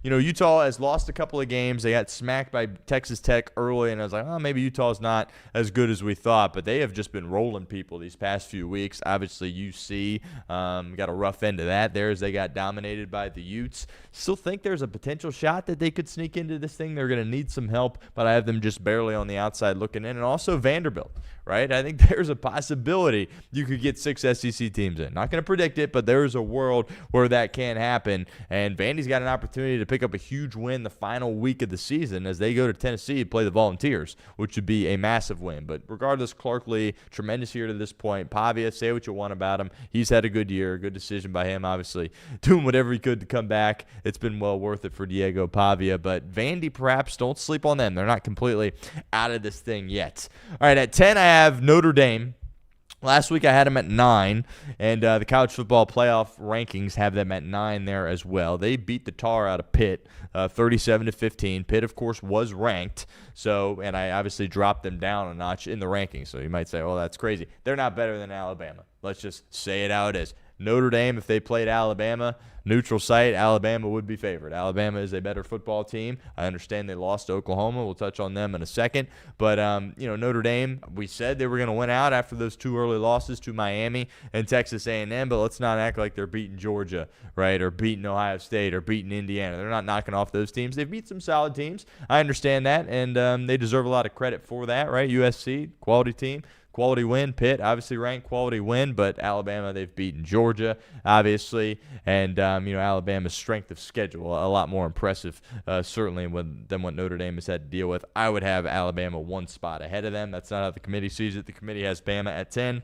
Utah has lost a couple of games. They got smacked by Texas Tech early, and I was like, oh, maybe Utah's not as good as we thought, but they have just been rolling people these past few weeks. Obviously, UC got a rough end of that there as they got dominated by the Utes. Still think there's a potential shot that they could sneak into this thing. They're going to need some help, but I have them just barely on the outside looking in. And also Vanderbilt, right? I think there's a possibility you could get 6 SEC teams in. Not going to predict it, but there's a world where that can happen, and Vandy's got an opportunity to pick up a huge win the final week of the season as they go to Tennessee to play the Volunteers, which would be a massive win. But regardless, Clark Lee, tremendous year to this point. Pavia, say what you want about him. He's had a good year, good decision by him, obviously. Doing whatever he could to come back. It's been well worth it for Diego Pavia. But Vandy, perhaps, don't sleep on them. They're not completely out of this thing yet. All right, at 10, I have Notre Dame. Last week I had them at 9, and the college football playoff rankings have them at 9 there as well. They beat the tar out of Pitt 37-15. Pitt, of course, was ranked, and I obviously dropped them down a notch in the rankings. So you might say, well, that's crazy. They're not better than Alabama. Let's just say it how it is. Notre Dame, if they played Alabama, neutral site, Alabama would be favored. Alabama is a better football team. I understand they lost to Oklahoma. We'll touch on them in a second. But, Notre Dame, we said they were going to win out after those 2 early losses to Miami and Texas A&M, but let's not act like they're beating Georgia, right, or beating Ohio State or beating Indiana. They're not knocking off those teams. They've beat some solid teams. I understand that, and they deserve a lot of credit for that, right? USC, quality team. Quality win. Pitt, obviously ranked, quality win, but Alabama, they've beaten Georgia, obviously, and, Alabama's strength of schedule, a lot more impressive, certainly, than what Notre Dame has had to deal with. I would have Alabama 1 spot ahead of them. That's not how the committee sees it. The committee has Bama at 10.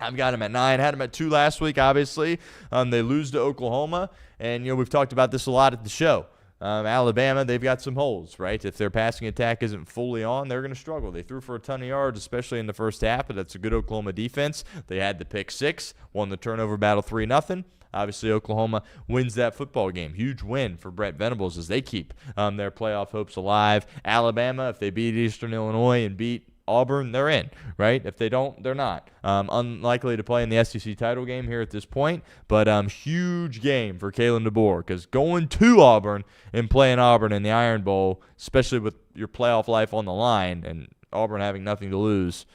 I've got them at 9. Had them at 2 last week, obviously. They lose to Oklahoma, and, we've talked about this a lot at the show. Alabama, they've got some holes, right? If their passing attack isn't fully on, they're going to struggle. They threw for a ton of yards, especially in the first half, but that's a good Oklahoma defense. They had the pick 6, won the turnover battle 3-0. Obviously, Oklahoma wins that football game. Huge win for Brett Venables as they keep their playoff hopes alive. Alabama, if they beat Eastern Illinois and beat Auburn, they're in, right? If they don't, they're not. Unlikely to play in the SEC title game here at this point, but huge game for Kalen DeBoer, because going to Auburn and playing Auburn in the Iron Bowl, especially with your playoff life on the line and Auburn having nothing to lose,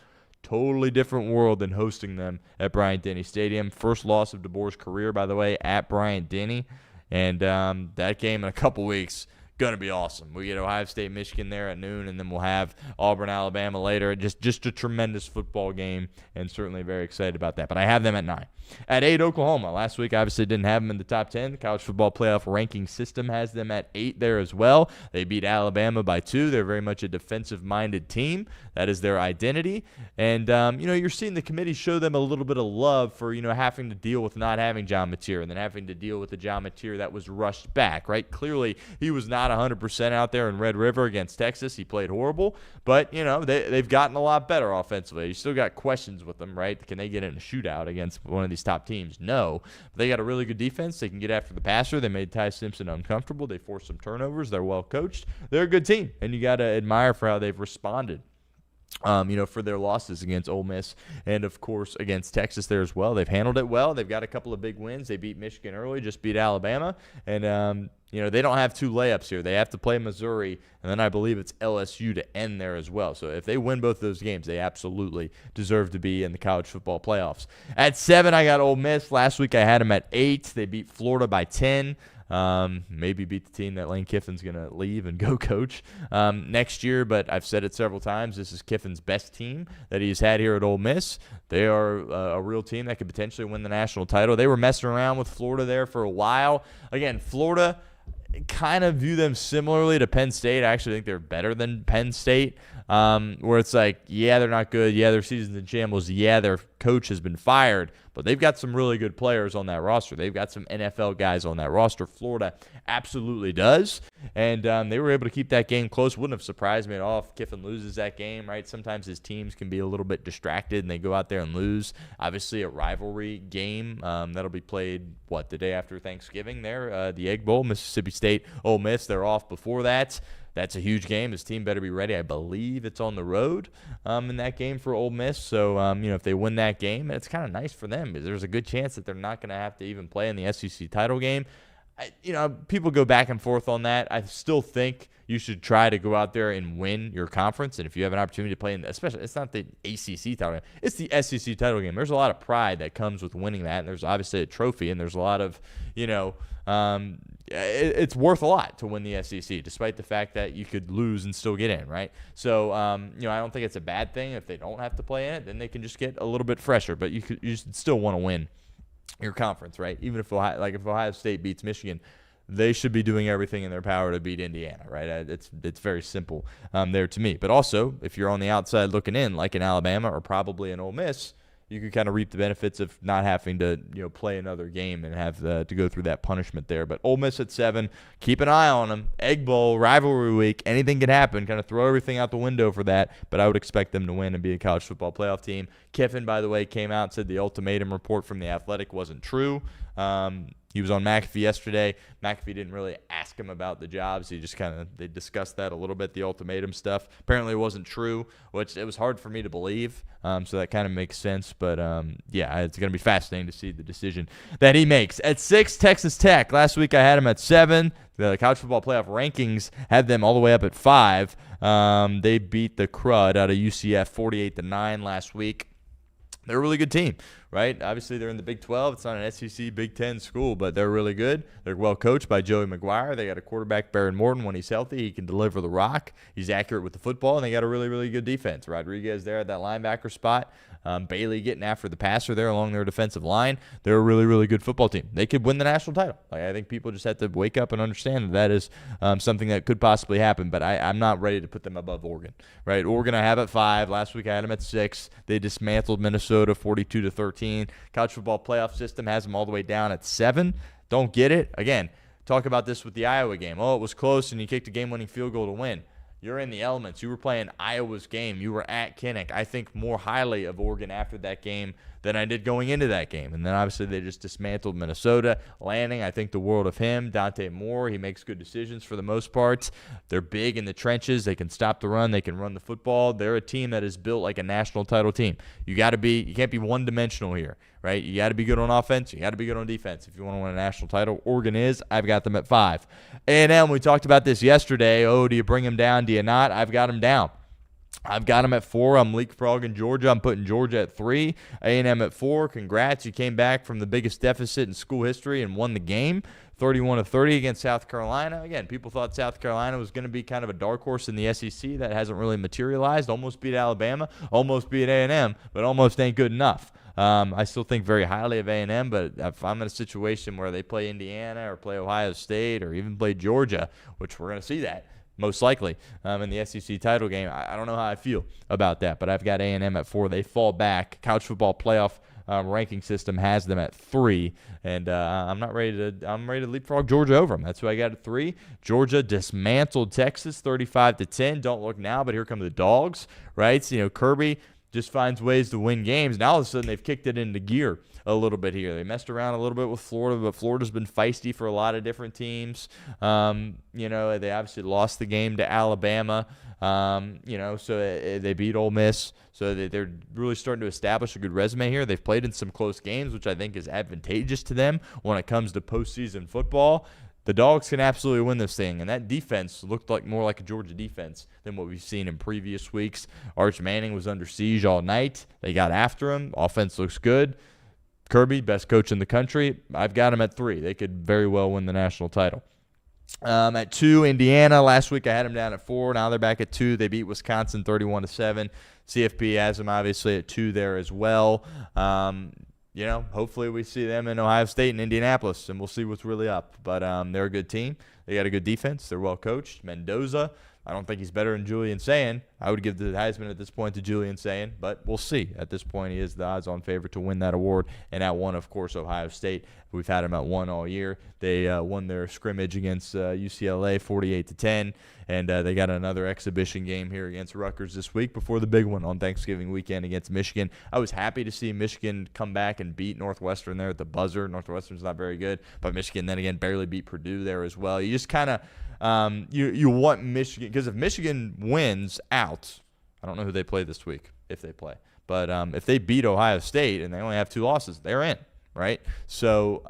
totally different world than hosting them at Bryant-Denny Stadium. First loss of DeBoer's career, by the way, at Bryant-Denny, and that game in a couple weeks, going to be awesome. We get Ohio State, Michigan there at noon, and then we'll have Auburn, Alabama later. Just a tremendous football game, and certainly very excited about that. But I have them at 9. At 8, Oklahoma. Last week, obviously didn't have them in the top 10. The college football playoff ranking system has them at 8 there as well. They beat Alabama by 2. They're very much a defensive-minded team. That is their identity. And, you're seeing the committee show them a little bit of love for, having to deal with not having John Mateer and then having to deal with the John Mateer that was rushed back, right? Clearly, he was not 100% out there in Red River against Texas. He played horrible. But, they've gotten a lot better offensively. You still got questions with them, right? Can they get in a shootout against one of these top teams? No. But they got a really good defense. They can get after the passer. They made Ty Simpson uncomfortable. They forced some turnovers. They're well coached. They're a good team, and you got to admire for how they've responded. For their losses against Ole Miss and, of course, against Texas there as well. They've handled it well. They've got a couple of big wins. They beat Michigan early, just beat Alabama. And, they don't have 2 layups here. They have to play Missouri, and then I believe it's LSU to end there as well. So if they win both those games, they absolutely deserve to be in the college football playoffs. At 7, I got Ole Miss. Last week I had them at 8. They beat Florida by 10. Maybe beat the team that Lane Kiffin's going to leave and go coach next year. But I've said it several times, this is Kiffin's best team that he's had here at Ole Miss. They are a real team that could potentially win the national title. They were messing around with Florida there for a while. Again, Florida, kind of view them similarly to Penn State. I actually think they're better than Penn State, where it's like, yeah, they're not good. Yeah, their season's in shambles. Yeah, their coach has been fired, but they've got some really good players on that roster. They've got some NFL guys on that roster. Florida absolutely does, and they were able to keep that game close. Wouldn't have surprised me at all if Kiffin loses that game, right? Sometimes his teams can be a little bit distracted, and they go out there and lose. Obviously, a rivalry game that'll be played, the day after Thanksgiving there, the Egg Bowl, Mississippi State, Ole Miss. They're off before that. That's a huge game. His team better be ready. I believe it's on the road in that game for Ole Miss. So, if they win that game, it's kind of nice for them because there's a good chance that they're not going to have to even play in the SEC title game. People go back and forth on that. I still think you should try to go out there and win your conference. And if you have an opportunity to play especially, it's not the ACC title game, it's the SEC title game. There's a lot of pride that comes with winning that. And there's obviously a trophy, and there's a lot of, it's worth a lot to win the SEC, despite the fact that you could lose and still get in, right? So, I don't think it's a bad thing. If they don't have to play in it, then they can just get a little bit fresher. But you should still want to win your conference, right? Even if Ohio State beats Michigan, they should be doing everything in their power to beat Indiana, right? It's very simple there to me. But also, if you're on the outside looking in, like in Alabama or probably in Ole Miss, you can kind of reap the benefits of not having to play another game and have to go through that punishment there. But Ole Miss at 7, keep an eye on them. Egg Bowl, rivalry week, anything can happen. Kind of throw everything out the window for that. But I would expect them to win and be a college football playoff team. Kiffin, by the way, came out and said the ultimatum report from The Athletic wasn't true. He was on McAfee yesterday. McAfee didn't really ask him about the jobs. He just they discussed that a little bit, the ultimatum stuff. Apparently it wasn't true, which it was hard for me to believe. So that kind of makes sense. But, it's going to be fascinating to see the decision that he makes. At 6, Texas Tech. Last week I had him at 7. The college football playoff rankings had them all the way up at 5. They beat the crud out of UCF 48-9 last week. They're a really good team, right? Obviously, they're in the Big 12. It's not an SEC Big 10 school, but they're really good. They're well coached by Joey McGuire. They got a quarterback, Baron Morton. When he's healthy, he can deliver the rock. He's accurate with the football, and they got a really, really good defense. Rodriguez there at that linebacker spot. Bailey getting after the passer there along their defensive line. They're a really, really good football team. They could win the national title. I think people just have to wake up and understand that is something that could possibly happen, but I'm not ready to put them above Oregon, right? Oregon I have at 5. Last week I had them at 6. They dismantled Minnesota 42-13. College football playoff system has them all the way down at 7. Don't get it. Again, Talk about this with the Iowa game. Oh, it was close, and you kicked a game-winning field goal to win. You're in the elements. You were playing Iowa's game. You were at Kenneth. I think more highly of Oregon after that game than I did going into that game. And then obviously they just dismantled Minnesota. Lanning, I think the world of him. Dante Moore, he makes good decisions for the most part. They're big in the trenches. They can stop the run. They can run the football. They're a team that is built like a national title team. You can't be one-dimensional here, right? You got to be good on offense. You got to be good on defense if you want to win a national title. Oregon is. I've got them at 5. A&M, we talked about this yesterday. Oh, do you bring them down? Do you not? I've got them down. I've got them at 4. I'm leapfrogging Georgia. I'm putting Georgia at 3. A&M at 4. Congrats. You came back from the biggest deficit in school history and won the game, 31-30 against South Carolina. Again, people thought South Carolina was going to be kind of a dark horse in the SEC. That hasn't really materialized. Almost beat Alabama. Almost beat A&M, but almost ain't good enough. I still think very highly of A&M, but if I'm in a situation where they play Indiana or play Ohio State or even play Georgia, which we're going to see that, most likely, in the SEC title game. I don't know how I feel about that, but I've got A&M at 4. They fall back. College football playoff ranking system has them at 3, and I'm ready to leapfrog Georgia over them. That's who I got at 3. Georgia dismantled Texas 35-10. Don't look now, but here come the dogs, right? So, Kirby just finds ways to win games. Now all of a sudden they've kicked it into gear a little bit here. They messed around a little bit with Florida, but Florida's been feisty for a lot of different teams. They obviously lost the game to Alabama, so they beat Ole Miss. So they're really starting to establish a good resume here. They've played in some close games, which I think is advantageous to them when it comes to postseason football. The Dogs can absolutely win this thing, and that defense looked more like a Georgia defense than what we've seen in previous weeks. Arch Manning was under siege all night. They got after him. Offense looks good. Kirby, best coach in the country. I've got him at 3. They could very well win the national title. At 2, Indiana. Last week I had them down at 4. Now they're back at 2. They beat Wisconsin 31-7. CFP has them obviously at 2 there as well. Hopefully we see them in Ohio State and Indianapolis, and we'll see what's really up. But they're a good team. They got a good defense. They're well coached. Mendoza, I don't think he's better than Julian Sayin. I would give the Heisman at this point to Julian Sayin, but we'll see. At this point, he is the odds-on favorite to win that award. And at 1, of course, Ohio State. We've had him at 1 all year. They won their scrimmage against UCLA 48-10, and they got another exhibition game here against Rutgers this week before the big one on Thanksgiving weekend against Michigan. I was happy to see Michigan come back and beat Northwestern there at the buzzer. Northwestern's not very good, but Michigan then again barely beat Purdue there as well. You just kind of you want Michigan, because if Michigan wins out, I don't know who they play this week if they play, but if they beat Ohio State and they only have 2 losses, they're in, right? So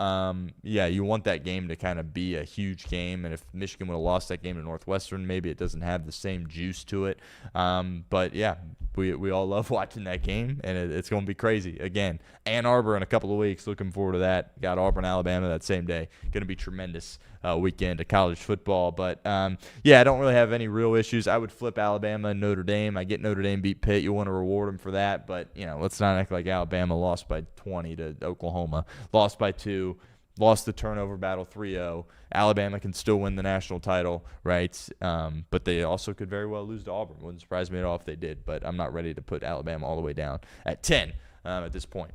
you want that game to kind of be a huge game, and if Michigan would have lost that game to Northwestern, maybe it doesn't have the same juice to it. But yeah, we all love watching that game, and it's going to be crazy. Again, Ann Arbor in a couple of weeks. Looking forward to that. Got Auburn, Alabama that same day. Going to be tremendous weekend of college football. But, I don't really have any real issues. I would flip Alabama and Notre Dame. I get Notre Dame beat Pitt. You want to reward them for that. But, let's not act like Alabama lost by 20 to Oklahoma. Lost by 2. Lost the turnover battle 3-0. Alabama can still win the national title, right? But they also could very well lose to Auburn. Wouldn't surprise me at all if they did. But I'm not ready to put Alabama all the way down at 10 at this point.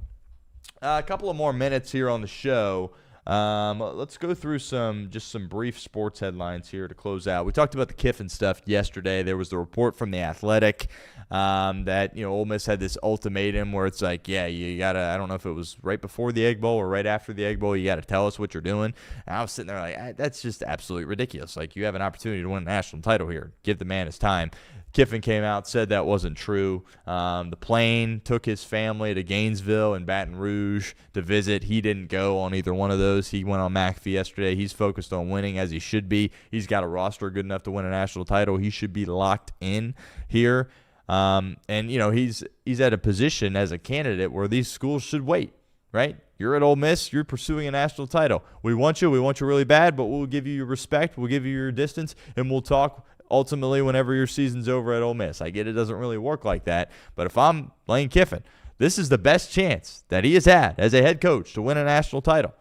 A couple of more minutes here on the show. Let's go through some brief sports headlines here to close out. We talked about the Kiffin stuff yesterday. There was the report from The Athletic that Ole Miss had this ultimatum where it's like, you gotta, I don't know if it was right before the Egg Bowl or right after the Egg Bowl, you gotta tell us what you're doing. And I was sitting there like, that's just absolutely ridiculous. Like, you have an opportunity to win a national title here. Give the man his time. Kiffin came out, said that wasn't true. The plane took his family to Gainesville and Baton Rouge to visit. He didn't go on either one of those. He went on McAfee yesterday. He's focused on winning, as he should be. He's got a roster good enough to win a national title. He should be locked in here. He's at a position as a candidate where these schools should wait, right? You're at Ole Miss. You're pursuing a national title. We want you. We want you really bad, but we'll give you your respect. We'll give you your distance, and we'll talk ultimately whenever your season's over at Ole Miss. I get it doesn't really work like that, but if I'm Lane Kiffin, this is the best chance that he has had as a head coach to win a national title.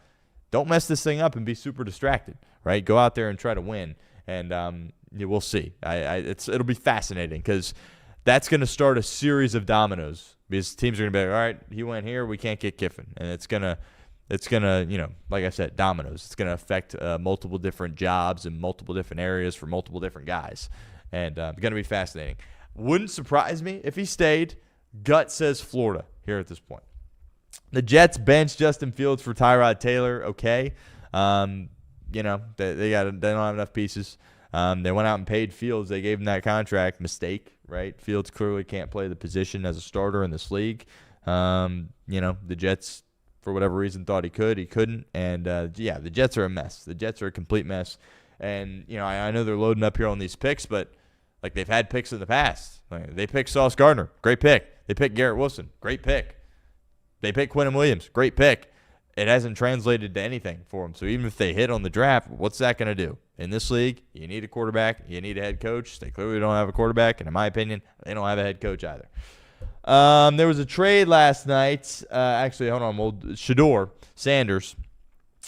Don't mess this thing up and be super distracted, right? Go out there and try to win, and we'll see. It'll be fascinating because that's going to start a series of dominoes because teams are going to be like, all right, he went here, we can't get Kiffin, and it's going it's going to, like I said, dominoes. It's going to affect multiple different jobs in multiple different areas for multiple different guys. And going to be fascinating. Wouldn't surprise me if he stayed. Gut says Florida here at this point. The Jets bench Justin Fields for Tyrod Taylor. Okay. They don't have enough pieces. They went out and paid Fields. They gave him that contract. Mistake, right? Fields clearly can't play the position as a starter in this league. The Jets, for whatever reason, thought he could. He couldn't. And, the Jets are a mess. The Jets are a complete mess. And, I know they're loading up here on these picks, but, they've had picks in the past. They picked Sauce Gardner. Great pick. They picked Garrett Wilson. Great pick. They picked Quinnen Williams. Great pick. It hasn't translated to anything for them. So even if they hit on the draft, what's that going to do? In this league, you need a quarterback. You need a head coach. They clearly don't have a quarterback. And in my opinion, they don't have a head coach either. There was a trade last night. Shedeur Sanders.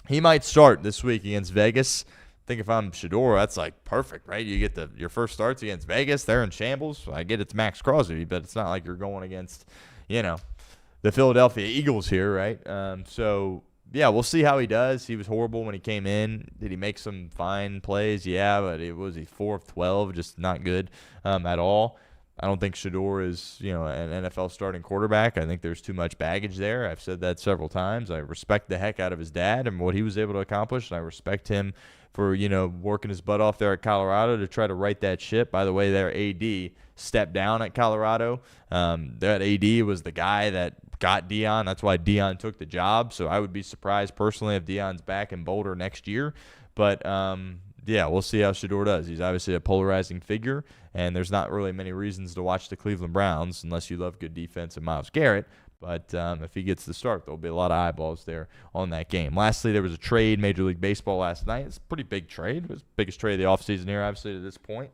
He might start this week against Vegas. I think if I'm Shedeur, that's perfect, right? You get your first starts against Vegas. They're in shambles. I get it's Max Crosby, but it's not like you're going against, the Philadelphia Eagles here, right? We'll see how he does. He was horrible when he came in. Did he make some fine plays? Yeah, but he 4 of 12, just not good at all. I don't think Shedeur is, an NFL starting quarterback. I think there's too much baggage there. I've said that several times. I respect the heck out of his dad and what he was able to accomplish, and I respect him for, working his butt off there at Colorado to try to right that ship. By the way, their AD stepped down at Colorado. That AD was the guy that got Deion. That's why Deion took the job. So I would be surprised personally if Deion's back in Boulder next year. But, we'll see how Shedeur does. He's obviously a polarizing figure, and there's not really many reasons to watch the Cleveland Browns unless you love good defense and Myles Garrett. But if he gets the start, there'll be a lot of eyeballs there on that game. Lastly, there was a trade, Major League Baseball last night. It's a pretty big trade. It was the biggest trade of the offseason here, obviously, to this point.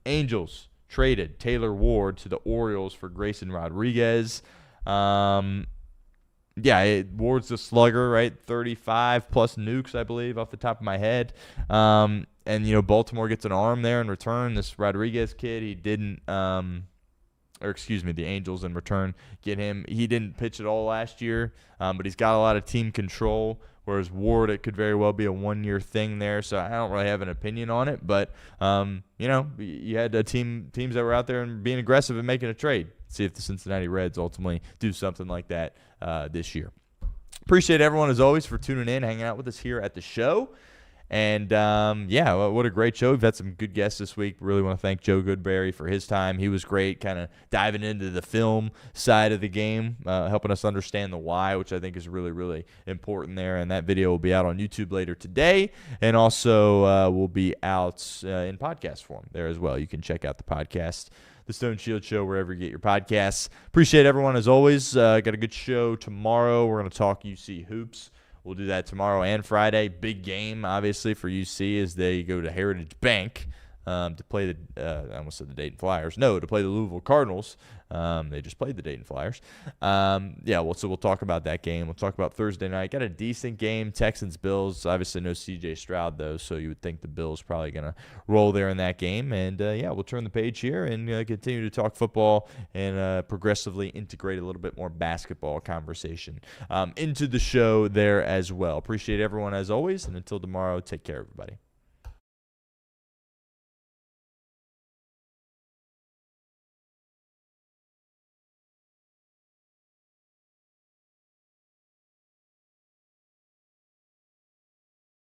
Angels traded Taylor Ward to the Orioles for Grayson Rodriguez. Ward's the slugger, right? 35 plus nukes, I believe, off the top of my head. Baltimore gets an arm there in return. This Rodriguez kid, he didn't the Angels in return get him. He didn't pitch at all last year, but he's got a lot of team control, whereas Ward, it could very well be a one-year thing there, so I don't really have an opinion on it. But, you had teams that were out there and being aggressive and making a trade. See if the Cincinnati Reds ultimately do something like that this year. Appreciate everyone, as always, for tuning in, hanging out with us here at the show. And, what a great show. We've had some good guests this week. Really want to thank Joe Goodberry for his time. He was great, kind of diving into the film side of the game, helping us understand the why, which I think is really, really important there. And that video will be out on YouTube later today, and also will be out in podcast form there as well. You can check out the podcast, The Stone Shield Show, wherever you get your podcasts. Appreciate everyone, as always. Got a good show tomorrow. We're going to talk UC hoops. We'll do that tomorrow and Friday. Big game, obviously, for UC as they go to Heritage Bank to play I almost said the Dayton Flyers. No, to play the Louisville Cardinals. They just played the Dayton Flyers. So we'll talk about that game. We'll talk about Thursday night. Got a decent game, Texans-Bills. Obviously no C.J. Stroud, though, so you would think the Bills probably going to roll there in that game. And, we'll turn the page here and continue to talk football and progressively integrate a little bit more basketball conversation into the show there as well. Appreciate everyone, as always, and until tomorrow, take care, everybody.